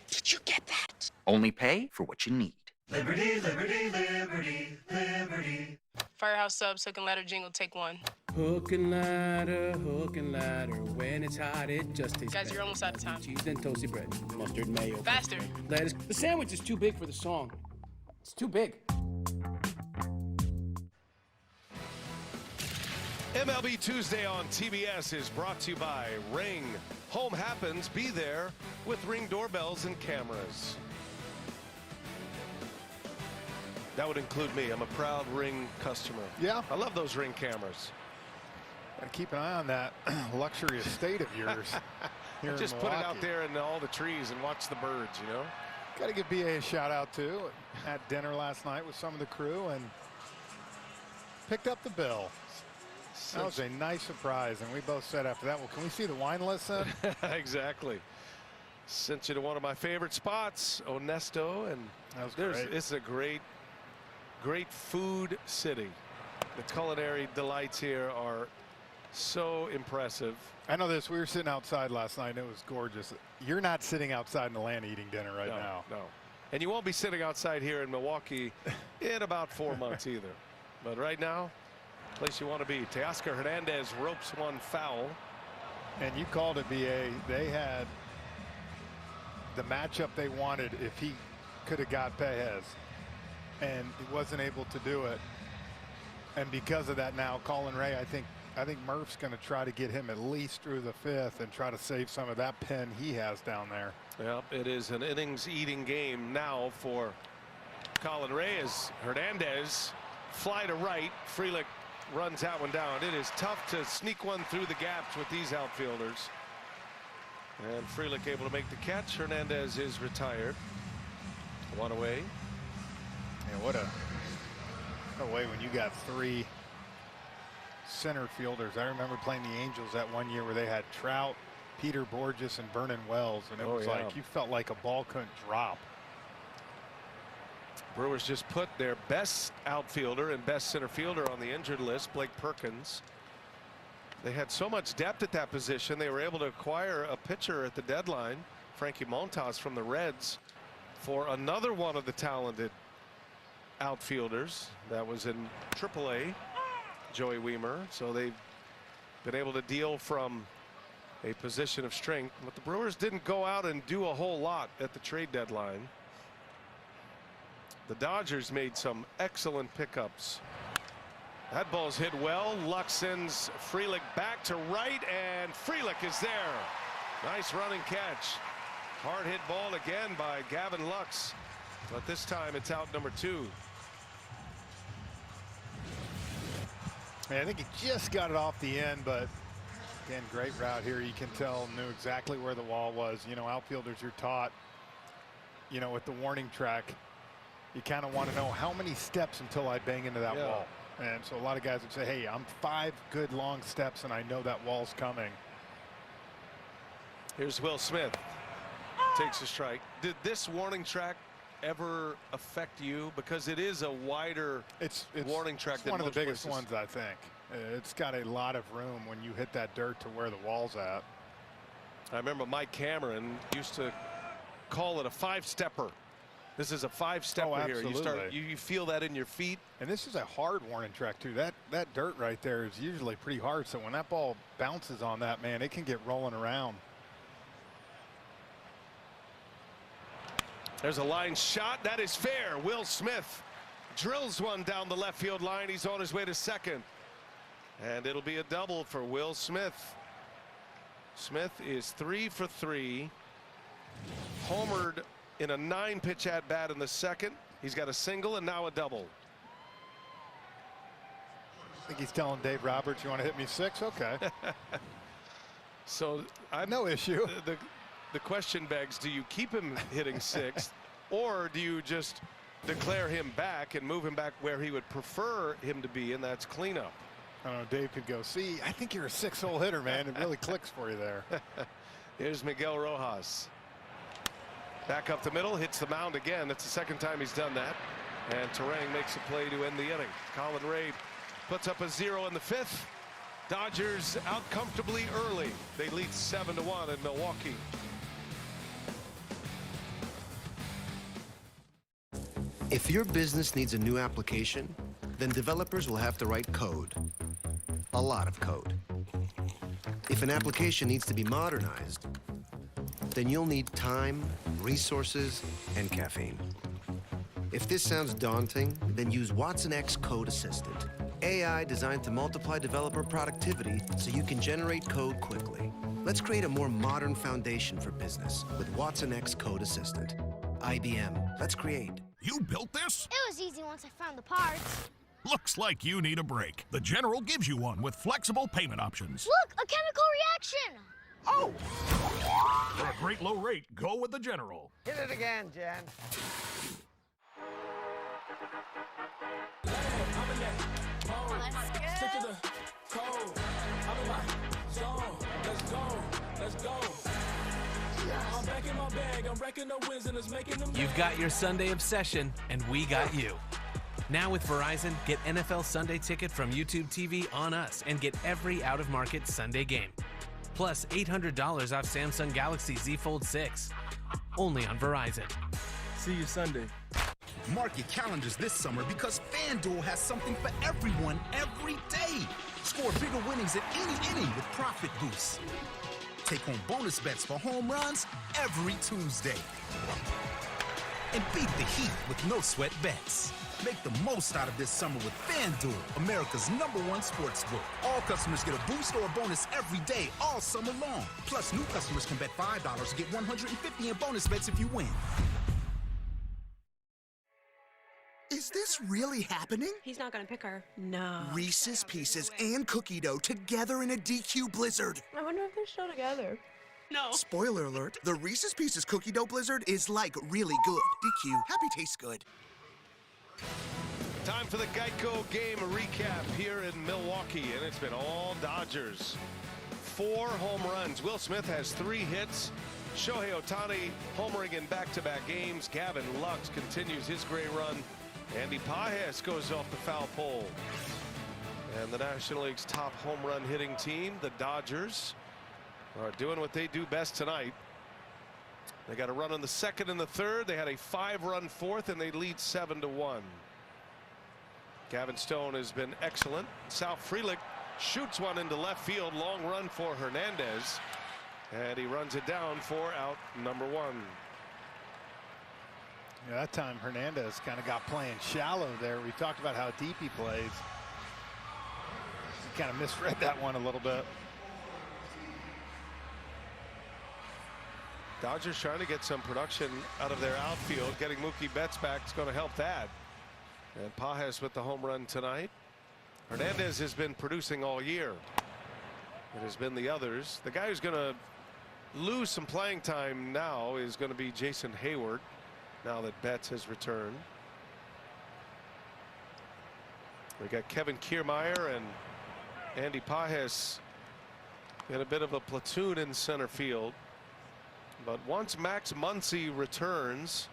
Did you get that? Only pay for what you need. Liberty, liberty, liberty, liberty. Firehouse subs, hook and ladder jingle, take one. Hook and ladder, when it's hot, it just tastes Guys, better. you're almost out of time. Cheese and toasty bread, mustard, mayo. Faster. Lettuce. The sandwich is too big for the song. It's too big. MLB Tuesday on TBS is brought to you by Ring. Home happens, be there with Ring doorbells and cameras. That would include me. I'm a proud Ring customer. Yeah. I love those Ring cameras. Gotta keep an eye on that luxury estate of yours. Here Just in put it Milwaukee. out there in all the trees and watch the birds, you know? Got to give BA a shout out too. Had dinner last night with some of the crew and picked up the bill. That was a nice surprise, and we both said after that, well, can we see the wine list then? Exactly. Sent you to one of my favorite spots, Onesto, and that was great. It's a great food city. The culinary delights here are so impressive. I know this. We were sitting outside last night, and it was gorgeous. You're not sitting outside in Atlanta eating dinner right now. No. And you won't be sitting outside here in Milwaukee in about 4 months either. But right now, place you want to be. Teoscar Hernandez ropes one foul. And you called it, BA. They had the matchup they wanted if he could have got Pejez. And he wasn't able to do it. And because of that now, Colin Ray, I think Murph's going to try to get him at least through the fifth and try to save some of that pen he has down there. Yep, it is an innings-eating game now for Colin Ray as Hernandez fly to right. Frelick runs that one down. It is tough to sneak one through the gaps with these outfielders. And Frelick able to make the catch. Hernandez is retired. One away. Yeah, what a way when you got three center fielders. I remember playing the Angels that one year where they had Trout, Peter Borges, and Vernon Wells, and it was like you felt like a ball couldn't drop. Brewers just put their best outfielder and best center fielder on the injured list, Blake Perkins. They had so much depth at that position. They were able to acquire a pitcher at the deadline, Frankie Montas from the Reds, for another one of the talented outfielders that was in AAA, Joey Weimer. So they've been able to deal from a position of strength, but the Brewers didn't go out and do a whole lot at the trade deadline. The Dodgers made some excellent pickups. That ball's hit well. Luck sends Frelick back to right, and Frelick is there. Nice running catch. Hard hit ball again by Gavin Lux, but this time it's out number 2. I think he just got it off the end, but again, great route here. You can tell, knew exactly where the wall was. You know, outfielders, you're taught, you know, with the warning track, you kind of want to know how many steps until I bang into that wall. And so a lot of guys would say, hey, I'm 5 good long steps and I know that wall's coming. Here's Will Smith. Takes a strike. Did this warning track ever affect you? Because it is a wider warning track it's than one of most the biggest places. ones, I think. It's got a lot of room when you hit that dirt to where the wall's at. I remember Mike Cameron used to call it a 5-stepper. This is a 5-stepper here. You feel that in your feet. And this is a hard warning track too. That dirt right there is usually pretty hard. So when that ball bounces on that, man, it can get rolling around. There's a line shot. That is fair. Will Smith drills one down the left field line. He's on his way to second. And it'll be a double for Will Smith. Smith is 3 for 3 homered in a 9-pitch at bat in the second. He's got a single and now a double. I think he's telling Dave Roberts, you want to hit me 6? Okay. So no issue. The question begs, do you keep him hitting 6th or do you just declare him back and move him back where he would prefer him to be, and that's cleanup? I don't know, Dave could go, see, I think you're a 6-hole hitter, man. It really clicks for you there. Here's Miguel Rojas. Back up the middle, hits the mound again. That's the second time he's done that. And Terang makes a play to end the inning. Colin Ray puts up a 0 in the 5th. Dodgers out comfortably early. They lead 7-1 in Milwaukee. If your business needs a new application, then developers will have to write code. A lot of code. If an application needs to be modernized, then you'll need time, resources, and caffeine. If this sounds daunting, then use Watson X Code Assistant. AI designed to multiply developer productivity so you can generate code quickly. Let's create a more modern foundation for business with Watson X Code Assistant. IBM, let's create. You built this? It was easy once I found the parts. Looks like you need a break. The General gives you one with flexible payment options. Look, a chemical reaction! Oh! For a great low rate, go with the General. Hit it again, Jen. Stick to the code. I'm in my zone. Let's go. Let's go. I'm back in my bag. I'm wrecking the wins and it's making them. You've got your Sunday obsession, and we got you. Now with Verizon, get NFL Sunday Ticket from YouTube TV on us and get every out-of-market Sunday game. Plus $800 off Samsung Galaxy Z Fold 6. Only on Verizon. See you Sunday. Mark your calendars this summer because FanDuel has something for everyone every day. Score bigger winnings at any inning with profit boosts. Take home bonus bets for home runs every Tuesday. And beat the heat with no sweat bets. Make the most out of this summer with FanDuel, America's #1 sportsbook. All customers get a boost or a bonus every day, all summer long. Plus, new customers can bet $5 to get $150 in bonus bets if you win. Is this really happening? He's not gonna pick her. No. Reese's Pieces and cookie dough together in a DQ blizzard. I wonder if they're still together. No. Spoiler alert, the Reese's Pieces cookie dough blizzard is like really good. DQ, happy tastes good. Time for the Geico game recap here in Milwaukee, and it's been all Dodgers. 4 home runs. Will Smith has 3 hits. Shohei Ohtani homering in back-to-back games. Gavin Lux continues his great run. Andy Pages goes off the foul pole. And the National League's top home run hitting team, the Dodgers, are doing what they do best tonight. They got a run in the 2nd and the 3rd. They had a 5-run 4th, and they lead 7-1. Gavin Stone has been excellent. Sal Frelick shoots one into left field. Long run for Hernandez. And he runs it down for out number 1. Yeah, that time Hernandez kind of got playing shallow there. We talked about how deep he plays. He kind of misread that one a little bit. Dodgers trying to get some production out of their outfield. Getting Mookie Betts back is going to help that. And Pages with the home run tonight. Hernandez has been producing all year. It has been the others. The guy who's going to lose some playing time now is going to be Jason Hayward, now that Betts has returned. We got Kevin Kiermaier and Andy Pages in a bit of a platoon in center field. But once Max Muncy returns,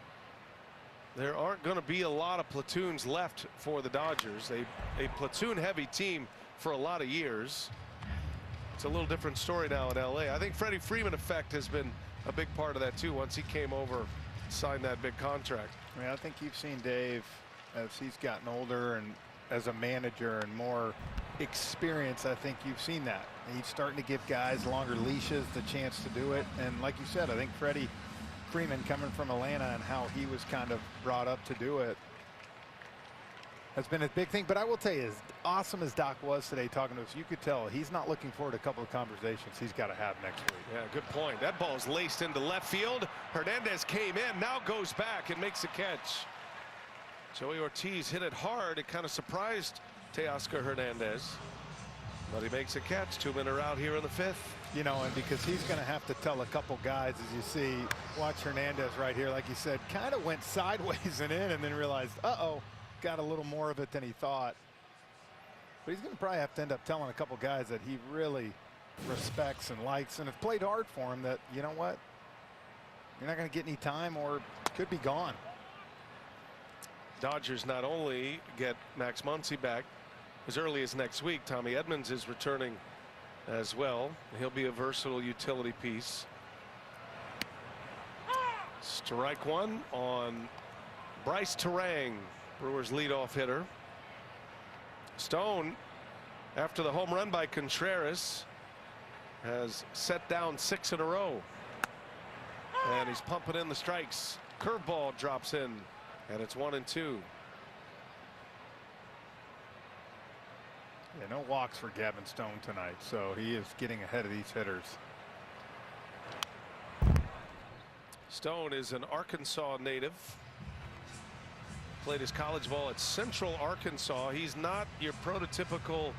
there aren't going to be a lot of platoons left for the Dodgers. A platoon heavy team for a lot of years. It's a little different story now in LA. I think Freddie Freeman effect has been a big part of that too once he came over, signed that big contract. I mean, I think you've seen Dave as he's gotten older and as a manager and more experience. I think you've seen that. He's starting to give guys longer leashes the chance to do it. And like you said, I think Freddie Freeman coming from Atlanta and how he was kind of brought up to do it has been a big thing. But I will tell you, as awesome as Doc was today talking to us, you could tell he's not looking forward to a couple of conversations he's got to have next week. Yeah, good point. That ball's laced into left field. Hernandez came in, now goes back and makes a catch. Joey Ortiz hit it hard. It kind of surprised Teoscar Hernandez. But he makes a catch. 2 men are out here in the 5th. You know, and because he's going to have to tell a couple guys, as you see, watch Hernandez right here, like you said, kind of went sideways and in, and then realized, uh-oh, got a little more of it than he thought. But he's going to probably have to end up telling a couple guys that he really respects and likes and have played hard for him that, you know what, you're not going to get any time or could be gone. Dodgers not only get Max Muncy back as early as next week, Tommy Edmonds is returning as well. He'll be a versatile utility piece. Strike one on Bryce Terang, Brewers leadoff hitter. Stone, after the home run by Contreras, has set down 6 in a row. And he's pumping in the strikes. Curveball drops in, and it's 1-2. Yeah, no walks for Gavin Stone tonight, so he is getting ahead of these hitters. Stone is an Arkansas native. Played his college ball at Central Arkansas. He's not your prototypical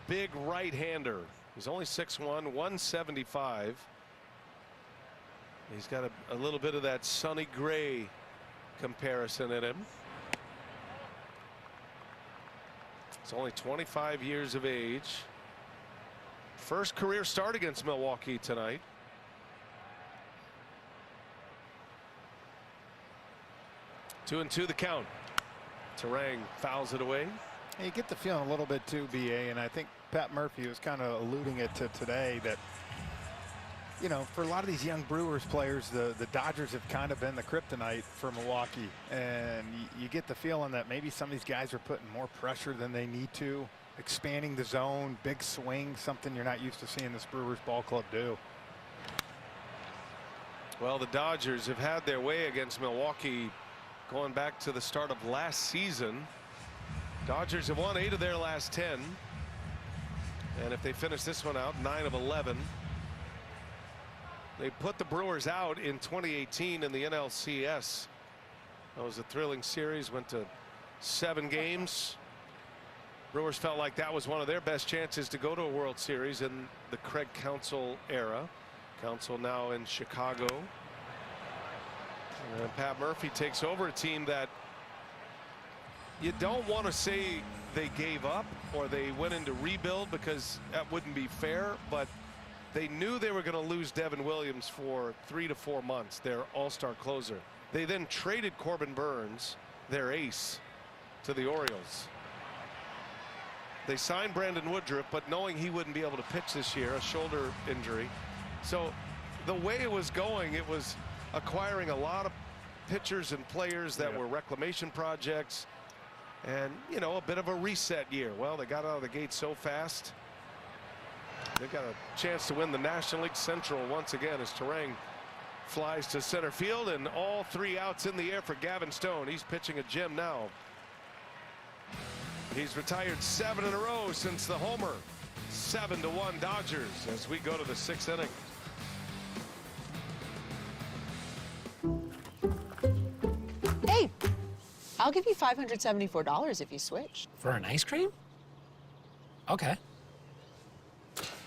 big right-hander. He's only 6'1", 175. He's got a little bit of that Sonny Gray comparison in him. He's only 25 years of age. First career start against Milwaukee tonight. Two and two the count. Terang fouls it away. You get the feeling a little bit too, BA, and I think Pat Murphy was kind of alluding it to today that, you know, for a lot of these young Brewers players, the Dodgers have kind of been the kryptonite for Milwaukee, and you get the feeling that maybe some of these guys are putting more pressure than they need to, expanding the zone, big swing, something you're not used to seeing this Brewers ball club do. Well, the Dodgers have had their way against Milwaukee going back to the start of last season. Dodgers have won 8 of their last 10. And if they finish this one out, 9 of 11. They put the Brewers out in 2018 in the NLCS. That was a thrilling series, went to 7 games. Brewers felt like that was one of their best chances to go to a World Series in the Craig Counsell era. Counsell now in Chicago. And Pat Murphy takes over a team that you don't want to say they gave up or they went into rebuild, because that wouldn't be fair, but they knew they were going to lose Devin Williams for 3 to 4 months, their all-star closer. They then traded Corbin Burns, their ace, to the Orioles. They signed Brandon Woodruff, but knowing he wouldn't be able to pitch this year, a shoulder injury. So the way it was going, it was acquiring a lot of pitchers and players that were reclamation projects, and, you know, a bit of a reset year. Well, they got out of the gate so fast. They've got a chance to win the National League Central once again as Terang flies to center field, and all 3 outs in the air for Gavin Stone. He's pitching a gem now. He's retired 7 in a row since the homer. 7-1 Dodgers as we go to the 6th inning. Hey, I'll give you $574 if you switch. For an ice cream? Okay.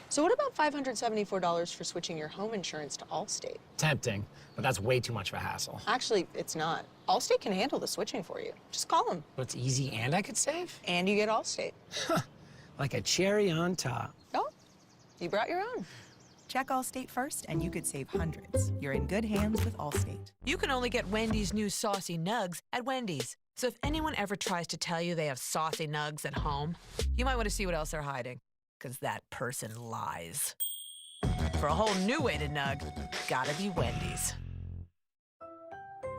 So what about $574 for switching your home insurance to Allstate? Tempting, but that's way too much of a hassle. Actually, it's not. Allstate can handle the switching for you. Just call them. But it's easy and I could save? And you get Allstate. Like a cherry on top. Oh, you brought your own. Check Allstate first and you could save hundreds. You're in good hands with Allstate. You can only get Wendy's new saucy nugs at Wendy's. So if anyone ever tries to tell you they have saucy nugs at home, you might want to see what else they're hiding, because that person lies. For a whole new way to nug, gotta be Wendy's.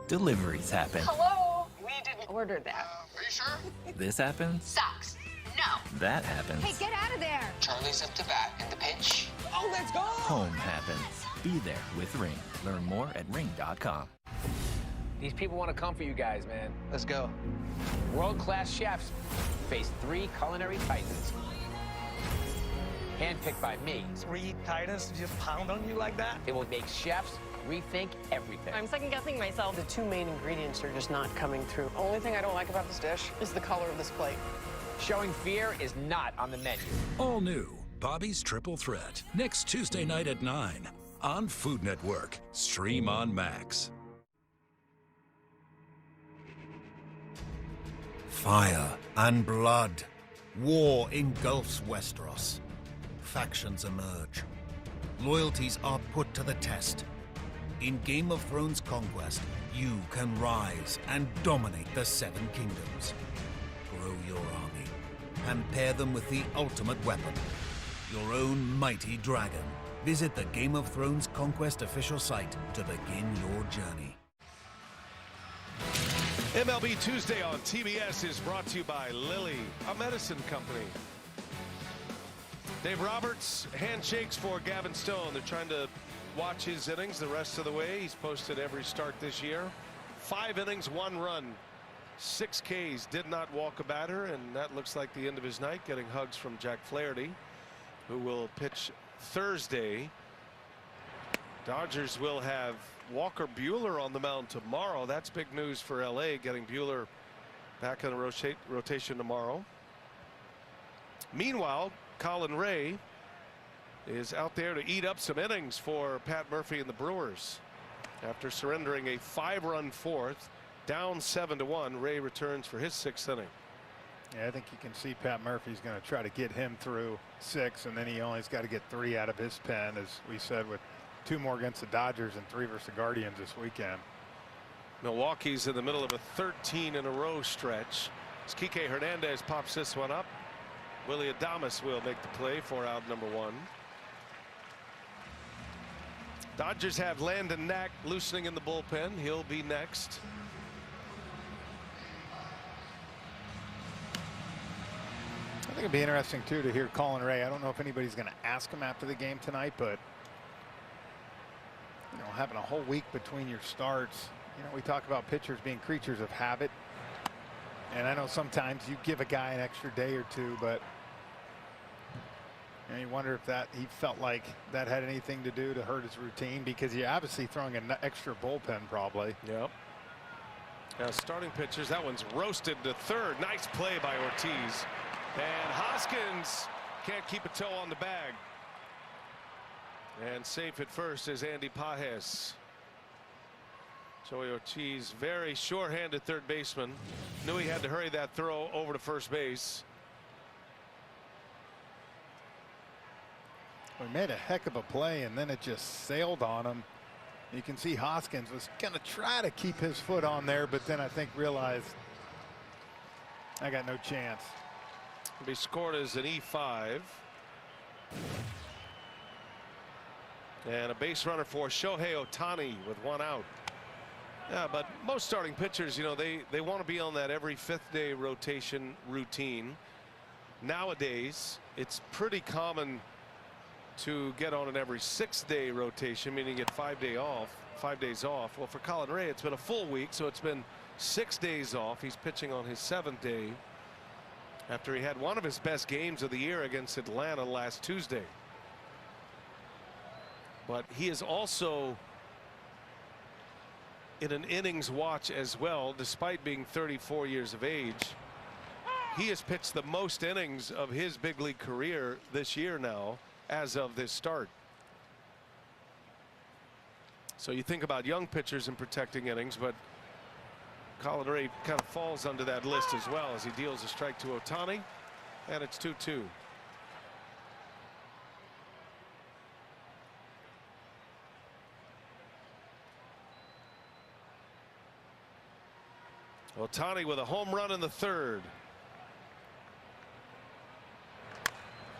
Deliveries happen. Hello? We didn't order that. Are you sure? This happens. Socks. No. That happens. Hey, get out of there. Charlie's up to bat in the pinch. Oh, let's go. Home happens. Be there with Ring. Learn more at ring.com. These people want to come for you guys, man. Let's go. World-class chefs face 3 culinary titans. Handpicked by me. 3 titans to just pound on you like that? It will make chefs rethink everything. I'm second-guessing myself. The 2 main ingredients are just not coming through. Only thing I don't like about this dish is the color of this plate. Showing fear is not on the menu. All new Bobby's Triple Threat. Next Tuesday night at 9 on Food Network. Stream on Max. Fire and blood. War engulfs Westeros. Factions emerge. Loyalties are put to the test. In Game of Thrones Conquest, you can rise and dominate the 7 kingdoms. Grow your army and pair them with the ultimate weapon, your own mighty dragon. Visit the Game of Thrones Conquest official site to begin your journey. MLB Tuesday on TBS is brought to you by Lilly, a medicine company. Dave Roberts, handshakes for Gavin Stone. They're trying to watch his innings the rest of the way. He's posted every start this year. 5 innings, 1 run, 6 Ks, did not walk a batter, and that looks like the end of his night, getting hugs from Jack Flaherty, who will pitch Thursday. Dodgers will have Walker Buehler on the mound tomorrow. That's big news for LA, getting Buehler back in the rotation tomorrow. Meanwhile, Colin Ray is out there to eat up some innings for Pat Murphy and the Brewers. After surrendering a 5-run 4th, down 7-1, Ray returns for his 6th inning. Yeah, I think you can see Pat Murphy's going to try to get him through 6, and then he only's got to get 3 out of his pen, as we said, with 2 more against the Dodgers and 3 versus the Guardians this weekend. Milwaukee's in the middle of a 13-in-a-row stretch. As Kike Hernandez pops this one up, Willie Adames will make the play for out number 1. Dodgers have Landon Knack loosening in the bullpen. He'll be next. I think it'd be interesting too to hear Colin Ray. I don't know if anybody's going to ask him after the game tonight, but you know, having a whole week between your starts, you know, we talk about pitchers being creatures of habit, and I know sometimes you give a guy an extra day or 2, but you know, you wonder if that he felt like that had anything to do to hurt his routine, because you're obviously throwing an extra bullpen probably. Yep. Now starting pitchers, that one's roasted to third. Nice play by Ortiz, and Hoskins can't keep a toe on the bag. And safe at first is Andy Pages. Joey Ortiz, very sure-handed third baseman, knew he had to hurry that throw over to first base. We made a heck of a play, and then it just sailed on him. You can see Hoskins was going to try to keep his foot on there, but then I think realized I got no chance. He'll be scored as an E5. And a base runner for Shohei Ohtani with 1 out. Yeah, but most starting pitchers, you know, they want to be on that every 5th day rotation routine. Nowadays, it's pretty common to get on an every 6th day rotation, meaning get 5 days off. Well, for Colin Ray, it's been a full week, so it's been 6 days off. He's pitching on his 7th day after he had one of his best games of the year against Atlanta last Tuesday. But he is also in an innings watch as well, despite being 34 years of age. He has pitched the most innings of his big league career this year now, as of this start. So you think about young pitchers and protecting innings, but Colin Ray kind of falls under that list as well, as he deals a strike to Ohtani, and it's 2-2. Ohtani with a home run in the 3rd.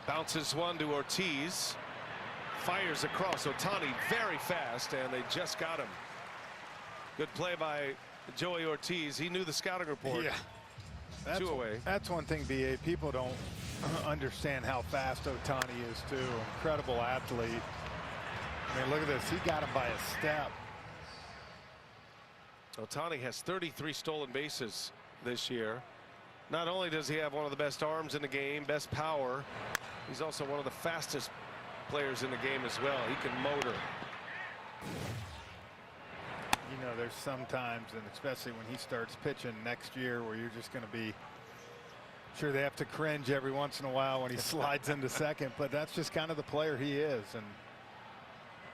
Bounces one to Ortiz. Fires across. Ohtani very fast, and they just got him. Good play by Joey Ortiz. He knew the scouting report. Yeah. That's 2 away. That's one thing, BA. People don't understand how fast Ohtani is too. Incredible athlete. I mean, look at this. He got him by a step. Ohtani has 33 stolen bases this year. Not only does he have one of the best arms in the game, best power, he's also one of the fastest players in the game as well. He can motor. You know, there's sometimes, and especially when he starts pitching next year, where you're just going to be sure they have to cringe every once in a while when he slides into second, but that's just kind of the player he is, and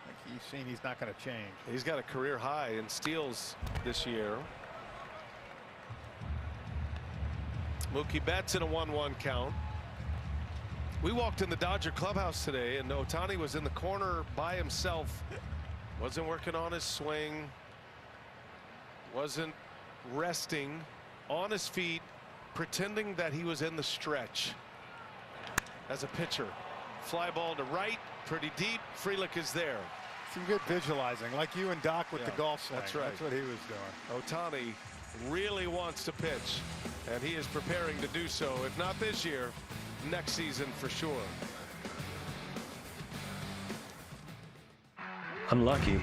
like you've seen, he's not going to change. He's got a career high in steals this year. Mookie Betts in a 1-1 count. We walked in the Dodger clubhouse today, and Ohtani was in the corner by himself. Wasn't working on his swing. Wasn't resting on his feet, pretending that he was in the stretch as a pitcher. Fly ball to right, pretty deep. Frelick is there. Some good visualizing, like you and Doc with the golf swing. That's right. That's what he was doing. Ohtani really wants to pitch, and he is preparing to do so. If not this year, next season for sure. I'm lucky.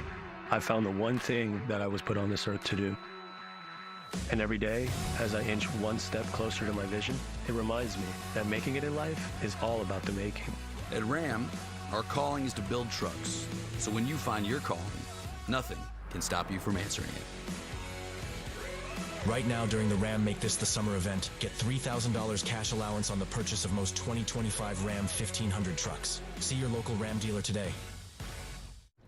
I found the one thing that I was put on this earth to do. And every day, as I inch one step closer to my vision, it reminds me that making it in life is all about the making. At Ram, our calling is to build trucks. So when you find your calling, nothing can stop you from answering it. Right now, during the Ram Make This the Summer event, get $3,000 cash allowance on the purchase of most 2025 Ram 1500 trucks. See your local Ram dealer today.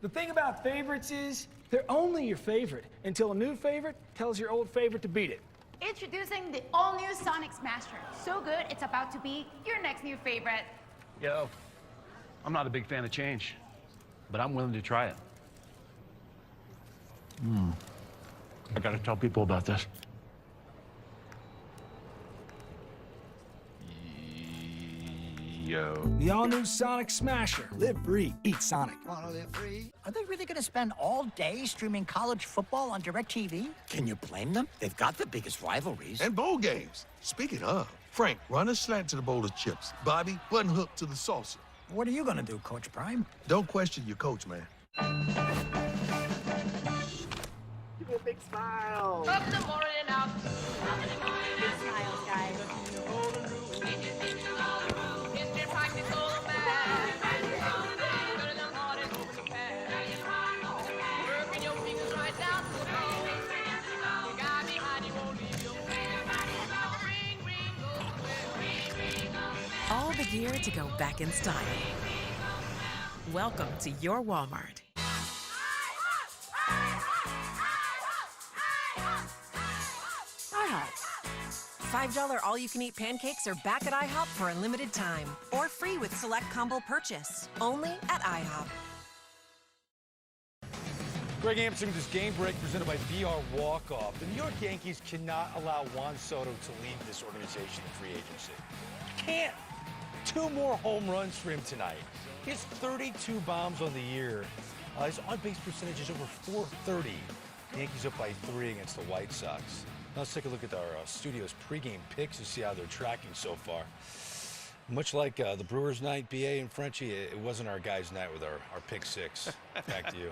The thing about favorites is they're only your favorite until a new favorite tells your old favorite to beat it. Introducing the all-new Sonic Smasher. So good, it's about to be your next new favorite. Yo, I'm not a big fan of change, but I'm willing to try it. I gotta tell people about this. Yo. The all-new Sonic Smasher. Live free, eat Sonic. Wanna live free? Are they really gonna spend all day streaming college football on DirecTV? Can you blame them? They've got the biggest rivalries. And bowl games. Speaking of, Frank, run a slant to the bowl of chips. Bobby, button hook to the salsa. What are you gonna do, Coach Prime? Don't question your coach, man. Give me a big smile. Up in the morning out. Up in the morning, big smiles, guys. All the gear to go back in style. Welcome to your Walmart. IHOP. $5 all-you-can-eat pancakes are back at IHOP for a limited time. Or free with select combo purchase. Only at IHOP. Greg Amsterdam with this game break presented by VR Walk-Off. The New York Yankees cannot allow Juan Soto to leave this organization in free agency. Can't. 2 more home runs for him tonight. He has 32 bombs on the year. His on-base percentage is over .430. The Yankees up by 3 against the White Sox. Now let's take a look at our studio's pregame picks to see how they're tracking so far. Much like the Brewers night, BA and Frenchie, it wasn't our guys' night with our pick 6. Back to you.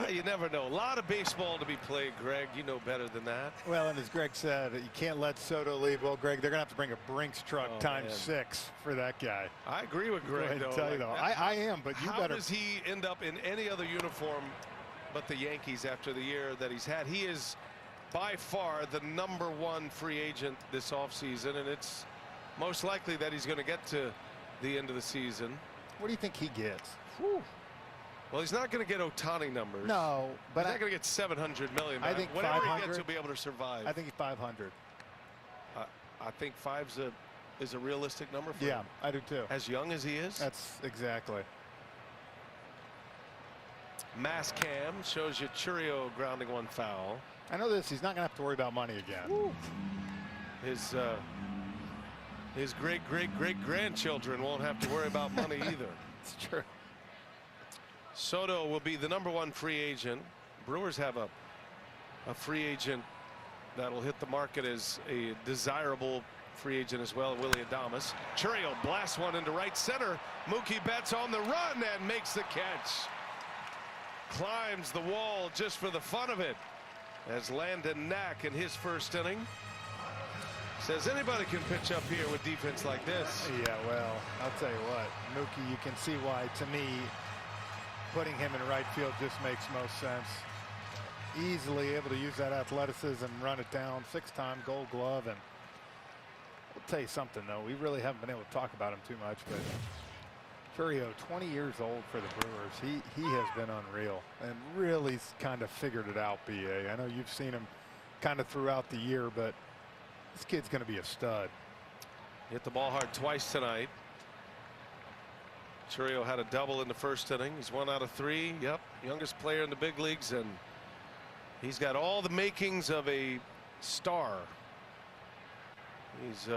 You never know. A lot of baseball to be played, Greg. You know better than that. Well, and as Greg said, you can't let Soto leave. Well, Greg, they're going to have to bring a Brinks truck times 6 for that guy. I agree with Greg, though. Tell you, though. I am, but you better. How does he end up in any other uniform but the Yankees after the year that he's had? He is by far the #1 free agent this offseason, and it's most likely that he's going to get to the end of the season. What do you think he gets? Whew. Well, he's not going to get Ohtani numbers. No, but he's not going to get $700 million. I think whatever 500, he gets, he'll be able to survive. I think 500. I think 5's is a realistic number for him. Yeah, I do too. As young as he is. That's exactly. Mass cam shows you Churio grounding 1 foul. I know this. He's not going to have to worry about money again. Woo. His great-great-great-grandchildren won't have to worry about money either. It's true. Soto will be the #1 free agent. Brewers have a free agent that'll hit the market as a desirable free agent as well, Willie Adames. Churio blasts one into right center. Mookie Betts on the run and makes the catch. Climbs the wall just for the fun of it. as Landon Knack in his first inning says anybody can pitch up here with defense like this. Yeah, well, I'll tell you what, Mookie, you can see why, to me, putting him in right field just makes most sense. Easily able to use that athleticism, run it down, 6-time Gold Glove. And I'll tell you something, though, we really haven't been able to talk about him too much, but Chourio, 20 years old for the Brewers. He has been unreal and really kind of figured it out, BA. I know you've seen him kind of throughout the year, but this kid's going to be a stud. Hit the ball hard twice tonight. Chourio had a double in the first inning. He's 1 out of 3. Yep, youngest player in the big leagues, and he's got all the makings of a star. He's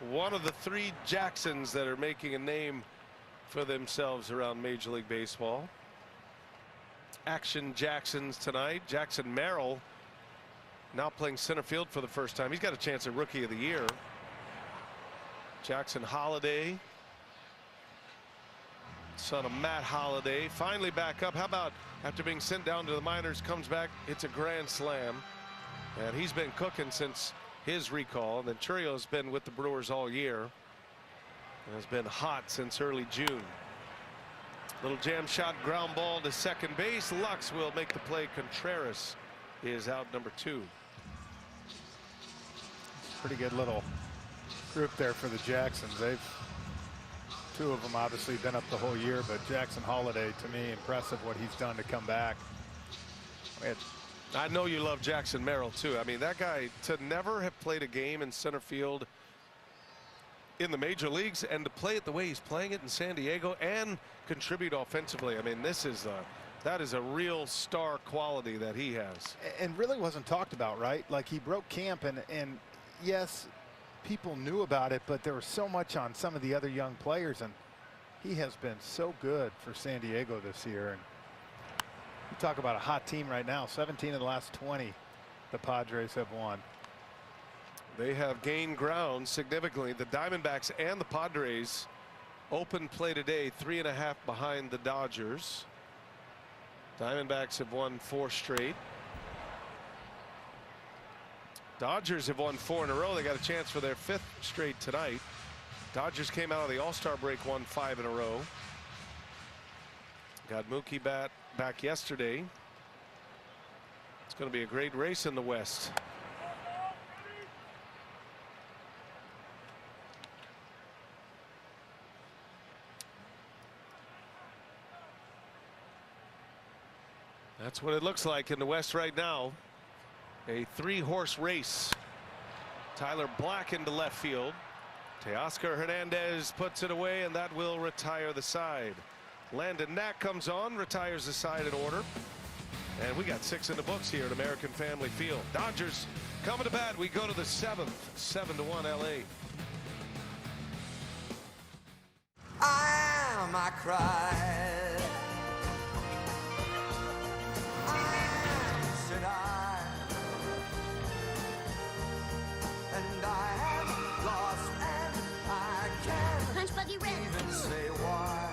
one of the 3 Jacksons that are making a name for themselves around Major League Baseball. Action Jacksons tonight. Jackson Merrill now playing center field for the first time. He's got a chance at Rookie of the Year. Jackson Holliday, son of Matt Holliday, finally back up. How about after being sent down to the minors, comes back, hits a grand slam, and he's been cooking since his recall. And then Chourio's been with the Brewers all year and has been hot since early June. Little jam shot, ground ball to second base. Lux will make the play. Contreras is out number 2. Pretty good little group there for the Jacksons. They've 2 of them obviously been up the whole year, but Jackson Holliday, to me, impressive what he's done to come back. I know you love Jackson Merrill too. I mean, that guy, to never have played a game in center field in the major leagues and to play it the way he's playing it in San Diego and contribute offensively. I mean, that is a real star quality that he has. And really wasn't talked about, right? Like, he broke camp, and yes, people knew about it, but there was so much on some of the other young players, and he has been so good for San Diego this year. And you talk about a hot team right now. 17 of the last 20 the Padres have won. They have gained ground significantly. The Diamondbacks and the Padres open play today 3.5 behind the Dodgers. Diamondbacks have won 4 straight. Dodgers have won 4 in a row. They got a chance for their 5th straight tonight. Dodgers came out of the All-Star break, won 5 in a row. Got Mookie back yesterday. It's going to be a great race in the West. That's what it looks like in the West right now. A 3-horse race. Tyler Black into left field. Teoscar Hernandez puts it away, and that will retire the side. Landon Knack comes on, retires the side in order. And we got 6 in the books here at American Family Field. Dodgers coming to bat. We go to the 7th. 7-1 LA. I cry. And I am lost, and I can't Punch Buggy Red. Even say why.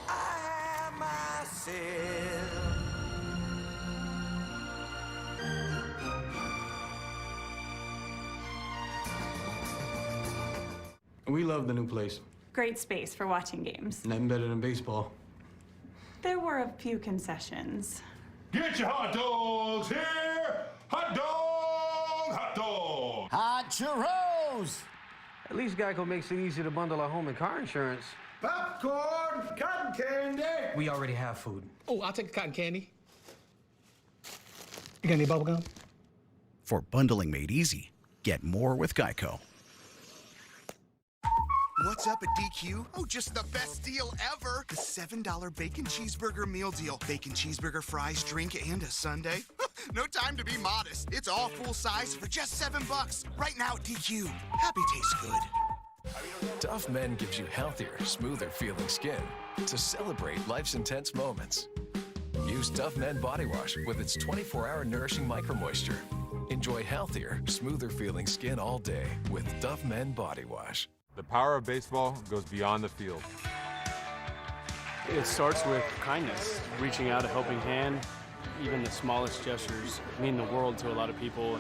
I am myself. We love the new place. Great space for watching games. Nothing better than baseball. There were a few concessions. Get your hot dogs here! Hot dog! Hot dog! Hot churros! At least Geico makes it easy to bundle our home and car insurance. Popcorn! Cotton candy! We already have food. Oh, I'll take the cotton candy. You got any bubble gum? For bundling made easy, get more with Geico. What's up at DQ? Oh, just the best deal ever. The $7 bacon cheeseburger meal deal. Bacon cheeseburger, fries, drink, and a sundae. No time to be modest. It's all full size for just $7. Right now at DQ. Happy tastes good. Tough Men gives you healthier, smoother feeling skin to celebrate life's intense moments. Use Tough Men Body Wash with its 24-hour nourishing micro moisture. Enjoy healthier, smoother feeling skin all day with Tough Men Body Wash. The power of baseball goes beyond the field. It starts with kindness, reaching out a helping hand, even the smallest gestures mean the world to a lot of people.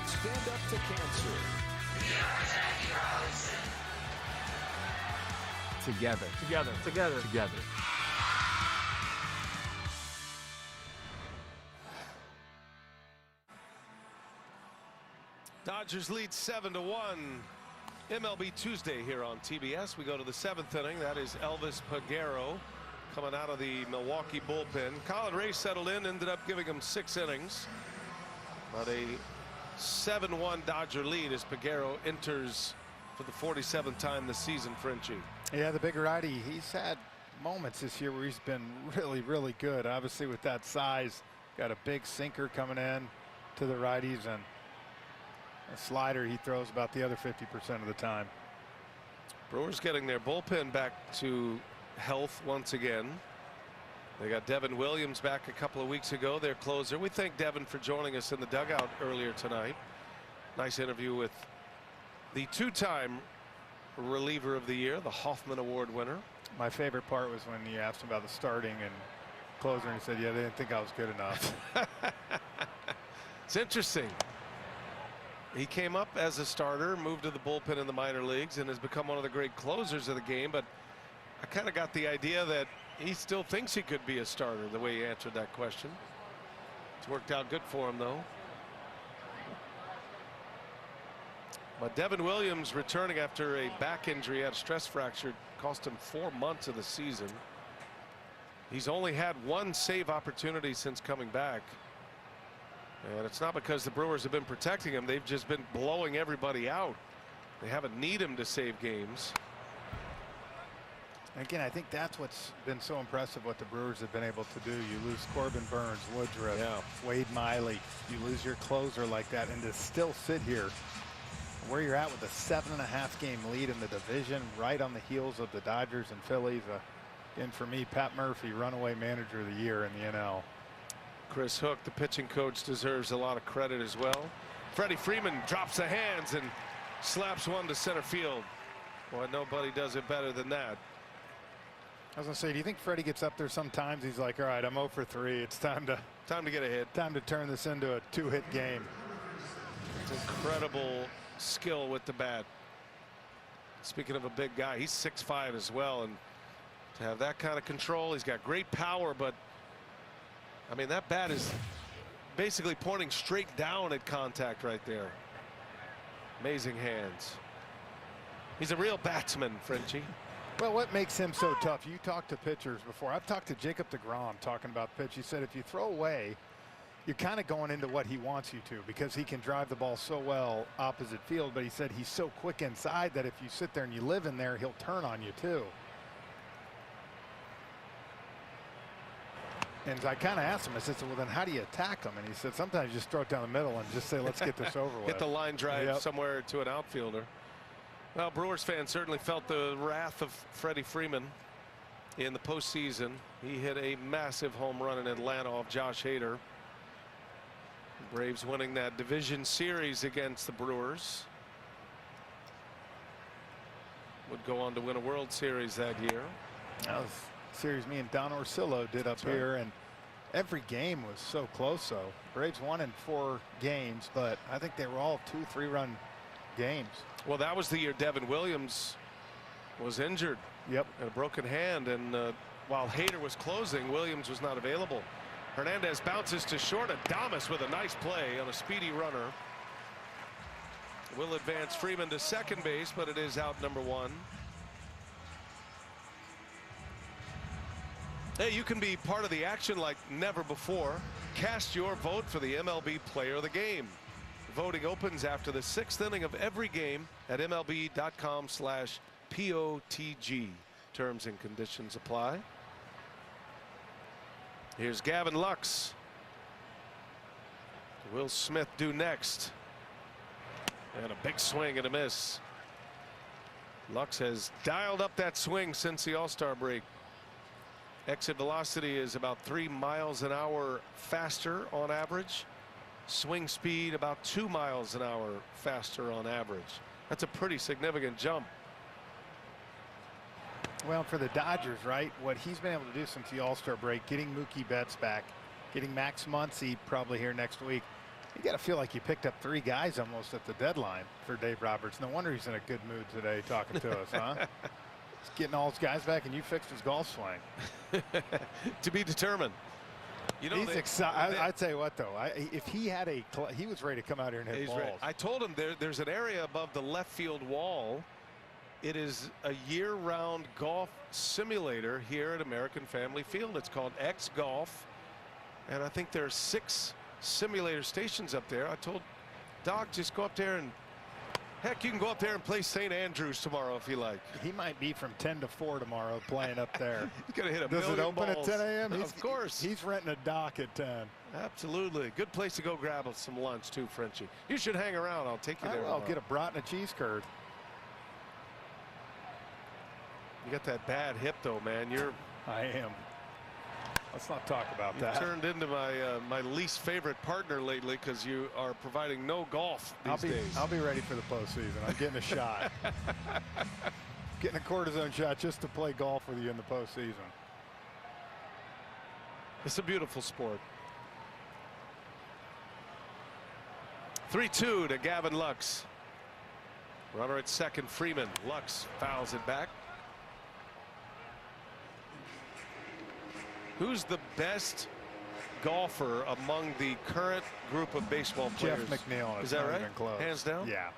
Stand up to cancer. Together. Together. Together. Together. Dodgers lead 7-1. MLB Tuesday here on TBS. We go to the 7th inning. That is Elvis Peguero coming out of the Milwaukee bullpen. Colin Ray settled in, ended up giving him 6 innings. But a 7-1 Dodger lead as Peguero enters for the 47th time this season, Frenchie. Yeah, the big righty, he's had moments this year where he's been really, really good. Obviously with that size, got a big sinker coming in to the righties, and a slider he throws about the other 50% of the time. Brewers getting their bullpen back to health once again. They got Devin Williams back a couple of weeks ago, their closer. We thank Devin for joining us in the dugout earlier tonight. Nice interview with the 2-time reliever of the year, the Hoffman Award winner. My favorite part was when you asked him about the starting and closer, and he said, yeah, they didn't think I was good enough. It's interesting. He came up as a starter, moved to the bullpen in the minor leagues, and has become one of the great closers of the game. But I kind of got the idea that he still thinks he could be a starter the way he answered that question. It's worked out good for him, though. But Devin Williams returning after a back injury, had a stress fracture, cost him 4 months of the season. He's only had 1 save opportunity since coming back. And it's not because the Brewers have been protecting him. They've just been blowing everybody out. They haven't need him to save games. Again, I think that's what's been so impressive what the Brewers have been able to do. You lose Corbin Burns, Woodruff, Wade Miley. You lose your closer like that, and to still sit here where you're at with a 7.5 game lead in the division, right on the heels of the Dodgers and Phillies. And for me, Pat Murphy, runaway manager of the year in the NL. Chris Hook, the pitching coach, deserves a lot of credit as well. Freddie Freeman drops the hands and slaps one to center field. Boy, nobody does it better than that. I was gonna say, do you think Freddie gets up there sometimes? He's like, all right, I'm 0 for 3. It's time to get a hit. Time to turn this into a 2-hit game. It's incredible skill with the bat. Speaking of a big guy, he's 6'5" as well, and to have that kind of control, he's got great power, but I mean, that bat is basically pointing straight down at contact right there. Amazing hands. He's a real batsman, Frenchie. Well, what makes him so tough? You talked to pitchers before. I've talked to Jacob deGrom talking about pitch. He said if you throw away, you're kind of going into what he wants you to, because he can drive the ball so well opposite field. But he said he's so quick inside that if you sit there and you live in there, he'll turn on you too. And I kind of asked him, I said, well, then how do you attack him? And he said, sometimes you just throw it down the middle and just say, let's get this over with. Hit the line drive somewhere to an outfielder. Well, Brewers fans certainly felt the wrath of Freddie Freeman in the postseason. He hit a massive home run in Atlanta off Josh Hader. Braves winning that division series against the Brewers. Would go on to win a World Series that year. That was a series me and Don Orsillo did up here, and every game was so close. So Braves won in 4 games, but I think they were all 2-3 run games. Well, that was the year Devin Williams was injured. Yep. And a broken hand, and while Hader was closing, Williams was not available. Hernandez bounces to short. Adames with a nice play on a speedy runner. Will advance Freeman to second base, but it is out number 1. Hey, you can be part of the action like never before. Cast your vote for the MLB Player of the Game. Voting opens after the 6th inning of every game at MLB.com/POTG. Terms and conditions apply. Here's Gavin Lux. Will Smith do next? And a big swing and a miss. Lux has dialed up that swing since the All-Star break. Exit velocity is about 3 miles an hour faster on average. Swing speed about 2 miles an hour faster on average. That's a pretty significant jump. Well, for the Dodgers, right, what he's been able to do since the All-Star break, getting Mookie Betts back, getting Max Muncy probably here next week, you got to feel like you picked up 3 guys almost at the deadline for Dave Roberts. No wonder he's in a good mood today talking to us, huh? He's getting all his guys back, and you fixed his golf swing. To be determined. You know, he's excited. I'd tell you what, though, if he had he was ready to come out here and hit balls. Ready. I told him there's an area above the left field wall. It is a year-round golf simulator here at American Family Field. It's called X Golf, and I think there are 6 simulator stations up there. I told Doc, just go up there and heck, you can go up there and play St. Andrews tomorrow if you like. He might be from 10 to 4 tomorrow playing up there. He's gonna hit a Does million it open balls. at 10 a.m.? Of course. He's renting a dock at 10. Absolutely. Good place to go grab some lunch too, Frenchie. You should hang around. I'll take you there. I'll get a brat and a cheese curd. You got that bad hip though, man. I am. Let's not talk about that. Turned into my least favorite partner lately because you are providing no golf these days. I'll be ready for the postseason. I'm getting a shot. Getting a cortisone shot just to play golf with you in the postseason. It's a beautiful sport. 3-2 to Gavin Lux. Runner at second, Freeman. Lux fouls it back. Who's the best golfer among the current group of baseball players? Jeff McNeil. Is that right? Close. Hands down? Yeah.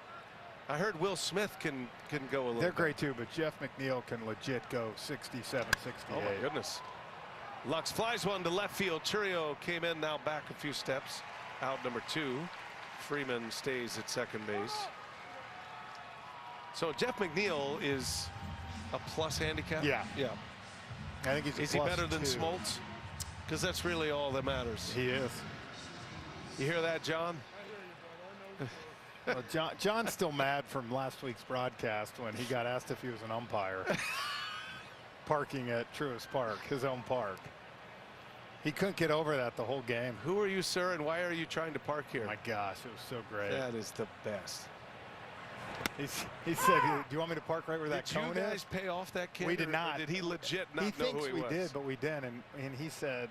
I heard Will Smith can go a little They're bit. great too, but Jeff McNeil can legit go 67, 68. Oh my goodness. Lux flies one to left field. Churio came in, now back a few steps. Out number 2. Freeman stays at second base. So Jeff McNeil is a plus handicap? Yeah. Yeah. I think he's Is he better than Smoltz? Because that's really all that matters. He is. You hear that, John? Well, John's still mad from last week's broadcast when he got asked if he was an umpire. Parking at Truist Park, his own park. He couldn't get over that the whole game. Who are you, sir, and why are you trying to park here? My gosh, it was so great. That is the best. He said, "Do you want me to park right where that cone is?" Did you guys pay off that kid? We did not. Did he legit not know who he was? He thinks we did, but we didn't. And he said,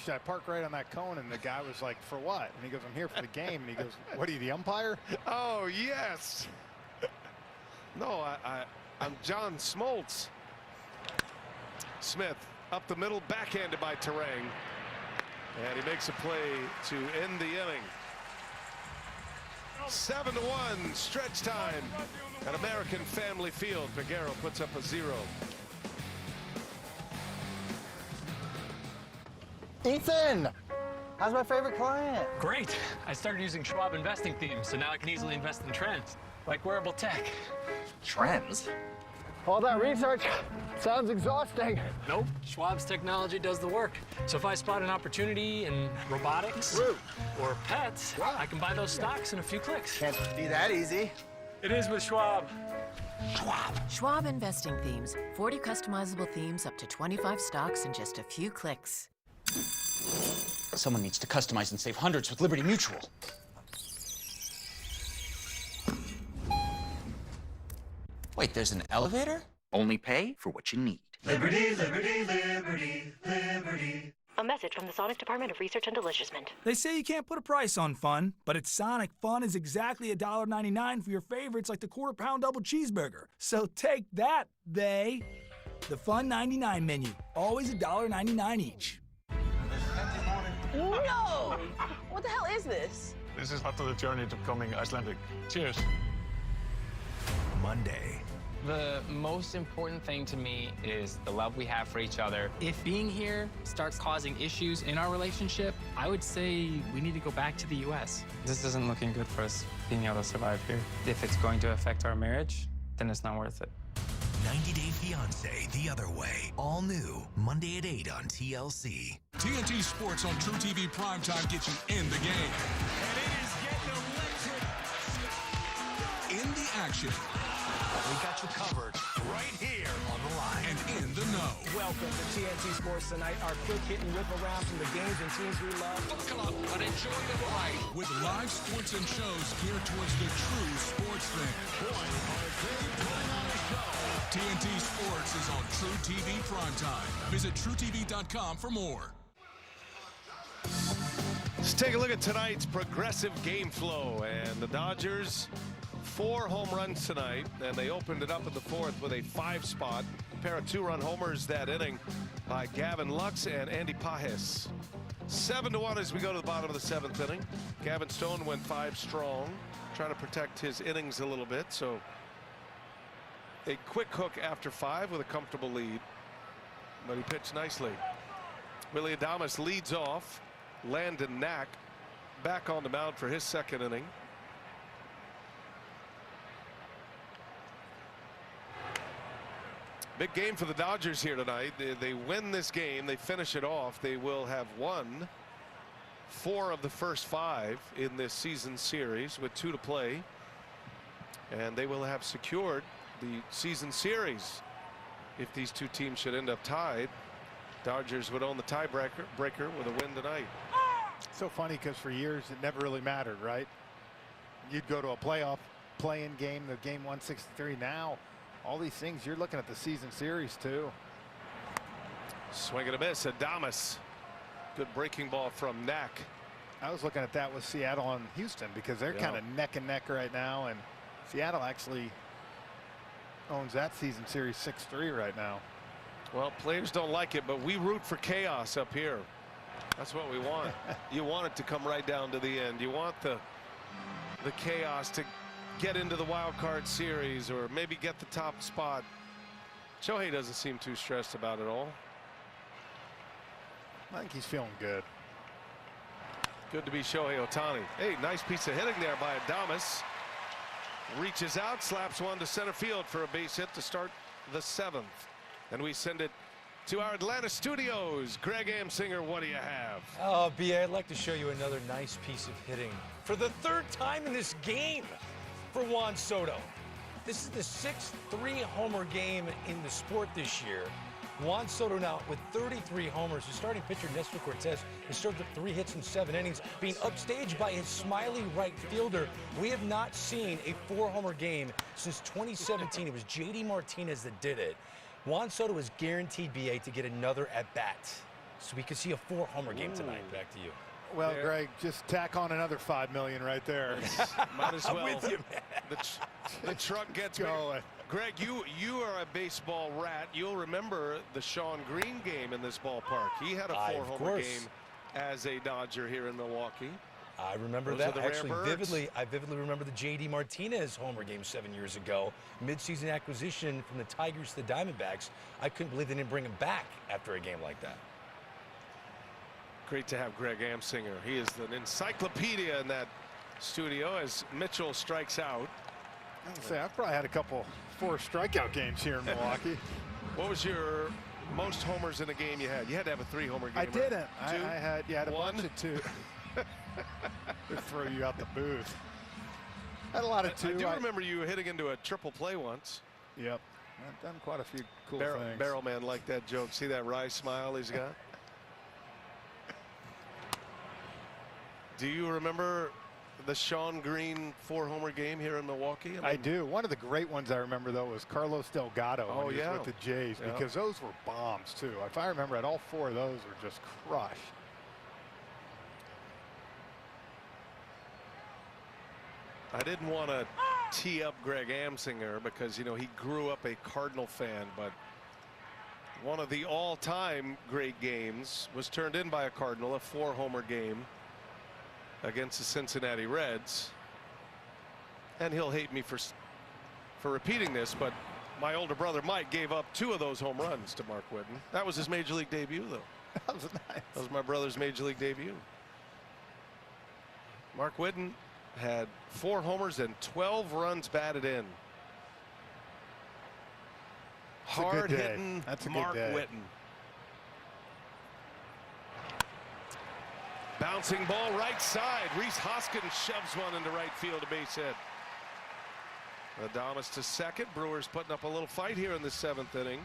"Should I park right on that cone?" And the guy was like, "For what?" And he goes, "I'm here for the game." And he goes, "What are you, the umpire?" Oh, yes. No, I'm John Smoltz. Smith up the middle, backhanded by Terang. And he makes a play to end the inning. 7-1 stretch time at American Family Field. Peguero puts up a 0. Ethan, how's my favorite client? Great. I started using Schwab investing themes, so now I can easily invest in trends, like wearable tech. Trends? All that research sounds exhausting. Nope. Schwab's technology does the work. So if I spot an opportunity in robotics or pets, I can buy those stocks in a few clicks. Can't be that easy. It is with Schwab. Schwab investing themes. 40 customizable themes, up to 25 stocks in just a few clicks. Someone needs to customize and save hundreds with Liberty Mutual. Wait, there's an elevator? Only pay for what you need. Liberty, liberty, liberty, liberty. A message from the Sonic Department of Research and Deliciousment. They say you can't put a price on fun, but at Sonic, fun is exactly $1.99 for your favorites like the quarter-pound double cheeseburger. So take that, they. The Fun 99 menu, always $1.99 each. No! What the hell is this? This is part of the journey to becoming Icelandic. Cheers. Monday. The most important thing to me is the love we have for each other. If being here starts causing issues in our relationship, I would say we need to go back to the U.S. This isn't looking good for us being able to survive here. If it's going to affect our marriage, then it's not worth it. 90 Day Fiancé the other way. All new. Monday at 8 on TLC. TNT Sports on True TV Primetime gets you in the game. And it is getting electric. In the action. We got you covered right here on the line. And in the know. Welcome to TNT Sports Tonight, our quick hit and rip around from the games and teams we love. Buckle up and enjoy the ride. With live sports and shows geared towards the true sports fan. Boy, are they putting on a show. TNT Sports is on True TV Primetime. Visit TrueTV.com for more. Let's take a look at tonight's progressive game flow. And the Dodgers, 4 home runs tonight, and they opened it up in the 4th with a 5-spot. A pair of 2-run homers that inning by Gavin Lux and Andy Pajes. 7-1 as we go to the bottom of the 7th inning. Gavin Stone went 5 strong, trying to protect his innings a little bit. So a quick hook after 5 with a comfortable lead, but he pitched nicely. Willie Adames leads off. Landon Knack back on the mound for his 2nd inning. Big game for the Dodgers here tonight. They win this game, they finish it off, they will have won 4 of the first 5 in this season series with 2 to play, and they will have secured the season series. If these 2 teams should end up tied, Dodgers would own the tiebreaker with a win tonight. So funny because for years it never really mattered, right? You'd go to a playoff play-in game, the game 163. Now all these things, you're looking at the season series too. Swing and a miss. Adames. Good breaking ball from Knack. I was looking at that with Seattle and Houston because they're kind of neck and neck right now, and Seattle actually owns that season series 6-3 right now. Well, players don't like it, but we root for chaos up here. That's what we want. You want it to come right down to the end. You want the chaos to get into the wild card series or maybe get the top spot. Shohei doesn't seem too stressed about it all. I think he's feeling good. Good to be Shohei Ohtani. Hey, nice piece of hitting there by Adames. Reaches out, slaps one to center field for a base hit to start the 7th. And we send it to our Atlanta studios. Greg Amsinger, what do you have? Oh, B.A., I'd like to show you another nice piece of hitting for the 3rd time in this game for Juan Soto. This is the 6th 3-homer game in the sport this year. Juan Soto now with 33 homers. His starting pitcher, Nestor Cortez, has served up 3 hits in 7 innings, being upstaged by his smiley right fielder. We have not seen a 4-homer game since 2017. It was J.D. Martinez that did it. Juan Soto is guaranteed, B.A., to get another at-bat. So we could see a 4-homer game tonight. Back to you. Well, Greg, just tack on another $5 million right there. Might as well. I'm with you, man. The truck gets going. Greg, you are a baseball rat. You'll remember the Sean Green game in this ballpark. He had a 4-homer game as a Dodger here in Milwaukee. I remember that actually vividly. I vividly remember the J.D. Martinez homer game 7 years ago. Midseason acquisition from the Tigers to the Diamondbacks. I couldn't believe they didn't bring him back after a game like that. Great to have Greg Amsinger. He is an encyclopedia in that studio as Mitchell strikes out. I've probably had a couple 4 strikeout games here in Milwaukee. What was your most homers in a game you had? You had to have a 3-homer game. I didn't. Right? I had a 1? bunch of 2. They throw you out the booth. Had a lot of 2. I do remember you hitting into a triple play once. Yep. I've done quite a few cool things. Barrel man liked that joke. See that wry smile he's got? Do you remember the Sean Green 4-homer game here in Milwaukee? I do. One of the great ones I remember, though, was Carlos Delgado when he was with the Jays, because those were bombs, too. If I remember it, all 4 of those were just crushed. I didn't want to tee up Greg Amsinger because, you know, he grew up a Cardinal fan, but one of the all-time great games was turned in by a Cardinal, a 4-homer game against the Cincinnati Reds. And he'll hate me for repeating this, but my older brother Mike gave up 2 of those home runs to Mark Whitten. That was his major league debut, though. That was nice. That was my brother's major league debut. Mark Whitten had 4 homers and 12 runs batted in. Hard hitting Mark Whitten. Bouncing ball right side. Reese Hoskins shoves one into right field, a base hit. Adames to second. Brewers putting up a little fight here in the 7th inning.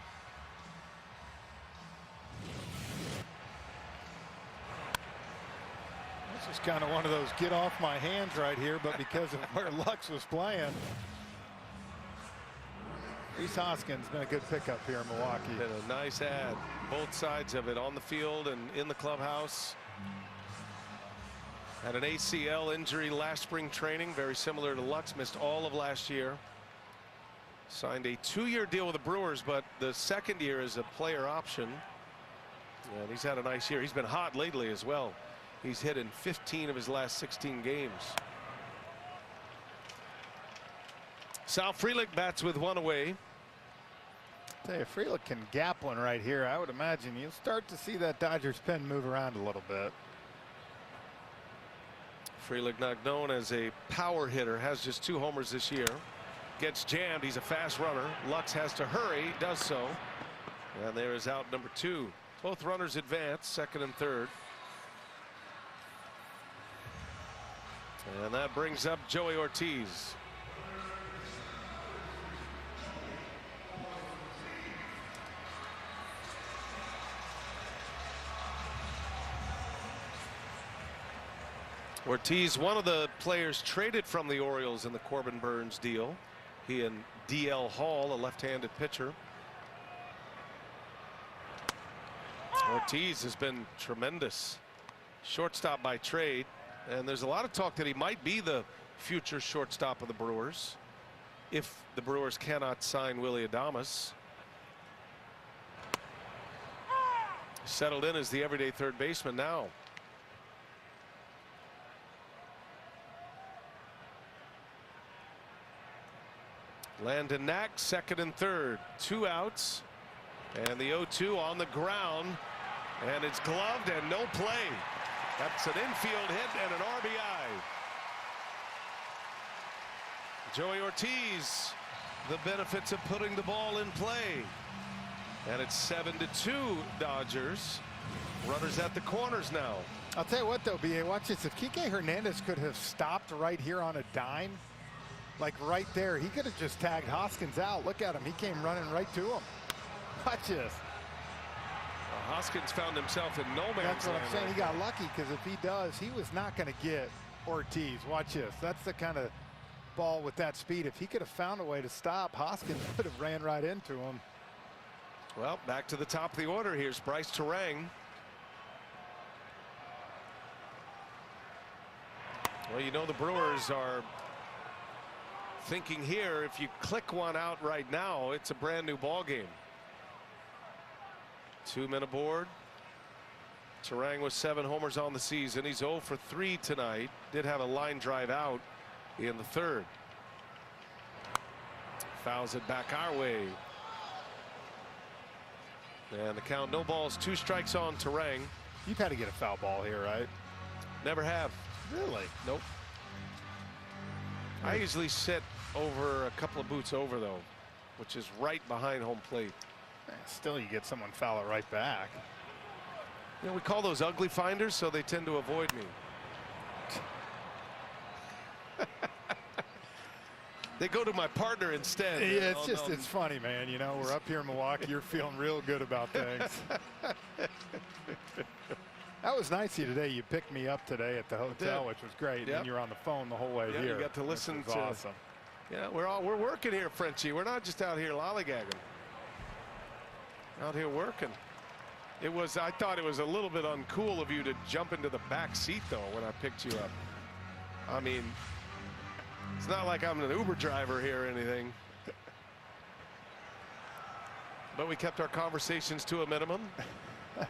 This is kind of one of those get off my hands right here, but because of where Lux was playing. Rhys Hoskins been a good pickup here in Milwaukee. Been a nice ad. Both sides of it, on the field and in the clubhouse. Had an ACL injury last spring training, very similar to Lux. Missed all of last year. Signed a 2-year deal with the Brewers, but the 2nd year is a player option. And he's had a nice year. He's been hot lately as well. He's hit in 15 of his last 16 games. Sal Frelick bats with 1 away. Tell you, Frelick can gap one right here. I would imagine you'll start to see that Dodgers pen move around a little bit. Frelick, not known as a power hitter, has just 2 homers this year. Gets jammed. He's a fast runner. Lux has to hurry, does so. And there is out number 2. Both runners advance, 2nd and 3rd. And that brings up Joey Ortiz. Ortiz, one of the players traded from the Orioles in the Corbin Burns deal. He and DL Hall, a left-handed pitcher. Ortiz has been tremendous. Shortstop by trade. And there's a lot of talk that he might be the future shortstop of the Brewers if the Brewers cannot sign Willy Adames. Settled in as the everyday third baseman now. Landon Knack, 2nd and 3rd. 2 outs. And the 0-2 on the ground. And it's gloved and no play. That's an infield hit and an RBI. Joey Ortiz, the benefits of putting the ball in play. And it's 7-2 Dodgers. Runners at the corners now. I'll tell you what though, BA, watch this. If Kike Hernandez could have stopped right here on a dime, like right there, he could have just tagged Hoskins out. Look at him. He came running right to him. Watch this. Hoskins found himself in no man's land. That's what I'm saying. He got lucky because if he does, he was not going to get Ortiz. Watch this. That's the kind of ball with that speed. If he could have found a way to stop, Hoskins would have ran right into him. Well, back to the top of the order. Here's Bryce Terang. Well, you know the Brewers are thinking here, if you click one out right now, it's a brand new ball game. 2 men aboard. Terang with 7 homers on the season. He's 0 for 3 tonight. Did have a line drive out in the 3rd. Fouls it back our way. And the count, no balls, 2 strikes on Terang. You've had to get a foul ball here, right? Never have. Really? Nope. I usually sit over a couple of boots over though, which is right behind home plate. Still, you get someone foul it right back. You know, we call those ugly finders, so they tend to avoid me. They go to my partner instead. Yeah, it's just, it's funny, man. You know, we're up here in Milwaukee. You're feeling real good about things. That was nice of you today. You picked me up today at the hotel, which was great. Yep. And you're on the phone the whole way here. You got to listen to. Awesome. Yeah, we're working here, Frenchie. We're not just out here lollygagging. Out here working. It was. I thought it was a little bit uncool of you to jump into the back seat though when I picked you up. I mean, it's not like I'm an Uber driver here or anything. But we kept our conversations to a minimum.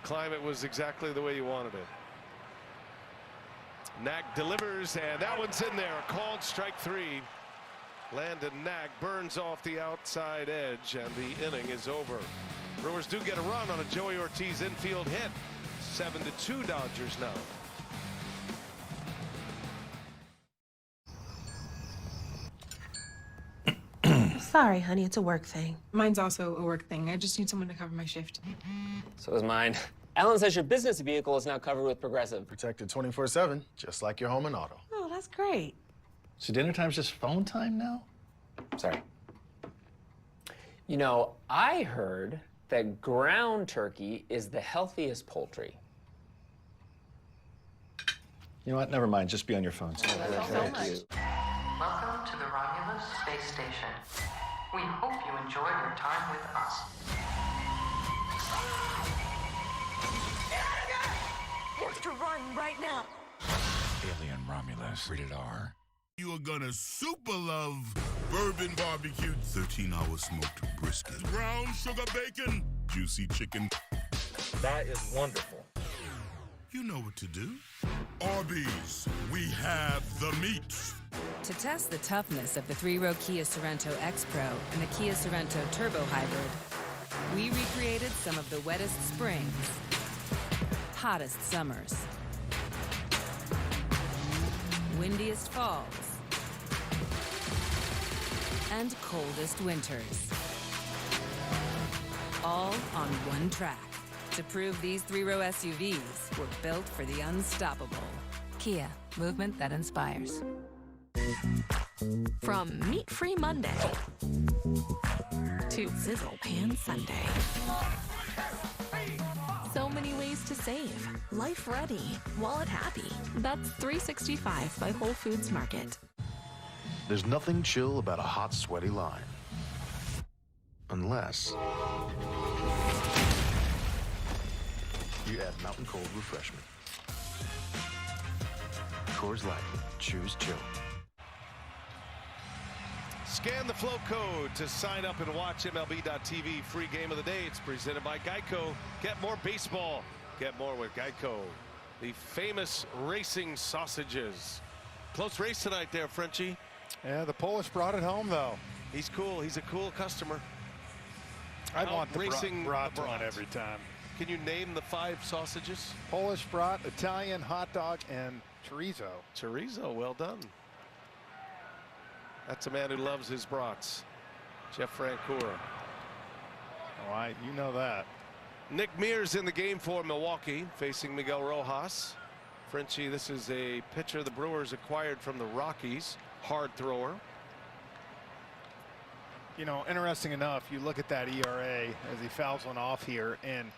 Climate was exactly the way you wanted it. Knack delivers, and that one's in there. Called strike 3. Landon Knack burns off the outside edge, and the inning is over. Brewers do get a run on a Joey Ortiz infield hit. 7-2 Dodgers now. Sorry, honey, it's a work thing. Mine's also a work thing. I just need someone to cover my shift. So is mine. Alan says your business vehicle is now covered with Progressive. Protected 24/7, just like your home and auto. Oh, that's great. So dinner time's just phone time now? Sorry. You know, I heard that ground turkey is the healthiest poultry. You know what? Never mind. Just be on your phones. Welcome to the Romulus Space Station. We hope you enjoy your time with us. You have to run right now. Alien Romulus, rated R. You are gonna super love bourbon barbecued, 13-hour smoked brisket, brown sugar bacon, juicy chicken. That is wonderful. You know what to do. Arby's, we have the meats. To test the toughness of the three-row Kia Sorento X-Pro and the Kia Sorento Turbo Hybrid, we recreated some of the wettest springs, hottest summers, windiest falls, and coldest winters. All on one track to prove these three-row SUVs were built for the unstoppable. Kia, movement that inspires. From meat-free Monday to sizzle pan Sunday. So many ways to save. Life ready, wallet happy. That's 365 by Whole Foods Market. There's nothing chill about a hot, sweaty line. Unless you add Mountain Cold Refreshment. Coors Light. Choose chill. Scan the flow code to sign up and watch MLB.tv. Free game of the day. It's presented by Geico. Get more baseball. Get more with Geico. The famous racing sausages. Close race tonight there, Frenchie. Yeah, the Polish brought it home, though. He's cool. He's a cool customer. I'd want the racing brat one every time. Can you name the 5 sausages? Polish brat, Italian hot dog, and chorizo. Chorizo, well done. That's a man who loves his brats. Jeff Francoeur. Oh, you know that. Nick Mears in the game for Milwaukee, facing Miguel Rojas. Frenchie, this is a pitcher the Brewers acquired from the Rockies. Hard thrower. You know, interesting enough, you look at that ERA as he fouls one off here, and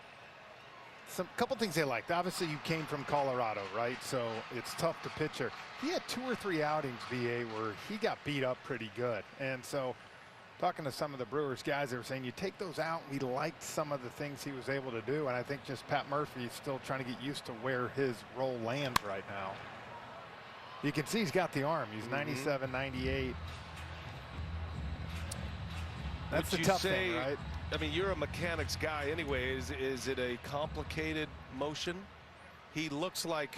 couple things they liked. Obviously, you came from Colorado, right? So it's tough to pitcher. He had 2 or 3 outings, BA, where he got beat up pretty good. And so talking to some of the Brewers guys, they were saying you take those out. We liked some of the things he was able to do. And I think just Pat Murphy is still trying to get used to where his role lands right now. You can see he's got the arm. He's 97, 98. That's the tough thing, right? I mean, you're a mechanics guy anyway. Is it a complicated motion? He looks like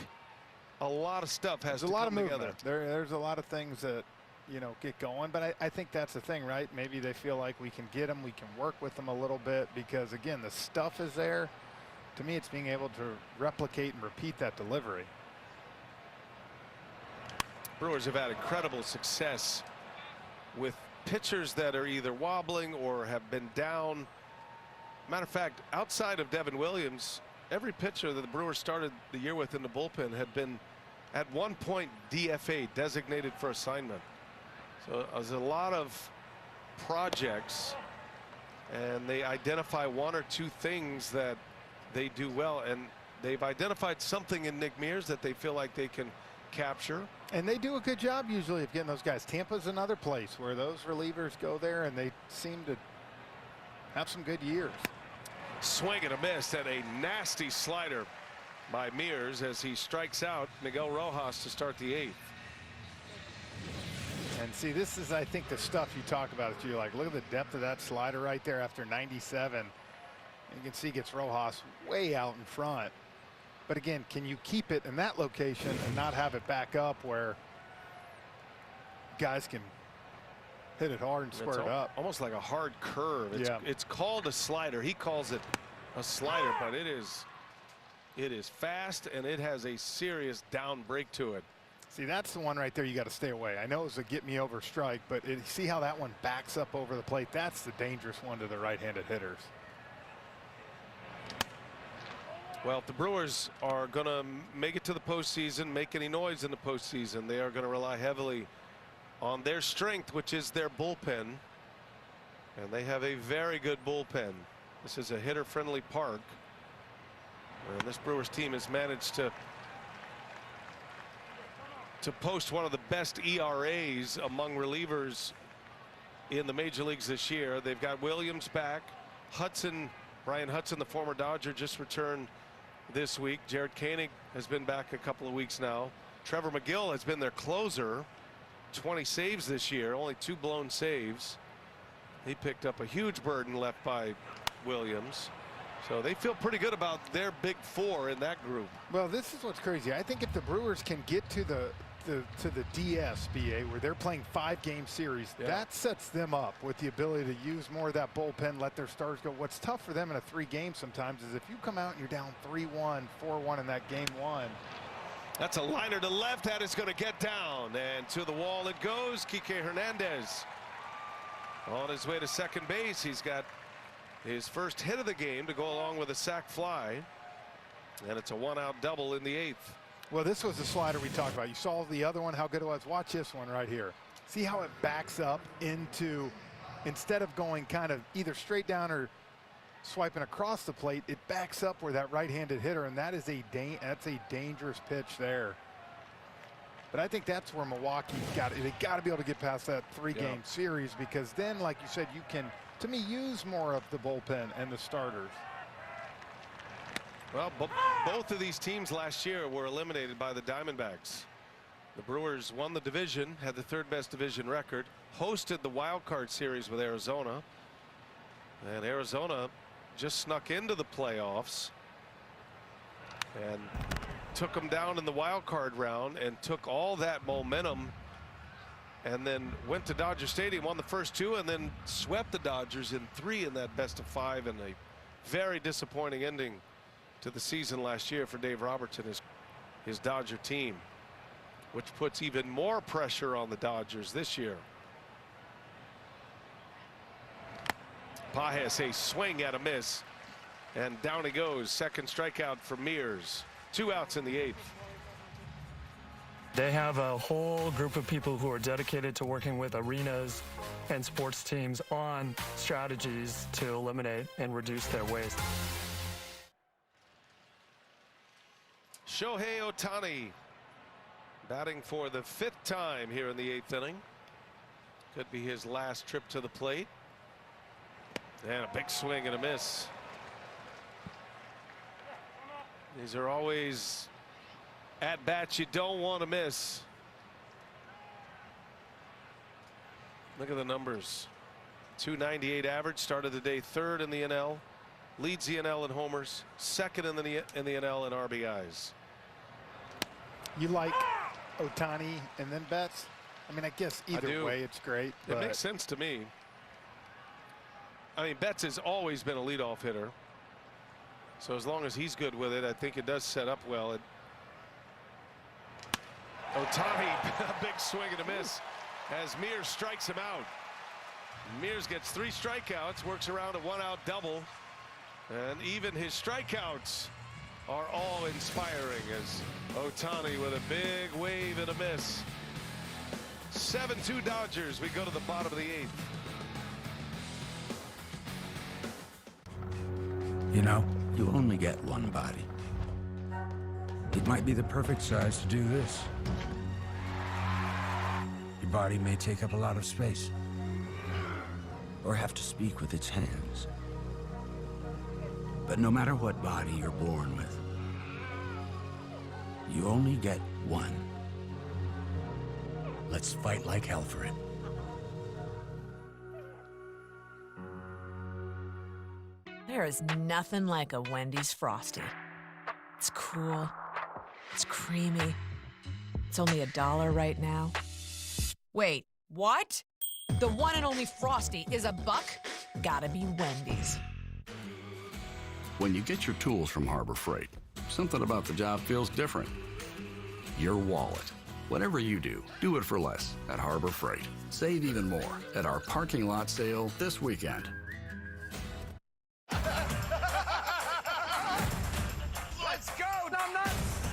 a lot of stuff has to come together. There's a lot of things that, you know, get going. But I think that's the thing, right? Maybe they feel like we can get them. We can work with them a little bit because, again, the stuff is there. To me, it's being able to replicate and repeat that delivery. Brewers have had incredible success with pitchers that are either wobbling or have been down. Matter of fact, outside of Devin Williams, every pitcher that the Brewers started the year with in the bullpen had been at one point DFA, designated for assignment. So there's a lot of projects, and they identify 1 or 2 things that they do well, and they've identified something in Nick Mears that they feel like they can capture. And they do a good job usually of getting those guys. Tampa's another place where those relievers go there and they seem to have some good years. Swing and a miss at a nasty slider by Mears as he strikes out Miguel Rojas to start the 8th. And see, this is, I think, the stuff you talk about. You're like, look at the depth of that slider right there after 97. And you can see he gets Rojas way out in front. But again, can you keep it in that location and not have it back up where guys can hit it hard and square it up? Almost like a hard curve. It's called a slider. He calls it a slider, but it is fast and it has a serious down break to it. See, that's the one right there you got to stay away. I know it was a get me over strike, but see how that one backs up over the plate? That's the dangerous one to the right-handed hitters. Well, if the Brewers are going to make it to the postseason, make any noise in the postseason, they are going to rely heavily on their strength, which is their bullpen. And they have a very good bullpen. This is a hitter-friendly park. And this Brewers team has managed to post one of the best ERAs among relievers in the major leagues this year. They've got Williams back. Brian Hudson, the former Dodger, just returned this week. Jared Koenig has been back a couple of weeks now. Trevor McGill has been their closer. 20 saves this year, only 2 blown saves. He picked up a huge burden left by Williams. So they feel pretty good about their big 4 in that group. Well, this is what's crazy. I think if the Brewers can get to the DSBA, where they're playing 5-game series, that sets them up with the ability to use more of that bullpen, let their stars go. What's tough for them in a 3-game sometimes is if you come out and you're down 3-1, 4-1 in that game 1. That's a liner to left. That is going to get down, and to the wall it goes. Kike Hernandez on his way to second base. He's got his first hit of the game to go along with a sac fly, and it's a 1-out double in the 8th. Well, this was the slider we talked about. You saw the other one, how good it was. Watch this one right here. See how it backs up into, instead of going kind of either straight down or swiping across the plate, it backs up where that right-handed hitter, and that is that's a dangerous pitch there. But I think that's where Milwaukee's they got to be able to get past that 3-game series, because then, like you said, you can, to me, use more of the bullpen and the starters. Well, both of these teams last year were eliminated by the Diamondbacks. The Brewers won the division, had the 3rd best division record, hosted the wild card series with Arizona, and Arizona just snuck into the playoffs and took them down in the wild card round, and took all that momentum and then went to Dodger Stadium, won the first 2, and then swept the Dodgers in 3 in that best of 5, and a very disappointing ending to the season last year for Dave Roberts and his Dodger team, which puts even more pressure on the Dodgers this year. Pages, a swing at a miss, and down he goes. Second strikeout for Mears. 2 outs in the 8th. They have a whole group of people who are dedicated to working with arenas and sports teams on strategies to eliminate and reduce their waste. Shohei Ohtani batting for the 5th time here in the 8th inning. Could be his last trip to the plate. And a big swing and a miss. These are always at bats you don't want to miss. Look at the numbers. 298 average, started the day 3rd in the NL, leads the NL in homers, 2nd in the NL in RBIs. You like Ohtani and then Betts? I mean, I guess either way it's great. It makes sense to me. I mean, Betts has always been a leadoff hitter, so as long as he's good with it, I think it does set up well. Ohtani, a big swing and a miss as Mears strikes him out. Mears gets 3 strikeouts, works around a 1-out double, and even his strikeouts are all inspiring as Ohtani with a big wave and a miss. 7-2 Dodgers. We go to the bottom of the 8th. You know, you only get one body. It might be the perfect size to do this. Your body may take up a lot of space, or have to speak with its hands. But no matter what body you're born with, you only get one. Let's fight like hell for it. There is nothing like a Wendy's Frosty. It's cool. It's creamy. It's only $1 right now. Wait, what? The one and only Frosty is $1? Gotta be Wendy's. When you get your tools from Harbor Freight, something about the job feels different. Your wallet. Whatever you do, do it for less at Harbor Freight. Save even more at our parking lot sale this weekend. Let's go, numbnuts!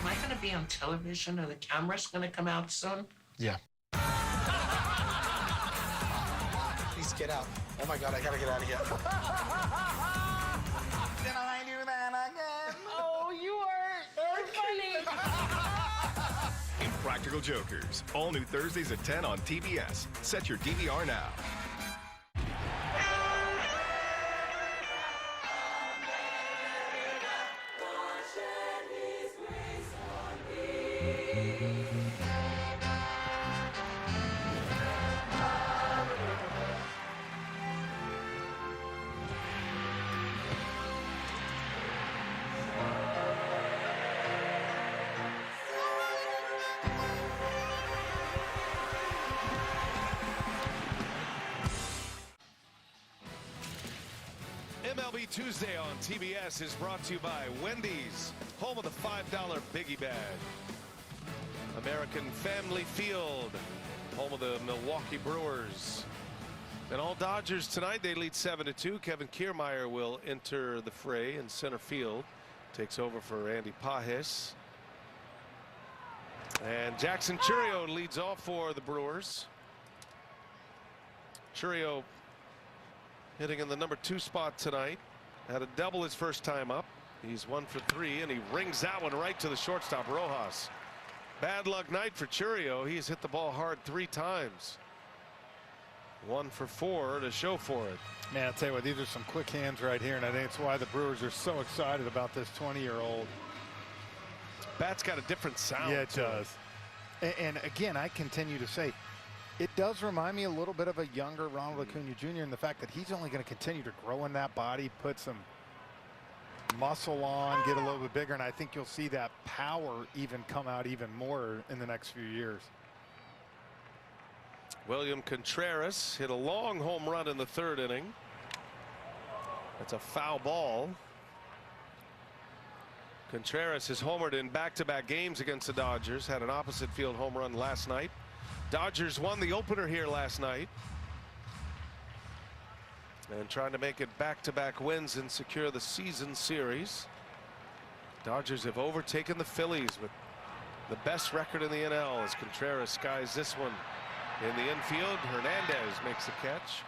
Am I gonna be be on television or the camera's gonna come out soon? Yeah. Please get out. Oh my God, I gotta get out of here. Did I do that again? Oh, you are funny. Impractical Jokers. All new Thursdays at 10 on TBS. Set your DVR now. MLB Tuesday on TBS is brought to you by Wendy's, home of the $5 Biggie Bag. American Family Field, home of the Milwaukee Brewers. And all Dodgers tonight, they lead 7-2. Kevin Kiermaier will enter the fray in center field. Takes over for Andy Pages. And Jackson Chourio leads off for the Brewers. Chourio hitting in the number 2 spot tonight. Had a double his first time up. He's 1 for 3, and he rings that one right to the shortstop, Rojas. Bad luck night for Chourio. He's hit the ball hard 3 times. 1 for 4 to show for it. Man, I'll tell you what, these are some quick hands right here, and I think it's why the Brewers are so excited about this 20-year-old. Bat's got a different sound. Yeah, it does. And again, I continue to say, it does remind me a little bit of a younger Ronald Acuna Jr. in the fact that he's only going to continue to grow in that body, put some muscle on, get a little bit bigger, and I think you'll see that power even come out even more in the next few years. William Contreras hit a long home run in the 3rd inning. That's a foul ball. Contreras has homered in back-to-back games against the Dodgers. Had an opposite field home run last night. Dodgers won the opener here last night. And trying to make it back-to-back wins and secure the season series. Dodgers have overtaken the Phillies with the best record in the NL as Contreras skies this one in the infield. Hernandez makes the catch.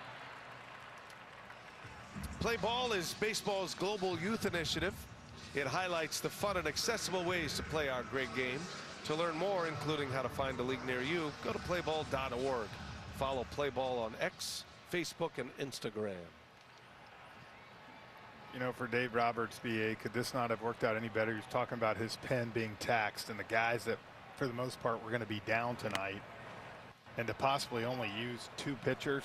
Play Ball is baseball's global youth initiative. It highlights the fun and accessible ways to play our great game. To learn more, including how to find a league near you, go to playball.org. Follow Play Ball on X, Facebook, and Instagram. You know, for Dave Roberts, BA, could this not have worked out any better? He was talking about his pen being taxed and the guys that, for the most part, were going to be down tonight. And to possibly only use 2 pitchers,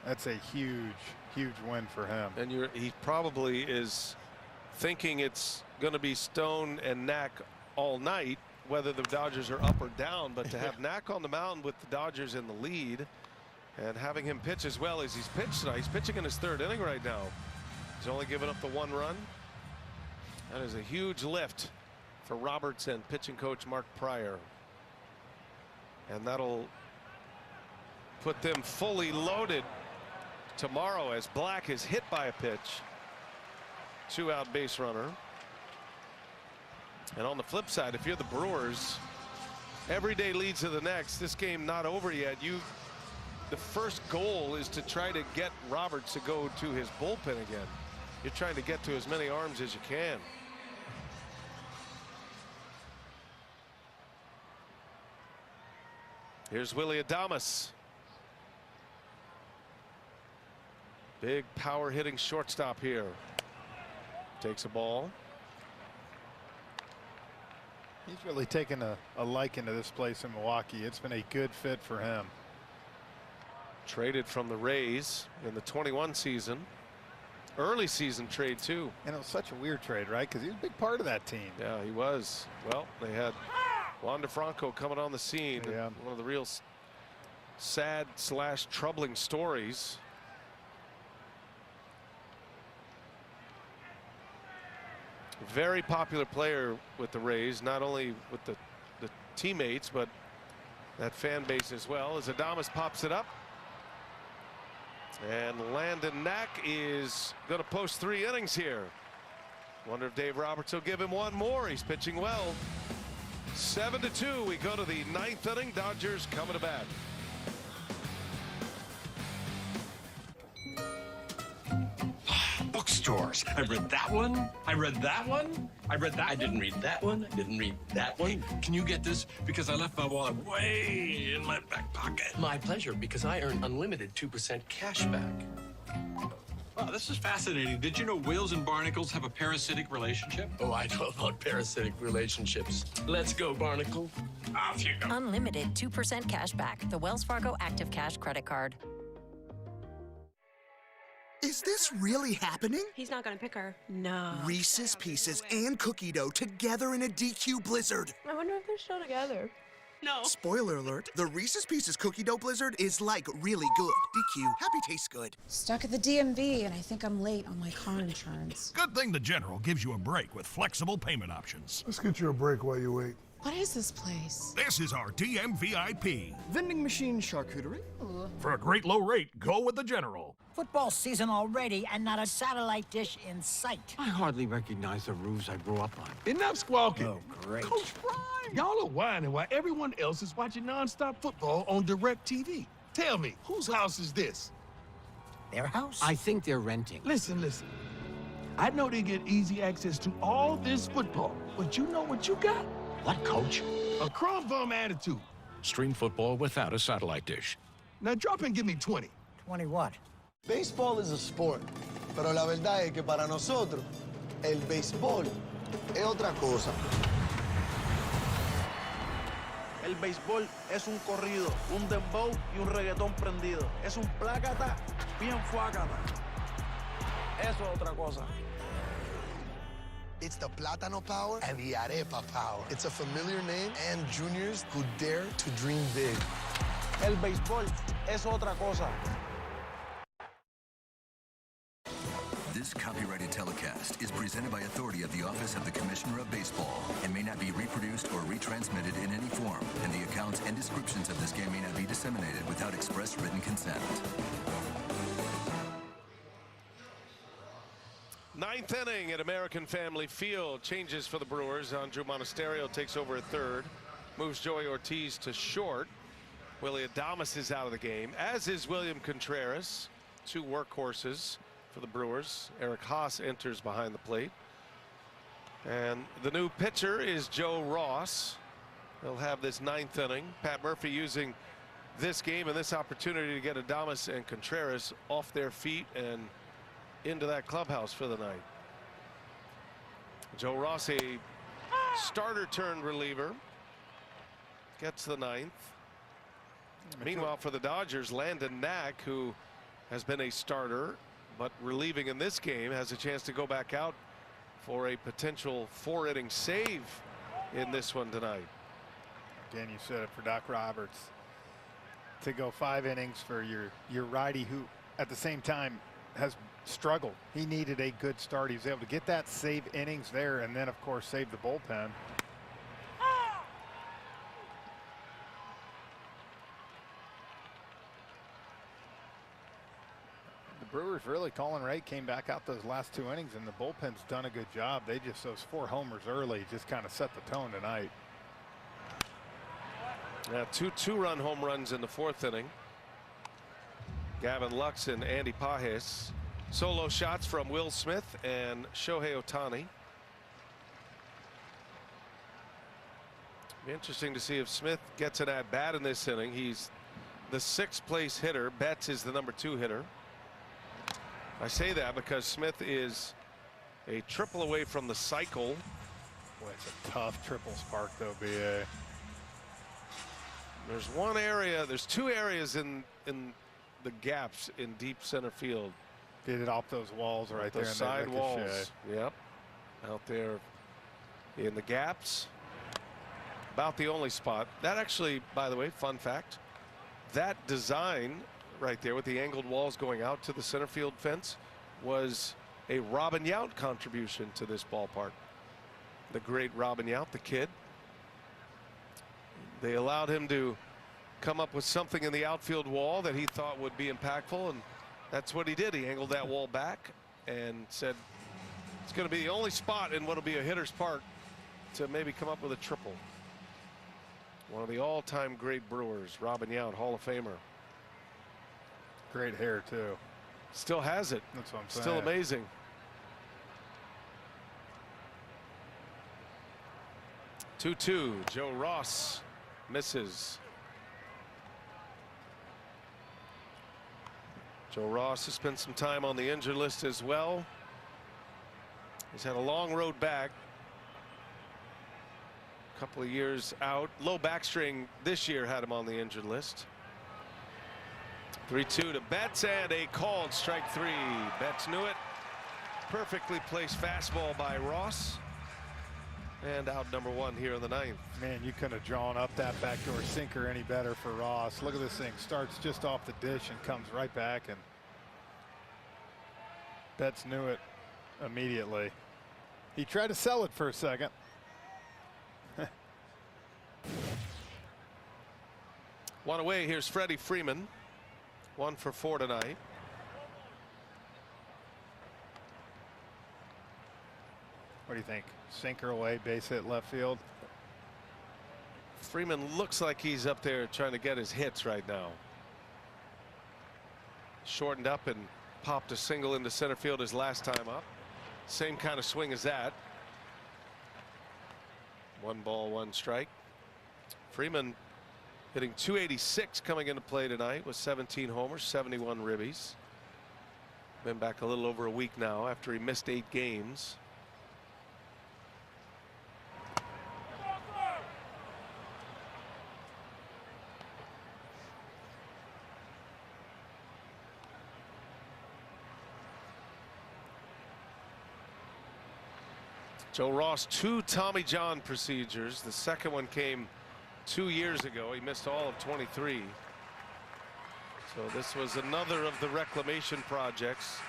that's a huge, huge win for him. And he probably is thinking it's going to be Stone and Knack all night, whether the Dodgers are up or down. But to have Knack on the mound with the Dodgers in the lead and having him pitch as well as he's pitched tonight. He's pitching in his 3rd inning right now. He's only given up the 1 run. That is a huge lift for Roberts and pitching coach Mark Pryor. And that'll put them fully loaded tomorrow as Black is hit by a pitch. 2-out base runner. And on the flip side, if you're the Brewers, every day leads to the next. This game not over yet. The first goal is to try to get Roberts to go to his bullpen again. You're trying to get to as many arms as you can. Here's Willy Adames. Big power hitting shortstop here. Takes a ball. He's really taken a liking to this place in Milwaukee. It's been a good fit for him. Traded from the Rays in the 21 season. Early season trade too. And it was such a weird trade, right? Because he was a big part of that team. Yeah, he was. Well, they had Juan DeFranco coming on the scene. Yeah. One of the real sad / troubling stories. Very popular player with the Rays, not only with the teammates, but that fan base as well. As Adames pops it up. And Landon Knack is going to post 3 innings here. Wonder if Dave Roberts will give him one more. He's pitching well. 7-2. We go to the 9th inning. Dodgers coming to bat. Bookstores. I read that one. I read that one. I read that. I didn't read that one. I didn't read that one. Hey, can you get this? Because I left my wallet way in my back pocket. My pleasure, because I earn unlimited 2% cash back. Wow, this is fascinating. Did you know whales and barnacles have a parasitic relationship? Oh, I know about parasitic relationships. Let's go, barnacle. Off you go. Unlimited 2% cash back. The Wells Fargo Active Cash credit card. Is this really happening? He's not gonna pick her. No. Reese's Pieces and cookie dough together in a DQ blizzard. I wonder if they're still together. No. Spoiler alert, the Reese's Pieces cookie dough blizzard is like really good. DQ, happy tastes good. Stuck at the DMV and I think I'm late on my car insurance. Good thing the General gives you a break with flexible payment options. Let's get you a break while you wait. What is this place? This is our DMVIP. Vending machine charcuterie. Ooh. For a great low rate, go with the General. Football season already and not a satellite dish in sight. I hardly recognize the roofs I grew up on. Enough squawking. Oh, great. Coach Prime. Y'all are whining while everyone else is watching nonstop football on DirecTV. Tell me, whose house is this? Their house? I think they're renting. Listen. I know they get easy access to all this football, but you know what you got? What, Coach? A crumb bum attitude. Stream football without a satellite dish. Now drop and give me 20. 20 what? Baseball is a sport, pero la verdad es que para nosotros, el béisbol es otra cosa. El béisbol es un corrido, un dembow y un reggaetón prendido. Es un plácata bien fuácata. Eso es otra cosa. It's the Plátano Power and the Arepa Power. It's a familiar name and juniors who dare to dream big. El béisbol es otra cosa. This copyrighted telecast is presented by authority of the Office of the Commissioner of Baseball and may not be reproduced or retransmitted in any form, and the accounts and descriptions of this game may not be disseminated without express written consent. 9th inning at American Family Field. Changes for the Brewers. Andrew Monasterio takes over at third. Moves Joey Ortiz to short. Willie Adames is out of the game, as is William Contreras. Two workhorses for the Brewers. Eric Haas enters behind the plate. And the new pitcher is Joe Ross. They'll have this 9th inning. Pat Murphy using this game and this opportunity to get Adames and Contreras off their feet and into that clubhouse for the night. Joe Ross, a starter turned reliever, gets the 9th. Meanwhile, for the Dodgers, Landon Knack, who has been a starter but relieving in this game, has a chance to go back out for a potential 4-inning save in this one tonight. Again, you said it for Doc Roberts. To go 5 innings for your righty, who at the same time has struggled. He needed a good start. He was able to get that save innings there, and then of course save the bullpen. The Brewers really, Colin Ray came back out those last 2 innings, and the bullpen's done a good job. They just, those 4 homers early just kind of set the tone tonight. Yeah, two 2-run home runs in the 4th inning. Gavin Lux and Andy Pages. Solo shots from Will Smith and Shohei Ohtani. Be interesting to see if Smith gets an at bat in this inning. He's the 6th place hitter. Betts is the number 2 hitter. I say that because Smith is a triple away from the cycle. Boy, it's a tough triple spark though, BA. There's one area, there's 2 areas in the gaps in deep center field. Get it off those walls right there. Those side walls. Yep. Out there in the gaps. About the only spot. That actually, by the way, fun fact, that design right there with the angled walls going out to the center field fence was a Robin Yount contribution to this ballpark. The great Robin Yount, the kid. They allowed him to come up with something in the outfield wall that he thought would be impactful, and that's what he did. He angled that wall back and said, It's going to be the only spot in what will be a hitter's park to maybe come up with a triple. One of the all-time great Brewers, Robin Yount, Hall of Famer. Great hair, too. Still has it. That's what I'm saying. Still amazing. 2-2. Joe Ross misses. Joe Ross has spent some time on the injured list as well. He's had a long road back. A couple of years out. Low back string this year had him on the injured list. 3-2 to Betts, and a called strike 3. Betts knew it. Perfectly placed fastball by Ross. And out number 1 here in the 9th. Man, you couldn't have drawn up that backdoor sinker any better for Ross. Look at this thing. Starts just off the dish and comes right back. And Betts knew it immediately. He tried to sell it for a second. One away. Here's Freddie Freeman. 1 for 4 tonight. What do you think? Sinker away, base hit left field. Freeman looks like he's up there trying to get his hits right now. Shortened up and popped a single into center field his last time up. Same kind of swing as that. 1 ball, 1 strike. Freeman hitting .286 coming into play tonight with 17 homers, 71 ribbies. Been back a little over a week now after he missed 8 games. Joe Ross, 2 Tommy John procedures. The second one came 2 years ago. He missed all of 23. So this was another of the reclamation projects,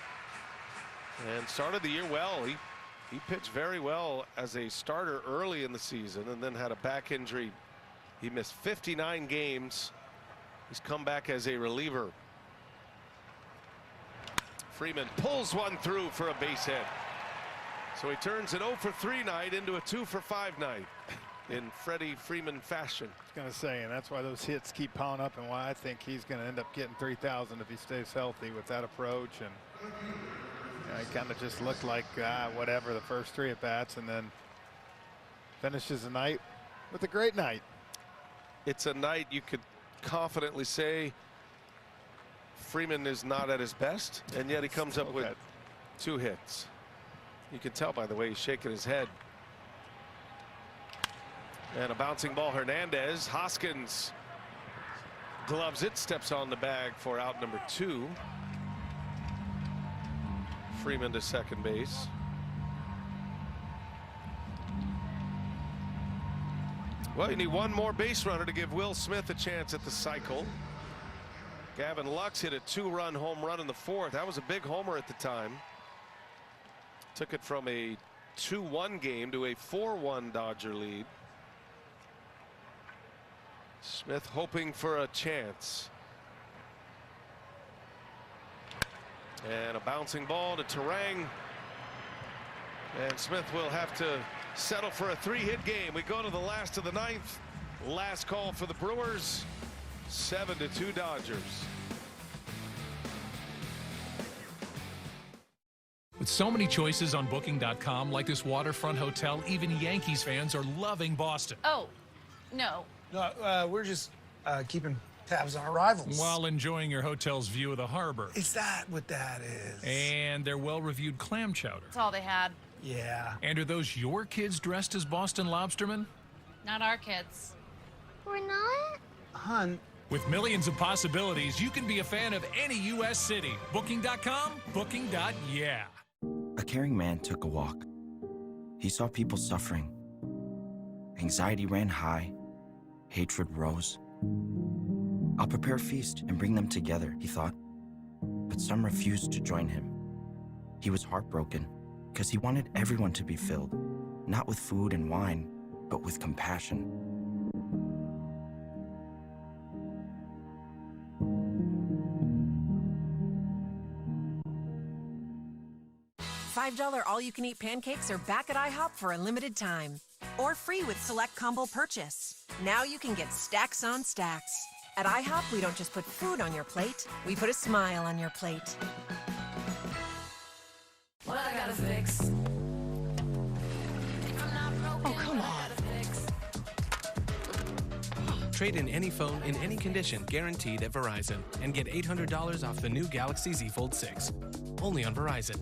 and started the year well. He pitched very well as a starter early in the season, and then had a back injury. He missed 59 games. He's come back as a reliever. Freeman pulls one through for a base hit. So he turns an 0 for 3 night into a 2 for 5 night in Freddie Freeman fashion. I was going to say, and that's why those hits keep piling up, and why I think he's going to end up getting 3,000 if he stays healthy with that approach. And you know, he kind of just looked like whatever the first 3 at bats, and then finishes the night with a great night. It's a night you could confidently say Freeman is not at his best, and yet he comes up with 2 hits. You can tell by the way he's shaking his head. And a bouncing ball. Hernandez. Hoskins gloves it, steps on the bag for out number 2. Freeman to second base. Well, you need one more base runner to give Will Smith a chance at the cycle. Gavin Lux hit a 2-run home run in the 4th. That was a big homer at the time. Took it from a 2-1 game to a 4-1 Dodger lead. Smith hoping for a chance. And a bouncing ball to Terang. And Smith will have to settle for a 3-hit game. We go to the last of the 9th. Last call for the Brewers. 7-2 Dodgers. With so many choices on Booking.com, like this waterfront hotel, even Yankees fans are loving Boston. Oh, no. No, we're just keeping tabs on our rivals. While enjoying your hotel's view of the harbor. Is that what that is? And their well-reviewed clam chowder. That's all they had. Yeah. And are those your kids dressed as Boston lobstermen? Not our kids. We're not? Hun. With millions of possibilities, you can be a fan of any U.S. city. Booking.com, booking.yeah. A caring man took a walk. He saw people suffering. Anxiety ran high. Hatred rose. I'll prepare a feast and bring them together, he thought. But some refused to join him. He was heartbroken because he wanted everyone to be filled, not with food and wine, but with compassion. $5 all-you-can-eat pancakes are back at IHOP for a limited time. Or free with select combo purchase. Now you can get stacks on stacks. At IHOP, we don't just put food on your plate, we put a smile on your plate. What I gotta fix? Oh, come on. Trade in any phone in any condition guaranteed at Verizon and get $800 off the new Galaxy Z Fold 6. Only on Verizon.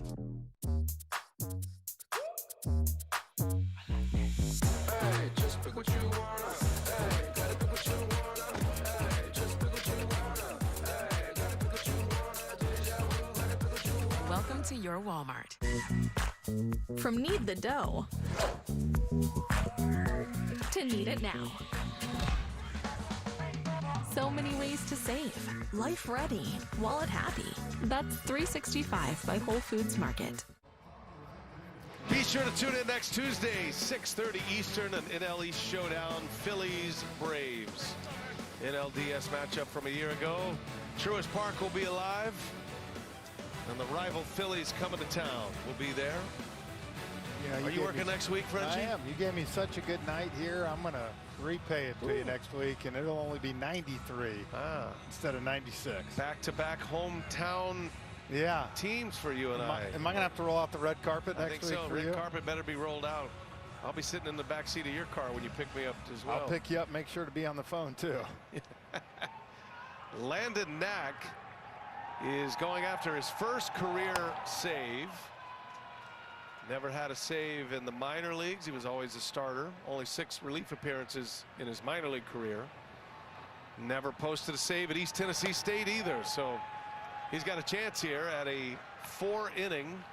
Welcome to your Walmart. From need the dough to need it now. So many ways to save. Life ready, wallet happy. That's 365 by Whole Foods Market. Be sure to tune in next Tuesday, 6:30 Eastern, an NL East showdown, Phillies Braves. NLDS matchup from a year ago. Truist Park will be alive, and the rival Phillies coming to town will be there. Yeah, Are you working next week, Frenchie? I am. You gave me such a good night here. I'm going to repay it to you next week, and it'll only be 93 instead of 96. Back-to-back hometown teams for you and I. Am I going to have to roll out the red carpet next week I think so. for Red you? carpet better be rolled out. I'll be sitting in the back seat of your car when you pick me up as well. I'll pick you up. Make sure to be on the phone, too. Landon Knack is going after his first career save. Never had a save in the minor leagues. He was always a starter. Only 6 relief appearances in his minor league career. Never posted a save at East Tennessee State either. So he's got a chance here at a 4-inning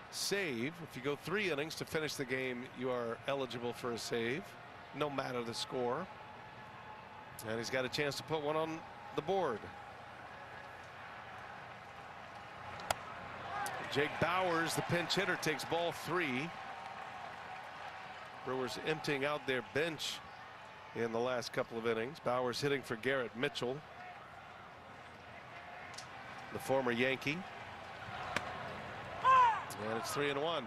save. If you go 3 innings to finish the game, you are eligible for a save, no matter the score. And he's got a chance to put one on the board. Jake Bowers, the pinch hitter, takes ball 3. Brewers emptying out their bench in the last couple of innings. Bowers hitting for Garrett Mitchell, the former Yankee. And it's 3-1.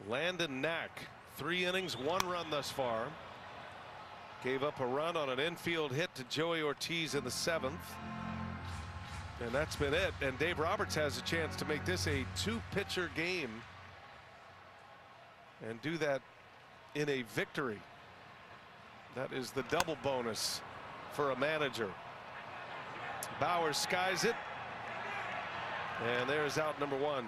Landon Knack, 3 innings, 1 run thus far. Gave up a run on an infield hit to Joey Ortiz in the 7th. And that's been it. And Dave Roberts has a chance to make this a 2-pitcher game and do that in a victory. That is the double bonus for a manager. Bowers skies it. And there's out number 1.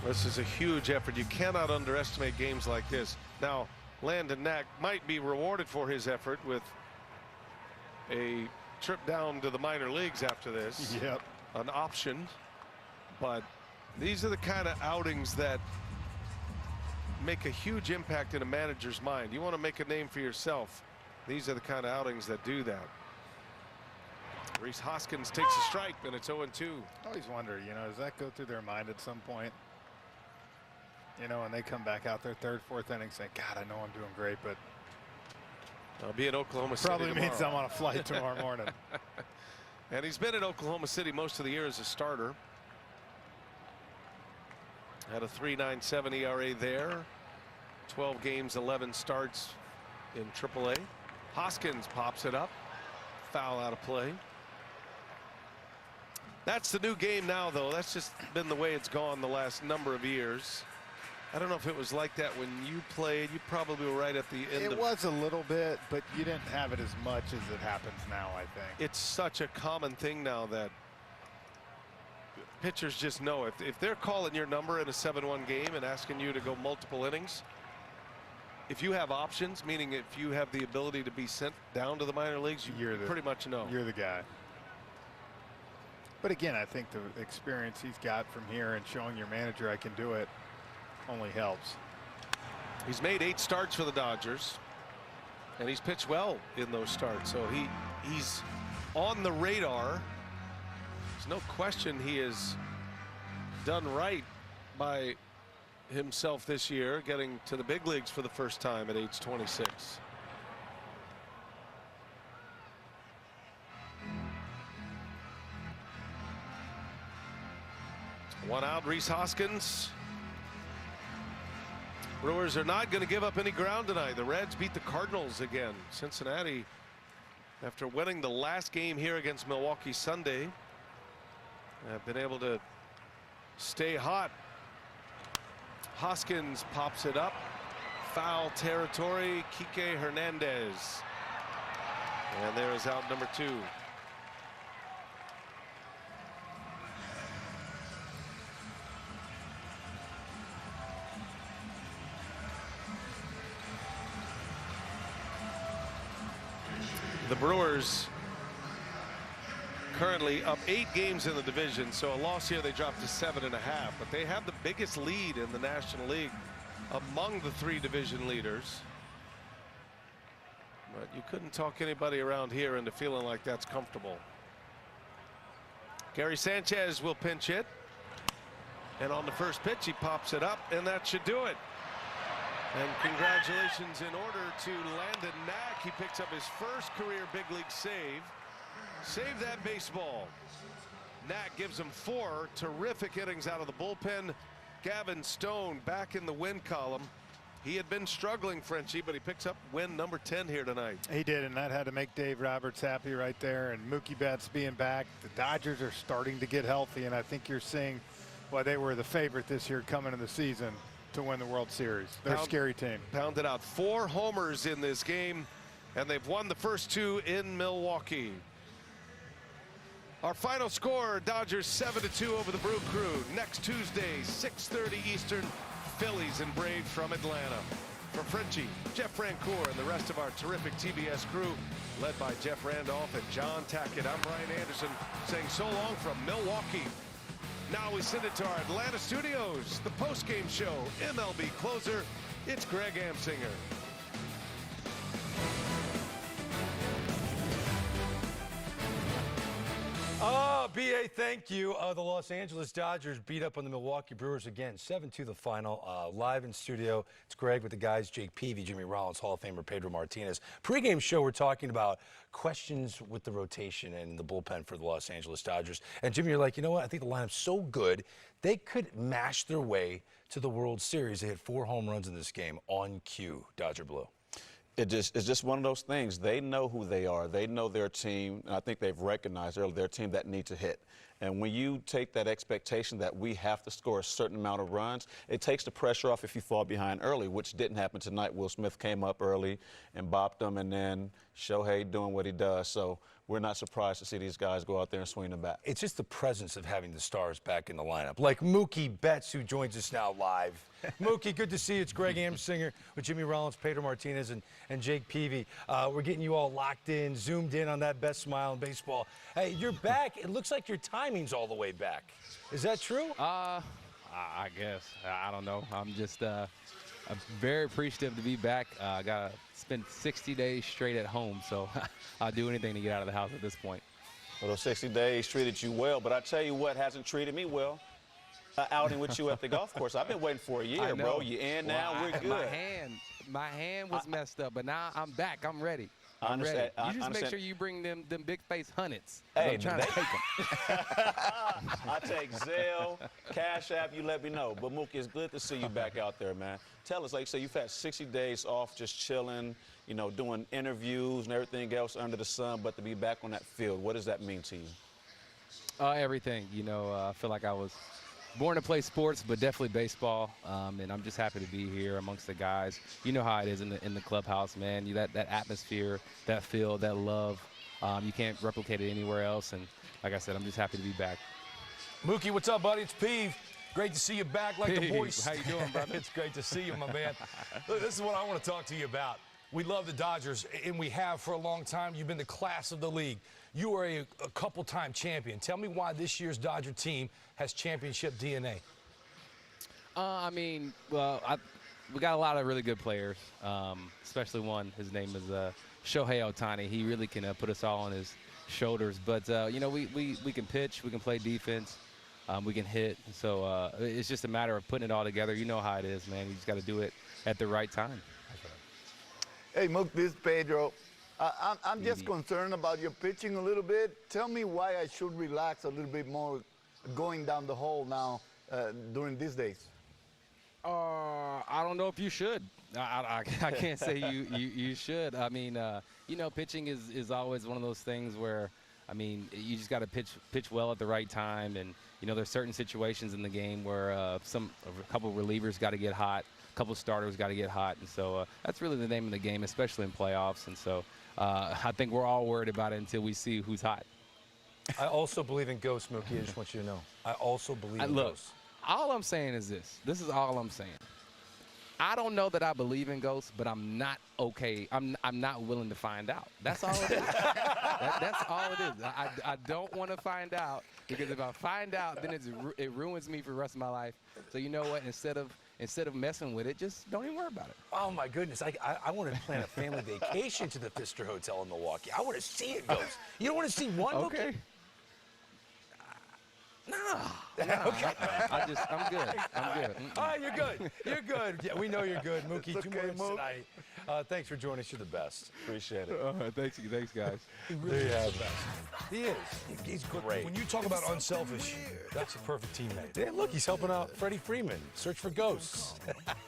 This is a huge effort. You cannot underestimate games like this. Now, Landon Knack might be rewarded for his effort with a trip down to the minor leagues after this. Yep. An option. But these are the kind of outings that make a huge impact in a manager's mind. You want to make a name for yourself. These are the kind of outings that do that. Rhys Hoskins takes a strike, and it's 0-2. I always wonder, you know, does that go through their mind at some point? You know, and they come back out their 3rd, 4th inning saying, God, I know I'm doing great, but I'll be in Oklahoma City probably tomorrow. means I'm on a flight tomorrow morning. And he's been in Oklahoma City most of the year as a starter. Had a 3.97 ERA there. 12 games, 11 starts in AAA. Hoskins pops it up. Foul out of play. That's the new game now, though. That's just been the way it's gone the last number of years. I don't know if it was like that when you played. You probably were right at the end. It was a little bit, but you didn't have it as much as it happens now, I think. It's such a common thing now that pitchers just know if they're calling your number in a 7-1 game and asking you to go multiple innings, if you have options, meaning if you have the ability to be sent down to the minor leagues, you pretty much know. You're the guy. But again, I think the experience he's got from here and showing your manager I can do it only helps. He's made 8 starts for the Dodgers, and he's pitched well in those starts. So he's on the radar. There's no question he has done right by himself this year, getting to the big leagues for the first time at age 26. One out, Rhys Hoskins. Brewers are not going to give up any ground tonight. The Reds beat the Cardinals again. Cincinnati, after winning the last game here against Milwaukee Sunday, have been able to stay hot. Hoskins pops it up. Foul territory, Kike Hernandez. And there is out number 2. The Brewers currently up 8 games in the division, so a loss here they drop to 7.5, but they have the biggest lead in the National League among the 3 division leaders. But you couldn't talk anybody around here into feeling like that's comfortable. Gary Sanchez will pinch hit, and on the first pitch he pops it up, and that should do it. And congratulations in order to Landon Knack. He picks up his first career big league save. Save that baseball. Knack gives him 4 terrific innings out of the bullpen. Gavin Stone back in the win column. He had been struggling, Frenchie, but he picks up win number 10 here tonight. He did, and that had to make Dave Roberts happy right there. And Mookie Betts being back. The Dodgers are starting to get healthy, and I think you're seeing why they were the favorite this year coming into the season to win the World Series. They're a scary team. Pounded out 4 homers in this game, and they've won the first 2 in Milwaukee. Our final score, Dodgers 7-2 over the Brew Crew. Next Tuesday, 6:30 Eastern, Phillies and Braves from Atlanta. For Frenchie, Jeff Francoeur, and the rest of our terrific TBS crew, led by Jeff Randolph and John Tackett, I'm Brian Anderson saying so long from Milwaukee. Now we send it to our Atlanta studios, the post-game show, MLB closer. It's Greg Amsinger. Oh, B.A., thank you. The Los Angeles Dodgers beat up on the Milwaukee Brewers again, 7-2 the final. Live in studio, it's Greg with the guys, Jake Peavy, Jimmy Rollins, Hall of Famer Pedro Martinez. Pre-game show, we're talking about questions with the rotation and the bullpen for the Los Angeles Dodgers. And Jimmy, you're like, you know what? I think the lineup's so good, they could mash their way to the World Series. They hit 4 home runs in this game on cue, Dodger Blue. It's just one of those things. They know who they are. They know their team, and I think they've recognized their team that need to hit. And when you take that expectation that we have to score a certain amount of runs, it takes the pressure off if you fall behind early, which didn't happen tonight. Will Smith came up early and bopped them, and then Shohei doing what he does. So we're not surprised to see these guys go out there and swing the bat. It's just the presence of having the stars back in the lineup, like Mookie Betts, who joins us now live. Mookie, good to see you. It's Greg Amsinger with Jimmy Rollins, Pedro Martinez, and Jake Peavy. We're getting you all locked in, zoomed in on that best smile in baseball. Hey, you're back. It looks like your timing's all the way back. Is that true? I guess. I don't know. I'm just I'm very appreciative to be back. I got to spend 60 days straight at home, so I'll do anything to get out of the house at this point. Well, those 60 days treated you well, but I tell you what hasn't treated me well. Outing with you at the golf course. I've been waiting for a year, bro. You in now, we're good. My hand was messed up, but now I'm back. I'm ready. I'm ready. You just make sure you bring them big face hunnits. Hey, I'm trying to take them. I take Zelle, Cash App, you let me know. But Mookie, it's good to see you back out there, man. Tell us, like you say, you've had 60 days off just chilling, you know, doing interviews and everything else under the sun, but to be back on that field, what does that mean to you? Everything. You know, I feel like I was born to play sports, but definitely baseball, and I'm just happy to be here amongst the guys. You know how it is in the clubhouse, man. That atmosphere, that feel, that love, you can't replicate it anywhere else. And like I said, I'm just happy to be back. Mookie, what's up, buddy? It's Peave. Great to see you back like the boys. How you doing, brother? It's great to see you, my man. Look, this is what I want to talk to you about. We love the Dodgers, and we have for a long time. You've been the class of the league. You are a couple-time champion. Tell me why this year's Dodger team has championship DNA. I mean, well, we got a lot of really good players, especially one. His name is Shohei Ohtani. He really can put us all in shoulders. But, you know, we can pitch, we can play defense, we can hit. So it's just a matter of putting it all together. You know how it is, man. You just got to do it at the right time. Hey, Mook, this is Pedro. I'm just concerned about your pitching a little bit. Tell me why I should relax a little bit more going down the hole now during these days. I don't know if you should. I can't say you should. I mean, you know, pitching is always one of those things where, I mean, you just got to pitch well at the right time. And, you know, there's certain situations in the game where a couple relievers got to get hot, a couple starters got to get hot. And so that's really the name of the game, especially in playoffs. And so I think we're all worried about it until we see who's hot. I also believe in ghosts, Mookie. I just want you to know. I also believe in ghosts. All I'm saying is this. This is all I'm saying. I don't know that I believe in ghosts, but I'm not okay. I'm not willing to find out. That's all it is. That's all it is. I don't want to find out, because if I find out, then it ruins me for the rest of my life. So you know what? Instead of messing with it, just don't even worry about it. Oh my goodness! I want to plan a family vacation to the Pfister Hotel in Milwaukee. I want to see it, ghosts. You don't want to see one? Okay. No. Okay. I'm good. All right, you're good. You're good. Yeah, we know you're good, Mookie. 2 more tonight. Thanks for joining us. You're the best. Appreciate it. Thanks, guys. He really is the best. He is. He's great. When you talk about unselfish, that's a perfect teammate. Yeah, look, he's helping out Freddie Freeman. Search for ghosts.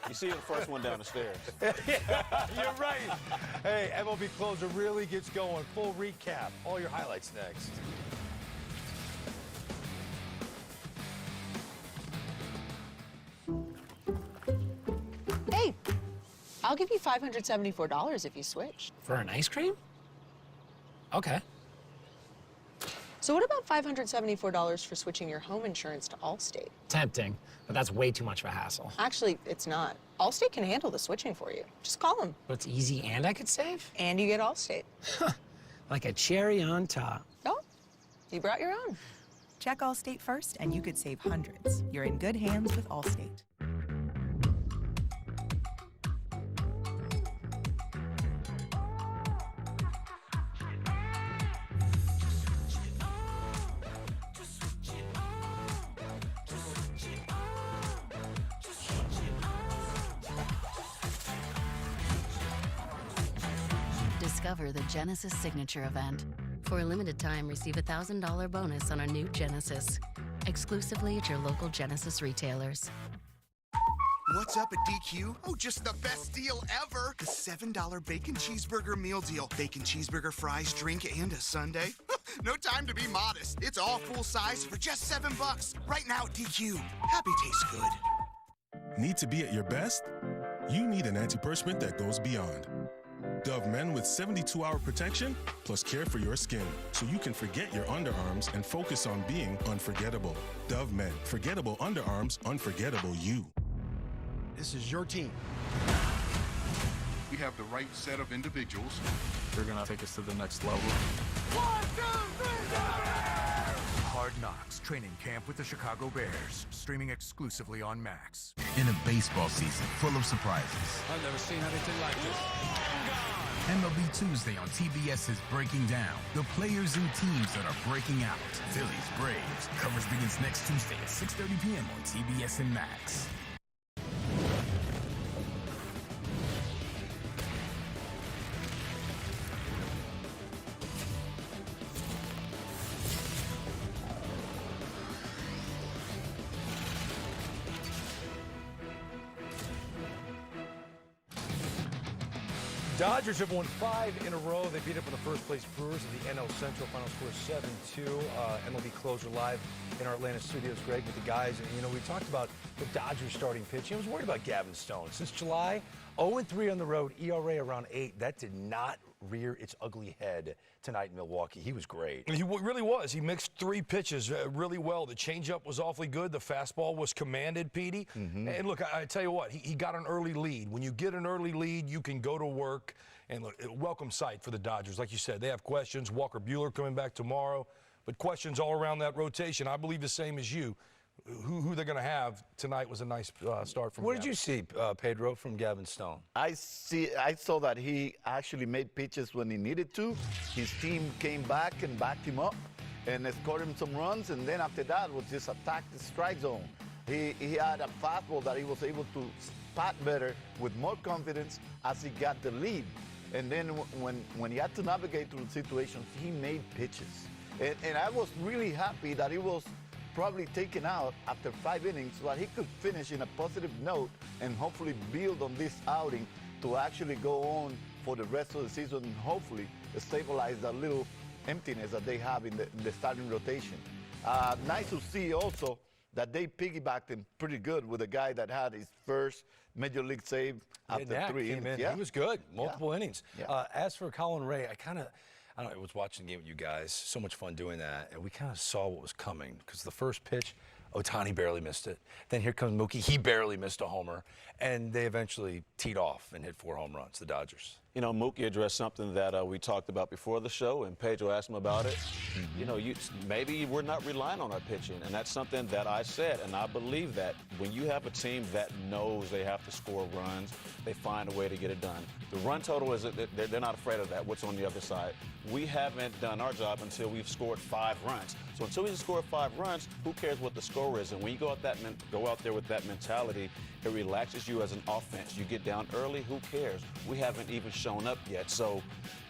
You see the first one down the stairs. Yeah, you're right. Hey, MLB Closer really gets going. Full recap. All your highlights next. Hey, I'll give you $574 if you switch. For an ice cream? Okay. So what about $574 for switching your home insurance to Allstate? Tempting, but that's way too much of a hassle. Actually, it's not. Allstate can handle the switching for you. Just call them. But it's easy and I could save? And you get Allstate. Like a cherry on top. Oh, you brought your own. Check Allstate first and you could save hundreds. You're in good hands with Allstate. Discover the Genesis Signature Event. For a limited time, receive a $1,000 bonus on a new Genesis. Exclusively at your local Genesis retailers. What's up at DQ? Oh, just the best deal ever. The $7 bacon cheeseburger meal deal. Bacon cheeseburger, fries, drink, and a sundae. No time to be modest. It's all full size for just $7. Right now at DQ. Happy tastes good. Need to be at your best? You need an antiperspirant that goes beyond. Dove Men with 72-hour protection plus care for your skin, so you can forget your underarms and focus on being unforgettable. Dove Men. Forgettable underarms, unforgettable you. This is your team. We have the right set of individuals. They're going to take us to the next level. 1, 2, 3, Hard Knocks training camp with the Chicago Bears, streaming exclusively on Max. In a baseball season full of surprises. I've never seen anything like this. MLB Tuesday on TBS is breaking down the players and teams that are breaking out. Phillies, Braves. Coverage begins next Tuesday at 6:30 p.m. on TBS and Max. Dodgers have won 5 in a row. They beat up on the first-place Brewers in the NL Central. Final score 7-2. MLB Closer live in our Atlanta studios, Greg, with the guys. And, you know, we talked about the Dodgers starting pitching. I was worried about Gavin Stone. Since July, 0-3 on the road, ERA around 8. That did not rear its ugly head tonight in Milwaukee. He was great. He really was. He mixed 3 pitches really well. The changeup was awfully good. The fastball was commanded, Petey. And look, I tell you what, he got an early lead. When you get an early lead, you can go to work. And look, welcome sight for the Dodgers. Like you said, they have questions. Walker Buehler coming back tomorrow. But questions all around that rotation. I believe the same as you. who they're going to have tonight was a nice start from What Gavin. did you see, Pedro, from Gavin Stone? I saw that he actually made pitches when he needed to. His team came back and backed him up and scored him some runs, and then after that was just attack the strike zone. He had a fastball that he was able to spot better with more confidence as he got the lead. And then when he had to navigate through the situations, he made pitches. And I was really happy that he was probably taken out after 5 innings so that he could finish in a positive note and hopefully build on this outing to actually go on for the rest of the season and hopefully stabilize that little emptiness that they have in the starting rotation. Nice to see also that they piggybacked him pretty good with a guy that had his first Major League save after 3 innings. Yeah. He was good, multiple innings. Yeah. As for Colin Ray, I was watching the game with you guys. So much fun doing that. And we kind of saw what was coming because the first pitch, Ohtani barely missed it. Then here comes Mookie. He barely missed a homer. And they eventually teed off and hit 4 home runs, the Dodgers. You know, Mookie addressed something that we talked about before the show, and Pedro asked him about it. You know, maybe we're not relying on our pitching, and that's something that I said, and I believe that when you have a team that knows they have to score runs, they find a way to get it done. The run total is they're not afraid of that, what's on the other side. We haven't done our job until we've scored 5 runs. So until we score 5 runs, who cares what the score is? And when you go out there with that mentality, it relaxes you as an offense. You get down early, who cares? We haven't even shown up yet. So,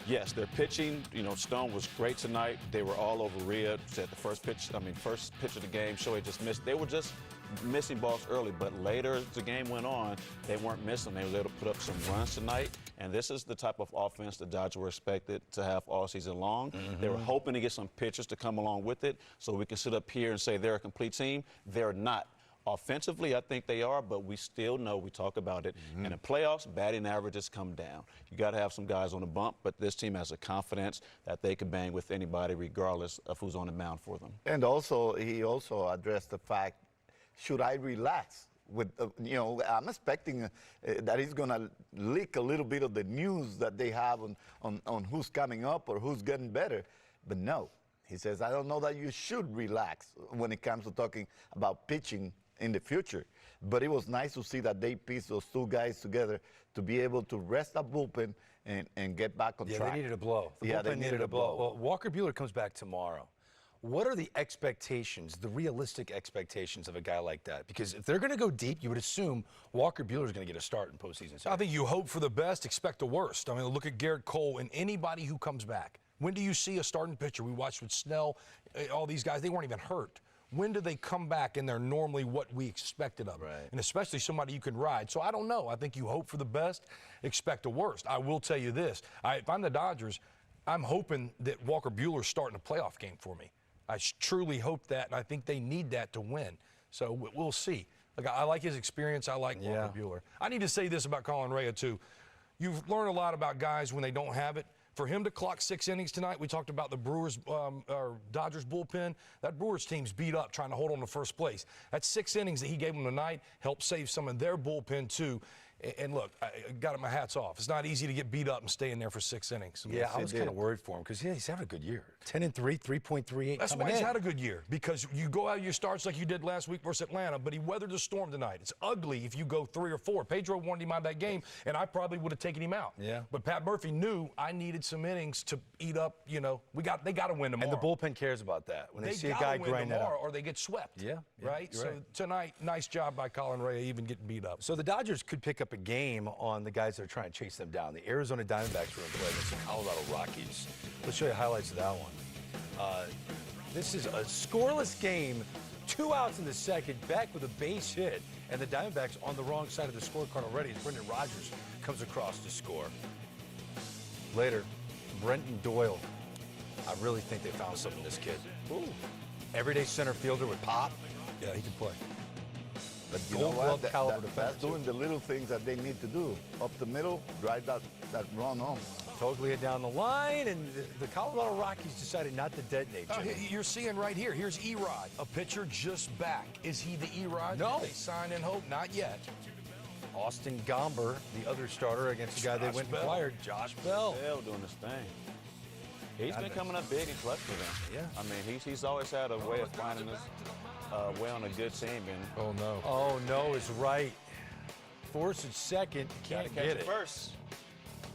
yes, their pitching, you know, Stone was great tonight. They were all over Rhea. Said the first pitch of the game, Shohei just missed. They were just missing balls early, but later as the game went on, they weren't missing. They were able to put up some runs tonight, and this is the type of offense the Dodgers were expected to have all season long. They were hoping to get some pitchers to come along with it so we can sit up here and say they're a complete team. They're not. Offensively, I think they are, but we still know, we talk about it. In the playoffs, batting averages come down. You got to have some guys on the bump, but this team has a confidence that they can bang with anybody regardless of who's on the mound for them. And also, he also addressed the fact, should I relax? With you know, I'm expecting that he's going to leak a little bit of the news that they have on who's coming up or who's getting better. But no, he says, I don't know that you should relax when it comes to talking about pitching in the future. But it was nice to see that they pieced those 2 guys together to be able to rest that bullpen and get back on track. Yeah, they needed a blow. The bullpen needed a blow. Well, Walker Buehler comes back tomorrow. What are the expectations, the realistic expectations of a guy like that? Because if they're going to go deep, you would assume Walker Buehler is going to get a start in postseason. I think you hope for the best, expect the worst. I mean, look at Garrett Cole and anybody who comes back. When do you see a starting pitcher? We watched with Snell, all these guys, they weren't even hurt. When do they come back and they're normally what we expected of them? And especially somebody you can ride. So I don't know. I think you hope for the best, expect the worst. I will tell you this. If I'm the Dodgers, I'm hoping that Walker Buehler's starting a playoff game for me. I truly hope that, and I think they need that to win. So we'll see. Like, I like his experience. I like Walker Buehler. I need to say this about Colin Rea, too. You've learned a lot about guys when they don't have it. For him to clock 6 innings tonight, we talked about the Brewers or Dodgers bullpen. That Brewers team's beat up trying to hold on to first place. That 6 innings that he gave them tonight helped save some of their bullpen, too. And look, I got my hats off. It's not easy to get beat up and stay in there for 6 innings. Yeah, I was kind of worried for him because he's having a good year. 10-3, 3.38. That's why he's had a good year, because you go out your starts like you did last week versus Atlanta, but he weathered the storm tonight. It's ugly if you go 3 or 4. Pedro wanted him out of that game, and I probably would have taken him out. Yeah. But Pat Murphy knew I needed some innings to eat up. You know, they got to win tomorrow. And the bullpen cares about that when they see a guy grind that out. Or they get swept. Yeah. Right. So tonight, nice job by Colin Rea, even getting beat up. So the Dodgers could pick up a game on the guys that are trying to chase them down. The Arizona Diamondbacks were in play against the Colorado Rockies. Let's show you highlights of that one. This is a scoreless game. 2 outs in the second, back with a base hit, and the Diamondbacks on the wrong side of the scorecard already as Brendan Rodgers comes across to score. Later, Brenton Doyle. I really think they found something in this kid. Ooh. Everyday center fielder with pop. Yeah, he can play. But you know what? That's doing the little things that they need to do. Up the middle, drive that run home. Totally down the line, and the Colorado Rockies decided not to detonate. You're seeing right here. Here's Erod, a pitcher just back. Is he the Erod? No. They sign in hope? Not yet. Austin Gomber, the other starter against the guy they went and acquired, Josh Bell. Bell doing his thing. He's been coming up big and clutch for them. Yeah. I mean, he's always had a way of finding his way on a good team. And oh, no. Oh, no is right. Force it second. Can't gotta catch get it first.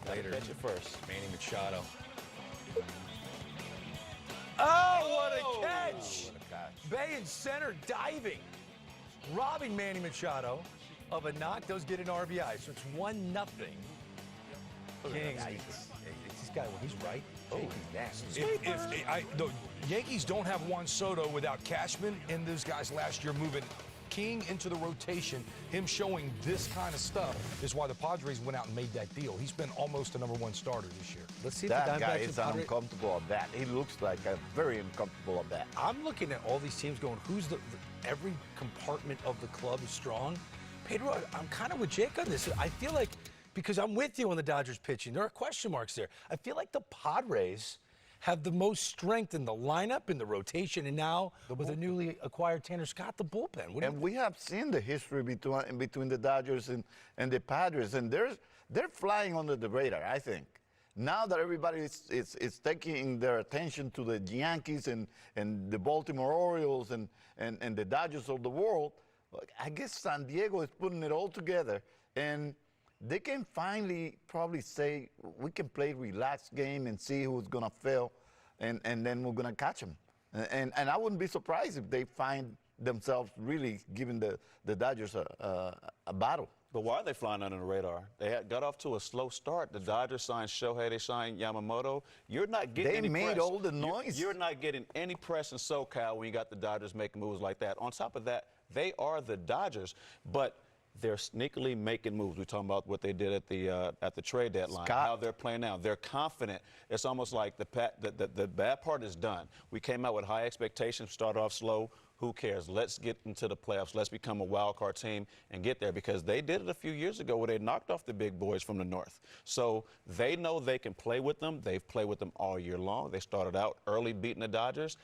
Later. Catch it first. Manny Machado. Oh, what a catch! Bay in center diving, robbing Manny Machado of a knock. Those get an RBI, so it's 1-0. Kings. This guy, well, he's right. Oh, The Yankees don't have Juan Soto without Cashman and those guys last year moving King into the rotation, him showing this kind of stuff is why the Padres went out and made that deal. He's been almost a #1 starter this year. Let's see if that the guy Diamondbacks is and uncomfortable at bat. He looks like a very uncomfortable at bat. I'm looking at all these teams going, every compartment of the club is strong. Pedro, I'm kind of with Jake on this. I feel like, because I'm with you on the Dodgers pitching, there are question marks there. I feel like the Padres have the most strength in the lineup, in the rotation, and now with the newly acquired Tanner Scott, the bullpen. And we have seen the history between the Dodgers and the Padres, and they're flying under the radar, I think. Now that everybody is taking their attention to the Yankees and the Baltimore Orioles and the Dodgers of the world, I guess San Diego is putting it all together, and they can finally probably say, we can play a relaxed game and see who's going to fail, and then we're going to catch them. And I wouldn't be surprised if they find themselves really giving the Dodgers a battle. But why are they flying under the radar? They got off to a slow start. The Dodgers signed Shohei, they signed Yamamoto. You're not getting any press. They made all the noise. You're not getting any press in SoCal when you got the Dodgers making moves like that. On top of that, they are the Dodgers, but they're sneakily making moves. We're talking about what they did at the trade deadline, how they're playing now. They're confident. It's almost like the bad part is done. We came out with high expectations, started off slow. Who cares? Let's get into the playoffs. Let's become a wild card team and get there, because they did it a few years ago where they knocked off the big boys from the North. So they know they can play with them. They've played with them all year long. They started out early beating the Dodgers.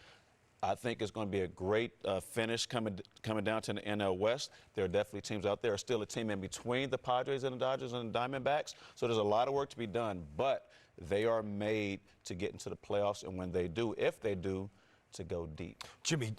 I think it's going to be a great finish coming down to the NL West. There are definitely teams out there. There's still a team in between the Padres and the Dodgers and the Diamondbacks. So there's a lot of work to be done, but they are made to get into the playoffs, and when they do, if they do, to go deep. Jimmy,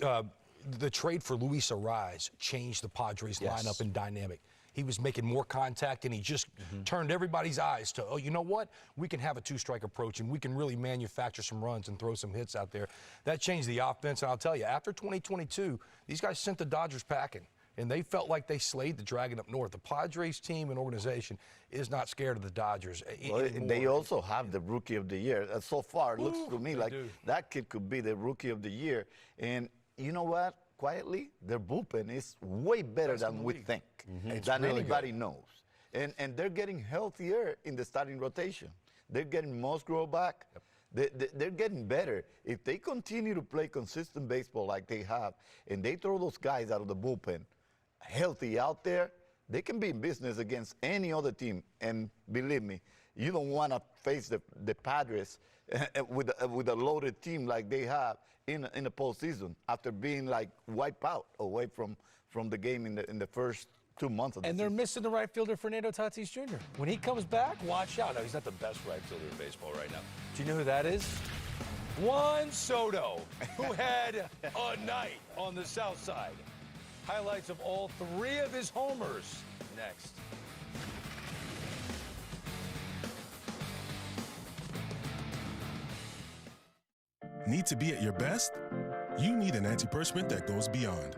the trade for Luis Arraez changed the Padres lineup and dynamic. He was making more contact, and he just turned everybody's eyes to, oh, you know what? We can have a two-strike approach, and we can really manufacture some runs and throw some hits out there. That changed the offense, and I'll tell you, after 2022, these guys sent the Dodgers packing, and they felt like they slayed the Dragon up north. The Padres team and organization is not scared of the Dodgers Well, anymore. they also have the Rookie of the Year. So far, it looks to me like that kid could be the Rookie of the Year. And you know what? Quietly, their bullpen is way better than we think, than really anybody knows. And they're getting healthier in the starting rotation. They're getting Musgrove back. They're getting better. If they continue to play consistent baseball like they have, and they throw those guys out of the bullpen healthy out there, they can be in business against any other team. And believe me, you don't want to face the Padres with a loaded team like they have in the postseason after being like wiped out away from the game in the first 2 months of the season. They're missing the right fielder, Fernando Tatis Jr. When he comes back, watch out. Now, he's not the best right fielder in baseball right now. Do you know who that is? Juan Soto, who had a night on the south side. Highlights of all 3 of his homers next. Need to be at your best? You need an antiperspirant that goes beyond.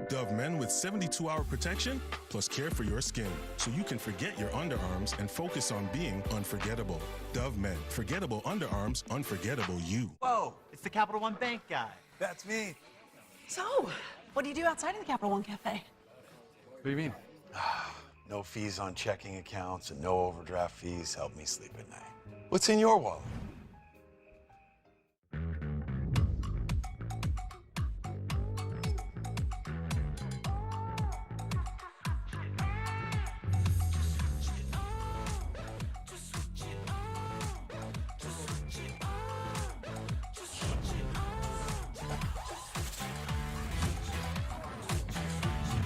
Dove Men with 72-hour protection plus care for your skin, so you can forget your underarms and focus on being unforgettable. Dove Men. Forgettable underarms, unforgettable you. Whoa, it's the Capital One Bank guy. That's me. So, what do you do outside of the Capital One Cafe? What do you mean? No fees on checking accounts and no overdraft fees help me sleep at night. What's in your wallet?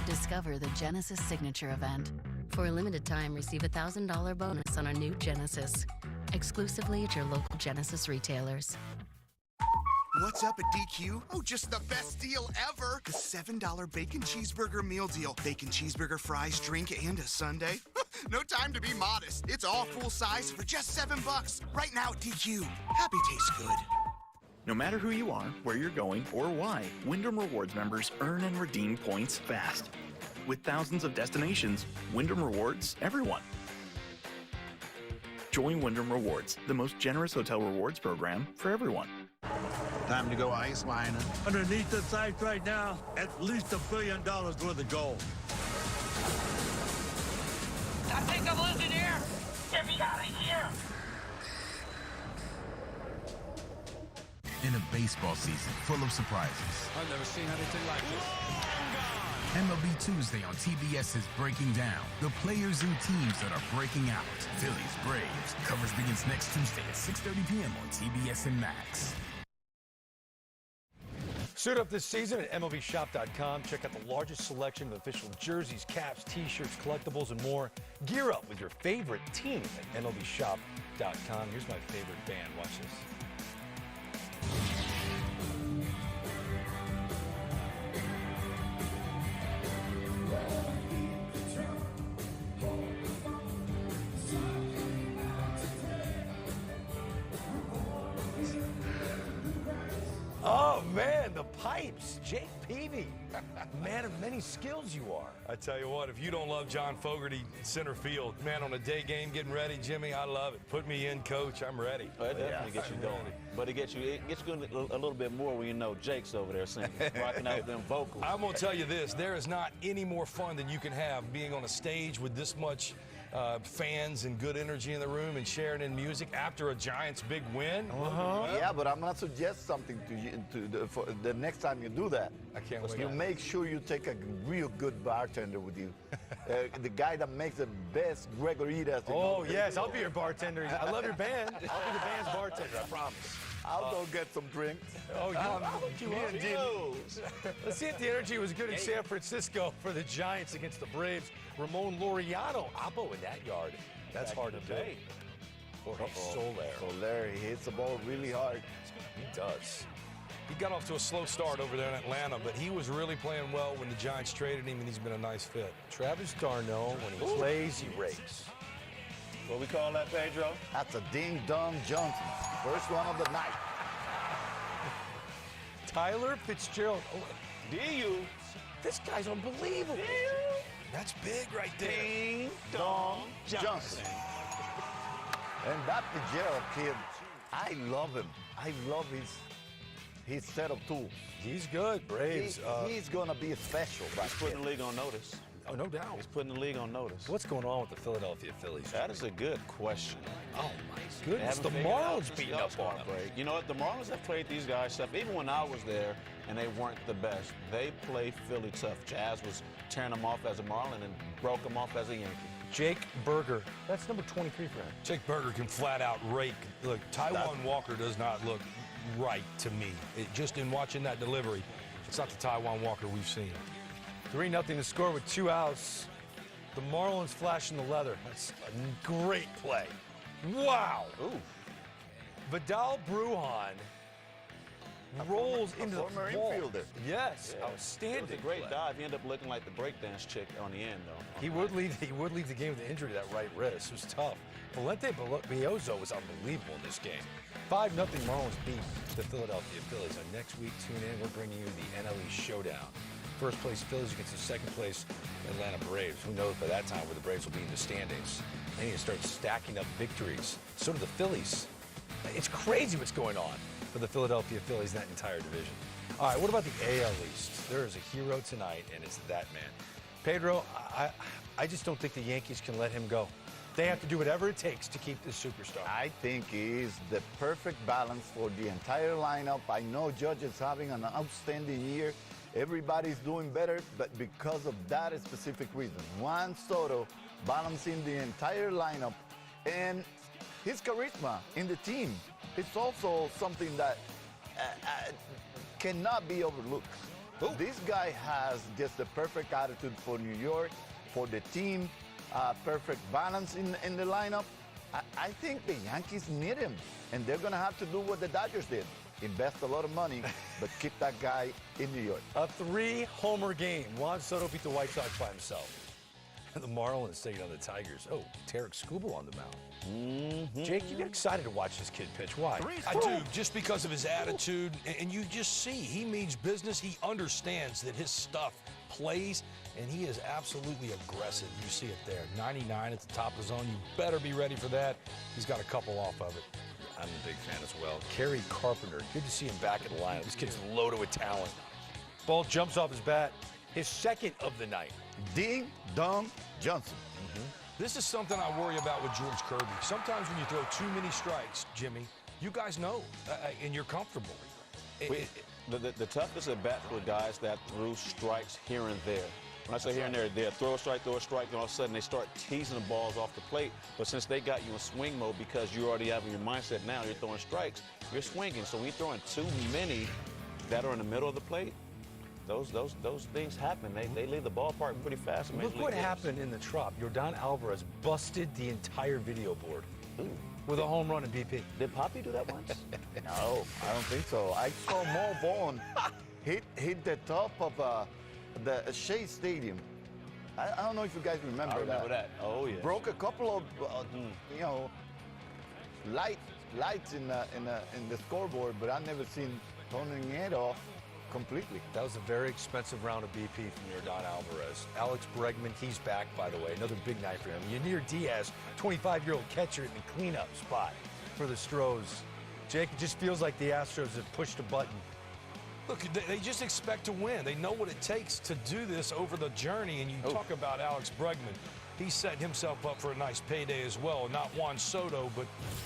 Discover the Genesis Signature event. For a limited time, receive a $1,000 bonus on a new Genesis. exclusively at your local Genesis retailers. What's up at DQ? Oh, just the best deal ever. The $7 bacon cheeseburger meal deal. Bacon cheeseburger, fries, drink, and a sundae. No time to be modest. It's all full size for just $7. Right now at DQ. Happy tastes good. No matter who you are, where you're going, or why, Wyndham Rewards members earn and redeem points fast. With thousands of destinations, Wyndham rewards everyone. Join Wyndham Rewards, the most generous hotel rewards program for everyone. Time to go ice mining. Underneath this ice right now, at least $1 billion worth of gold. I think I'm losing air. Get me out of here. In a baseball season full of surprises. I've never seen anything like this. MLB Tuesday on TBS is breaking down the players and teams that are breaking out. Phillies, Braves. Coverage begins next Tuesday at 6:30 p.m. on TBS and Max. Suit up this season at MLBshop.com. Check out the largest selection of official jerseys, caps, t-shirts, collectibles, and more. Gear up with your favorite team at MLBshop.com. Here's my favorite band. Watch this. Oh, man, the pipes. Jake Peavy. Man of many skills you are. I tell you what, if you don't love John Fogerty center field, man, on a day game getting ready, Jimmy, I love it. Put me in, coach. I'm ready. Well, it definitely gets you going. But it gets you going a little bit more when you know Jake's over there singing, rocking out with them vocals. I'm going to tell you this. There is not any more fun than you can have being on a stage with this much fans and good energy in the room and sharing in music after a Giants big win. Yeah, but I'm going to suggest something to you for the next time you do that. I can't wait. You make sure you take a real good bartender with you. The guy that makes the best Gregoritas. Oh, yes, I'll be your bartender. I love your band. I'll be the band's bartender, I promise. I'll go get some drinks. Oh, Let's see if the energy was good in San Francisco for the Giants against the Braves. Ramon Laureano, Oppo in that yard. That's hard to do. Soler, he hits the ball really hard. He does. He got off to a slow start over there in Atlanta, but he was really playing well when the Giants traded him, and he's been a nice fit. Travis d'Arnaud, when he plays, he rakes. What we call that, Pedro? That's a ding-dong Johnson. First one of the night. Tyler Fitzgerald. Oh, D.U. This guy's unbelievable. That's big right there. Ding-dong Johnson. And that Fitzgerald kid, I love him. I love his set of tools. He's good, Braves. He's going to be special. He's putting the league on notice. Oh, no doubt. He's putting the league on notice. What's going on with the Philadelphia Phillies? That is a good question. Oh, my goodness. The Marlins beating up on them. You know what? The Marlins have played these guys tough. Even when I was there and they weren't the best, they play Philly tough. Jazz was tearing them off as a Marlin and broke them off as a Yankee. Jake Berger. That's number 23 for him. Jake Berger can flat out rake. Look, Taijuan Walker does not look right to me. Just in watching that delivery, it's not the Taijuan Walker we've seen. 3-0 to score with 2 outs. The Marlins flashing the leather. That's a great play. Wow. Ooh. Vidal Brujan rolls into the former wall. infielder. Yes, Yeah. outstanding. It was a great play. dive. He ended up looking like the breakdance chick on the end, though. He would leave the game with an injury to that right wrist. It was tough. Valente Biozo was unbelievable in this game. 5-0 Marlins beat the Philadelphia Phillies. And next week, tune in. We're bringing you the NL East Showdown. First place Phillies against the second place Atlanta Braves. Who knows by that time where the Braves will be in the standings. They need to start stacking up victories. So do the Phillies. It's crazy what's going on for the Philadelphia Phillies in that entire division. All right, what about the AL East? There is a hero tonight, and it's that man. Pedro, I just don't think the Yankees can let him go. They have to do whatever it takes to keep this superstar. I think he is the perfect balance for the entire lineup. I know Judge is having an outstanding year. Everybody's doing better, but because of that specific reason. Juan Soto balancing the entire lineup, and his charisma in the team. It's also something that cannot be overlooked. This guy has just the perfect attitude for New York, for the team, perfect balance in the lineup. I think the Yankees need him, and they're going to have to do what the Dodgers did. Invest a lot of money, but keep that guy in New York. A 3-homer game. Juan Soto beat the White Sox by himself. The Marlins taking on the Tigers. Oh, Tarek Skubal on the mound. Jake, you get excited to watch this kid pitch. Why? I do, just because of his attitude. And you just see he means business. He understands that his stuff plays, and he is absolutely aggressive. You see it there. 99 at the top of the zone. You better be ready for that. He's got a couple off of it. I'm a big fan as well. Kerry Carpenter, good to see him back in the lineup. This kid's loaded with talent. Ball jumps off his bat. His second of the night. Ding Dong Johnson. This is something I worry about with George Kirby. Sometimes when you throw too many strikes, Jimmy, you guys know, and you're comfortable. The toughest at bat for guys that threw strikes here and there. When I say here and there, they throw a strike, and all of a sudden they start teasing the balls off the plate. But since they got you in swing mode because you already have in your mindset now you're throwing strikes, you're swinging. So when you're throwing too many that are in the middle of the plate, those things happen. They leave the ballpark pretty fast. Look what happened in the Trop. Yordan Alvarez busted the entire video board with a home run in BP. Did Poppy do that once? No, I don't think so. I saw Mo Vaughn hit the top of the Shea Stadium. I don't know if you guys remember that. I remember that. Oh, yeah. Broke a couple of, lights in the scoreboard, but I've never seen turning it off completely. That was a very expensive round of BP from Yordan Alvarez. Alex Bregman, he's back, by the way. Another big night for him. Yanir Diaz, 25-year-old catcher in the cleanup spot for the Stros. Jake, it just feels like the Astros have pushed a button. Look, they just expect to win. They know what it takes to do this over the journey. And you talk about Alex Bregman. He's setting himself up for a nice payday as well. Not Juan Soto, but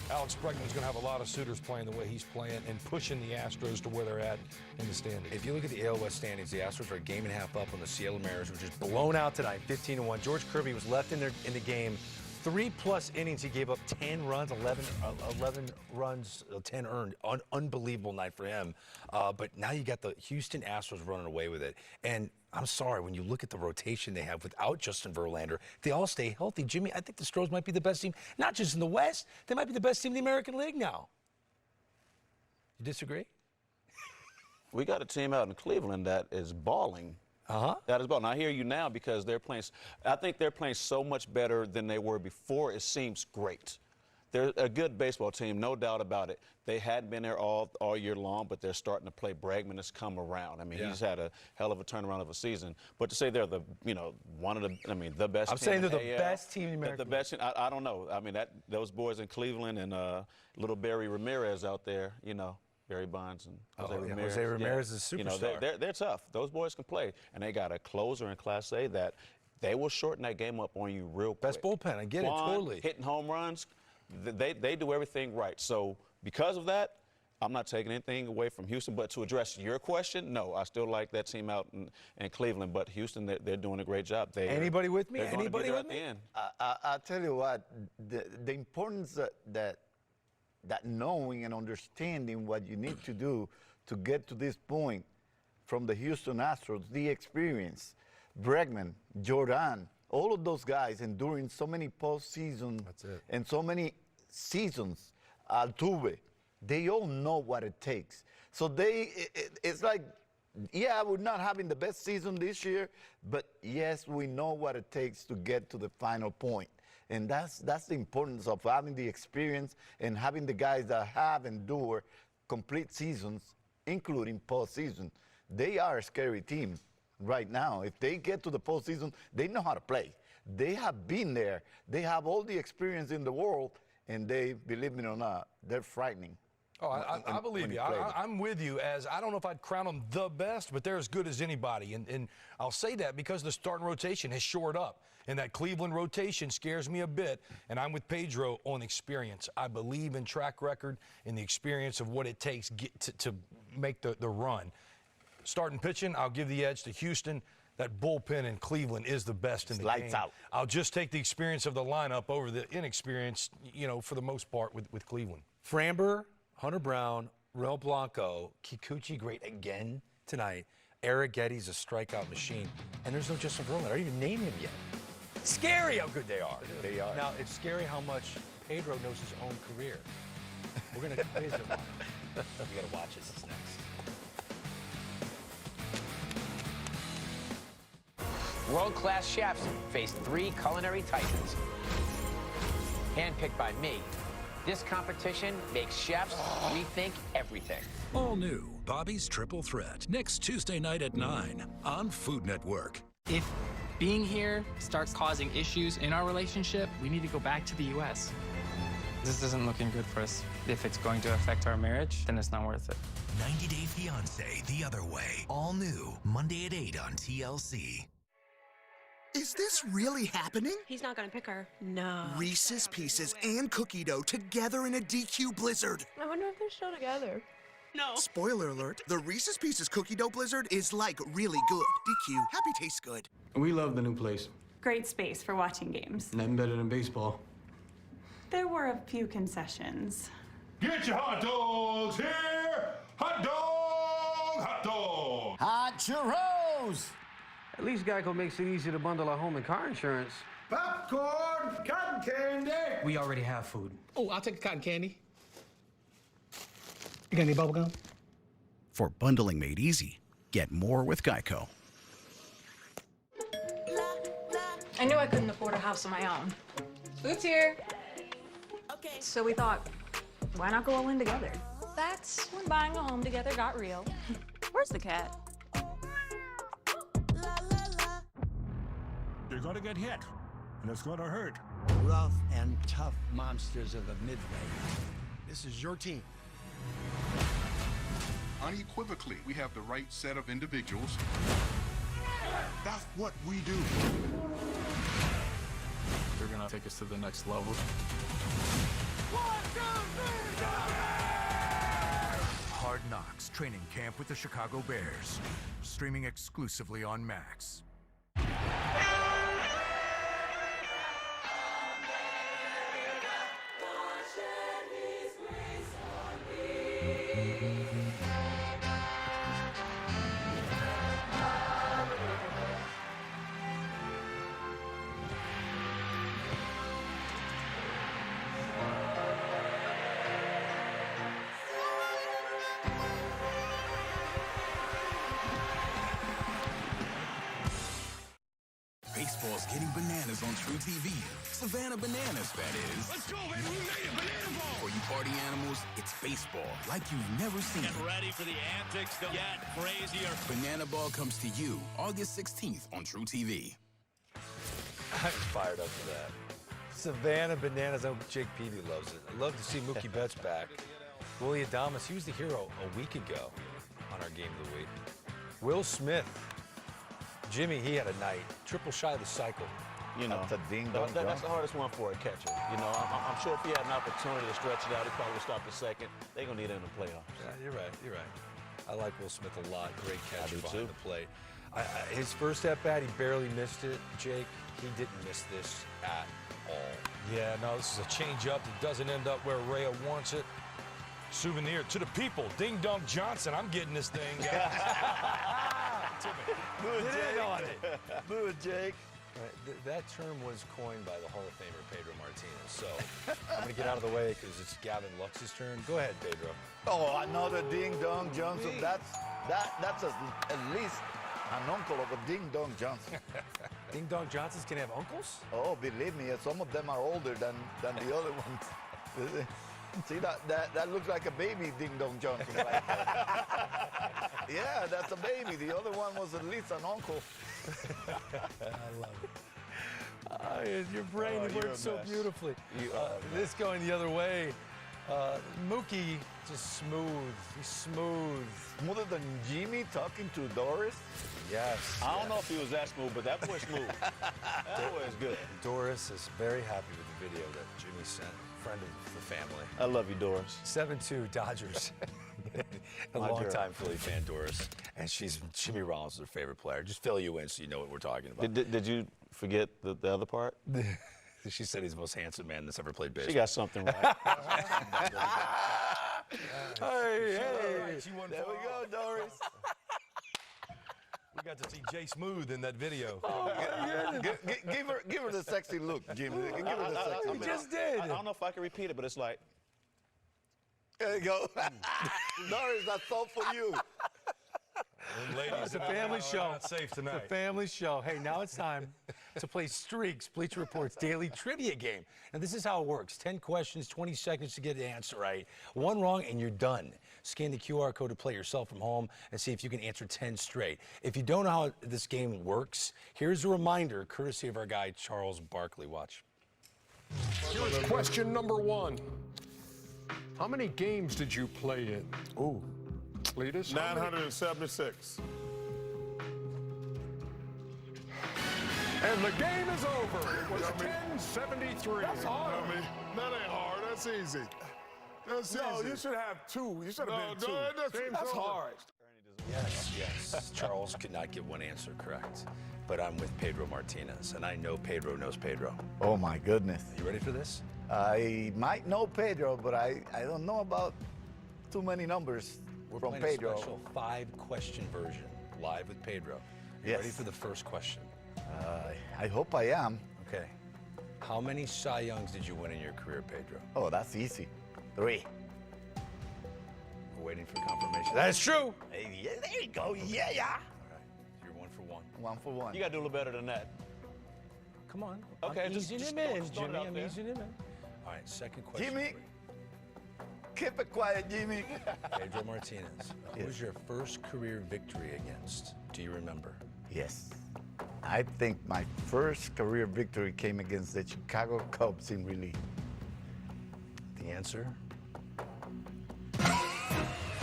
Alex Bregman's going to have a lot of suitors playing the way he's playing and pushing the Astros to where they're at in the standings. If you look at the AL West standings, the Astros are a game and a half up on the Seattle Mariners, which is blown out tonight, 15-1. George Kirby was left in the game. 3+ innings, he gave up 10 runs, 11 runs, 10 earned. Unbelievable night for him. But now you got the Houston Astros running away with it. And I'm sorry, when you look at the rotation they have without Justin Verlander, if they all stay healthy, Jimmy, I think the Stros might be the best team, not just in the West, they might be the best team in the American League now. You disagree? We got a team out in Cleveland that is balling. That is balling. I hear you now because they're playing. I think they're playing so much better than they were before. It seems great. They're a good baseball team, no doubt about it. They hadn't been there all year long, but they're starting to play. Bregman has come around. I mean, he's had a hell of a turnaround of a season. But to say they're the, one of the, the best. I'm saying they're the best team in America. The best. I don't know. I mean, those boys in Cleveland and little Barry Ramirez out there, Barry Bonds and Jose Ramirez. Jose Ramirez is a superstar. They're tough. Those boys can play, and they got a closer in Class A that they will shorten that game up on you real quick. Best bullpen. I get it totally. Hitting home runs. They do everything right. So because of that, I'm not taking anything away from Houston. But to address your question, no, I still like that team out in Cleveland. But Houston, they're doing a great job. Anybody with me? Anybody with me? I'll tell you what, the importance that knowing and understanding what you need to do to get to this point from the Houston Astros, the experience, Bregman, Jordan, all of those guys enduring so many postseasons and so many seasons, Altuve, they all know what it takes. So it's like, yeah, we're not having the best season this year, but yes, we know what it takes to get to the final point. And that's the importance of having the experience and having the guys that have endured complete seasons, including postseason. They are a scary team right now. If they get to the postseason, they know how to play. They have been there. They have all the experience in the world, and they, believe me or not, they're frightening. Oh, I believe you. I'm with you. As I don't know if I'd crown them the best, but they're as good as anybody. And I'll say that because the starting rotation has shored up. And that Cleveland rotation scares me a bit. And I'm with Pedro on experience. I believe in track record and the experience of what it takes to make the run. Starting pitching, I'll give the edge to Houston. That bullpen in Cleveland is the best in the game. Lights out. I'll just take the experience of the lineup over the inexperience, for the most part with Cleveland. Framber, Hunter Brown, Real Blanco, Kikuchi great again tonight. Eric Getty's a strikeout machine. And there's no Justin Verlander. I don't even name him yet. Scary how good they are. They are. Now, it's scary how much Pedro knows his own career. We're going to quiz him on it. You got to watch this. It's next. World-class chefs face 3 culinary titans. Handpicked by me, this competition makes chefs rethink everything. All new Bobby's Triple Threat, next Tuesday night at 9 on Food Network. If being here starts causing issues in our relationship, we need to go back to the U.S. This isn't looking good for us. If it's going to affect our marriage, then it's not worth it. 90 Day Fiancé The Other Way. All new, Monday at 8 on TLC. Is this really happening? He's not gonna pick her. No. Reese's Pieces and cookie dough together in a DQ blizzard. I wonder if they're still together. No. Spoiler alert, the Reese's Pieces cookie dough blizzard is like really good. DQ, happy tastes good. We love the new place. Great space for watching games. Nothing better than baseball. There were a few concessions. Get your hot dogs here! Hot dog! Hot dog! Hot churros! At least Geico makes it easy to bundle our home and car insurance. Popcorn! Cotton candy! We already have food. Oh, I'll take a cotton candy. You got any bubble gum? For bundling made easy, get more with Geico. I knew I couldn't afford a house of my own. Food's here. Okay. So we thought, why not go all in together? That's when buying a home together got real. Where's the cat? You're gonna get hit, and it's gonna hurt. Rough and tough monsters of the Midway. This is your team. Unequivocally, we have the right set of individuals. That's what we do. They're gonna take us to the next level. 1, 2, 3, Hard Knocks training camp with the Chicago Bears. Streaming exclusively on Max. Baseball's getting bananas on True TV. Savannah Bananas, that is. Let's go, baby. We made it. Banana ball. For you party animals, it's baseball like you've never seen. Get ready for the antics to get crazier. Banana Ball comes to you August 16th on True TV. I'm fired up for that. Savannah Bananas. I know Jake Peavy loves it. I'd love to see Mookie Betts back. Willie Adames, he was the hero a week ago on our Game of the Week. Will Smith. Jimmy, he had a night. Triple shy of the cycle. You know, that's a ding-dong that's the hardest one for a catcher. You know, I'm sure if he had an opportunity to stretch it out, he probably would stop the second. They're going to need him in the playoffs. Yeah, you're right. You're right. I like Will Smith a lot. Great catcher behind too. the plate. His first at-bat, he barely missed it, Jake. He didn't miss this at all. Yeah, no, this is a change-up that doesn't end up where Rhea wants it. Souvenir to the people. Ding Dong Johnson, I'm getting this thing. Boo it, Jake. Boo it, Jake. Right, that term was coined by the Hall of Famer Pedro Martinez. So I'm going to get out of the way because it's Gavin Lux's turn. Go ahead, Pedro. Oh, another Ding Dong Johnson. That's at least an uncle of a Ding Dong Johnson. Ding Dong Johnsons can have uncles? Oh, believe me, some of them are older than the other ones. See, that looks like a baby Ding Dong Johnson right there. Yeah, that's a baby. The other one was at least an uncle. I love it. Your brain works so beautifully. This going the other way. Mookie, just smooth. He's smooth. Smoother than Jimmy talking to Doris? Yes. I don't know if he was that smooth, but that boy's smooth. That boy is good. Doris is very happy with the video that Jimmy sent. Friend of the family. I love you, Doris. 7-2 Dodgers. A long-time Philly fan, Doris. And Jimmy Rollins is her favorite player. Just fill you in so you know what we're talking about. Did you forget the other part? She said he's the most handsome man that's ever played baseball. She got something right. Hey. There we go, Doris. We got to see Jay Smooth in that video. Give her the sexy look, Jimmy. Give her the sexy look. You just did. I don't know if I can repeat it, but it's like. There you go. Doris, that's all for you. Ladies, it's a family show. Not safe tonight. It's a family show. Hey, now it's time to play Streaks, Bleacher Report's daily trivia game. Now, this is how it works. 10 questions, 20 seconds to get the answer right. One wrong, and you're done. Scan the QR code to play yourself from home and see if you can answer 10 straight. If you don't know how this game works, here's a reminder, courtesy of our guy, Charles Barkley. Watch. Here's question number 1. How many games did you play in? Ooh. Cletus? 976. And the game is over. It was 10-73. That's hard. That ain't hard. That's easy. That's No, easy. you should have 2. You should have been 2. That's hard. Yes. Charles could not get one answer correct. But I'm with Pedro Martinez, and I know Pedro knows Pedro. Oh, my goodness. You ready for this? I might know Pedro, but I don't know about too many numbers We're from playing Pedro. a special 5-question version, live with Pedro. You Yes. ready for the first question? I hope I am. Okay. How many Cy Youngs did you win in your career, Pedro? Oh, that's easy. 3. We're waiting for confirmation. That's true. Hey, yeah, there you go. Yeah. All right. You're 1 for 1. 1 for 1. You got to do a little better than that. Come on. Okay, I'm just easing him throw- in, just throw it Jimmy. out I'm there. easing him in. All right, second question. Jimmy. Keep it quiet, Jimmy. Pedro Martinez. Who Yes. was your first career victory against? Do you remember? Yes. I think my first career victory came against the Chicago Cubs in relief. The answer?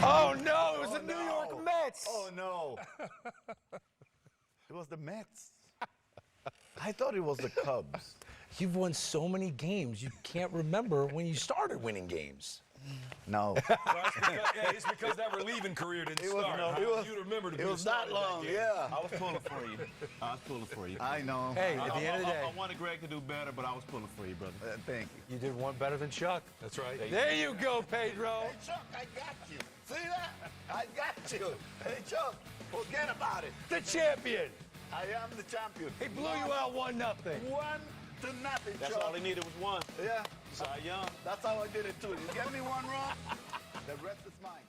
Oh, no, it was the New York Mets. Oh, no. It was the Mets. I thought it was the Cubs. You've won so many games, you can't remember when you started winning games. No. It's because that relieving career didn't start. You remember It was that long, yeah. I was pulling for you. I know. Hey, at the end of the day, I wanted Greg to do better, but I was pulling for you, brother. Thank you. you did one better than Chuck. That's right. There you go, Pedro. Hey, Chuck, I got you. See that? I got you. Hey, Chuck, forget about it. The champion. I am the champion. He blew you out 1-0. 1-0, That's Chuck. all he needed was 1. Yeah. Cy Young. That's how I did it, too. You get me 1 wrong, the rest is mine.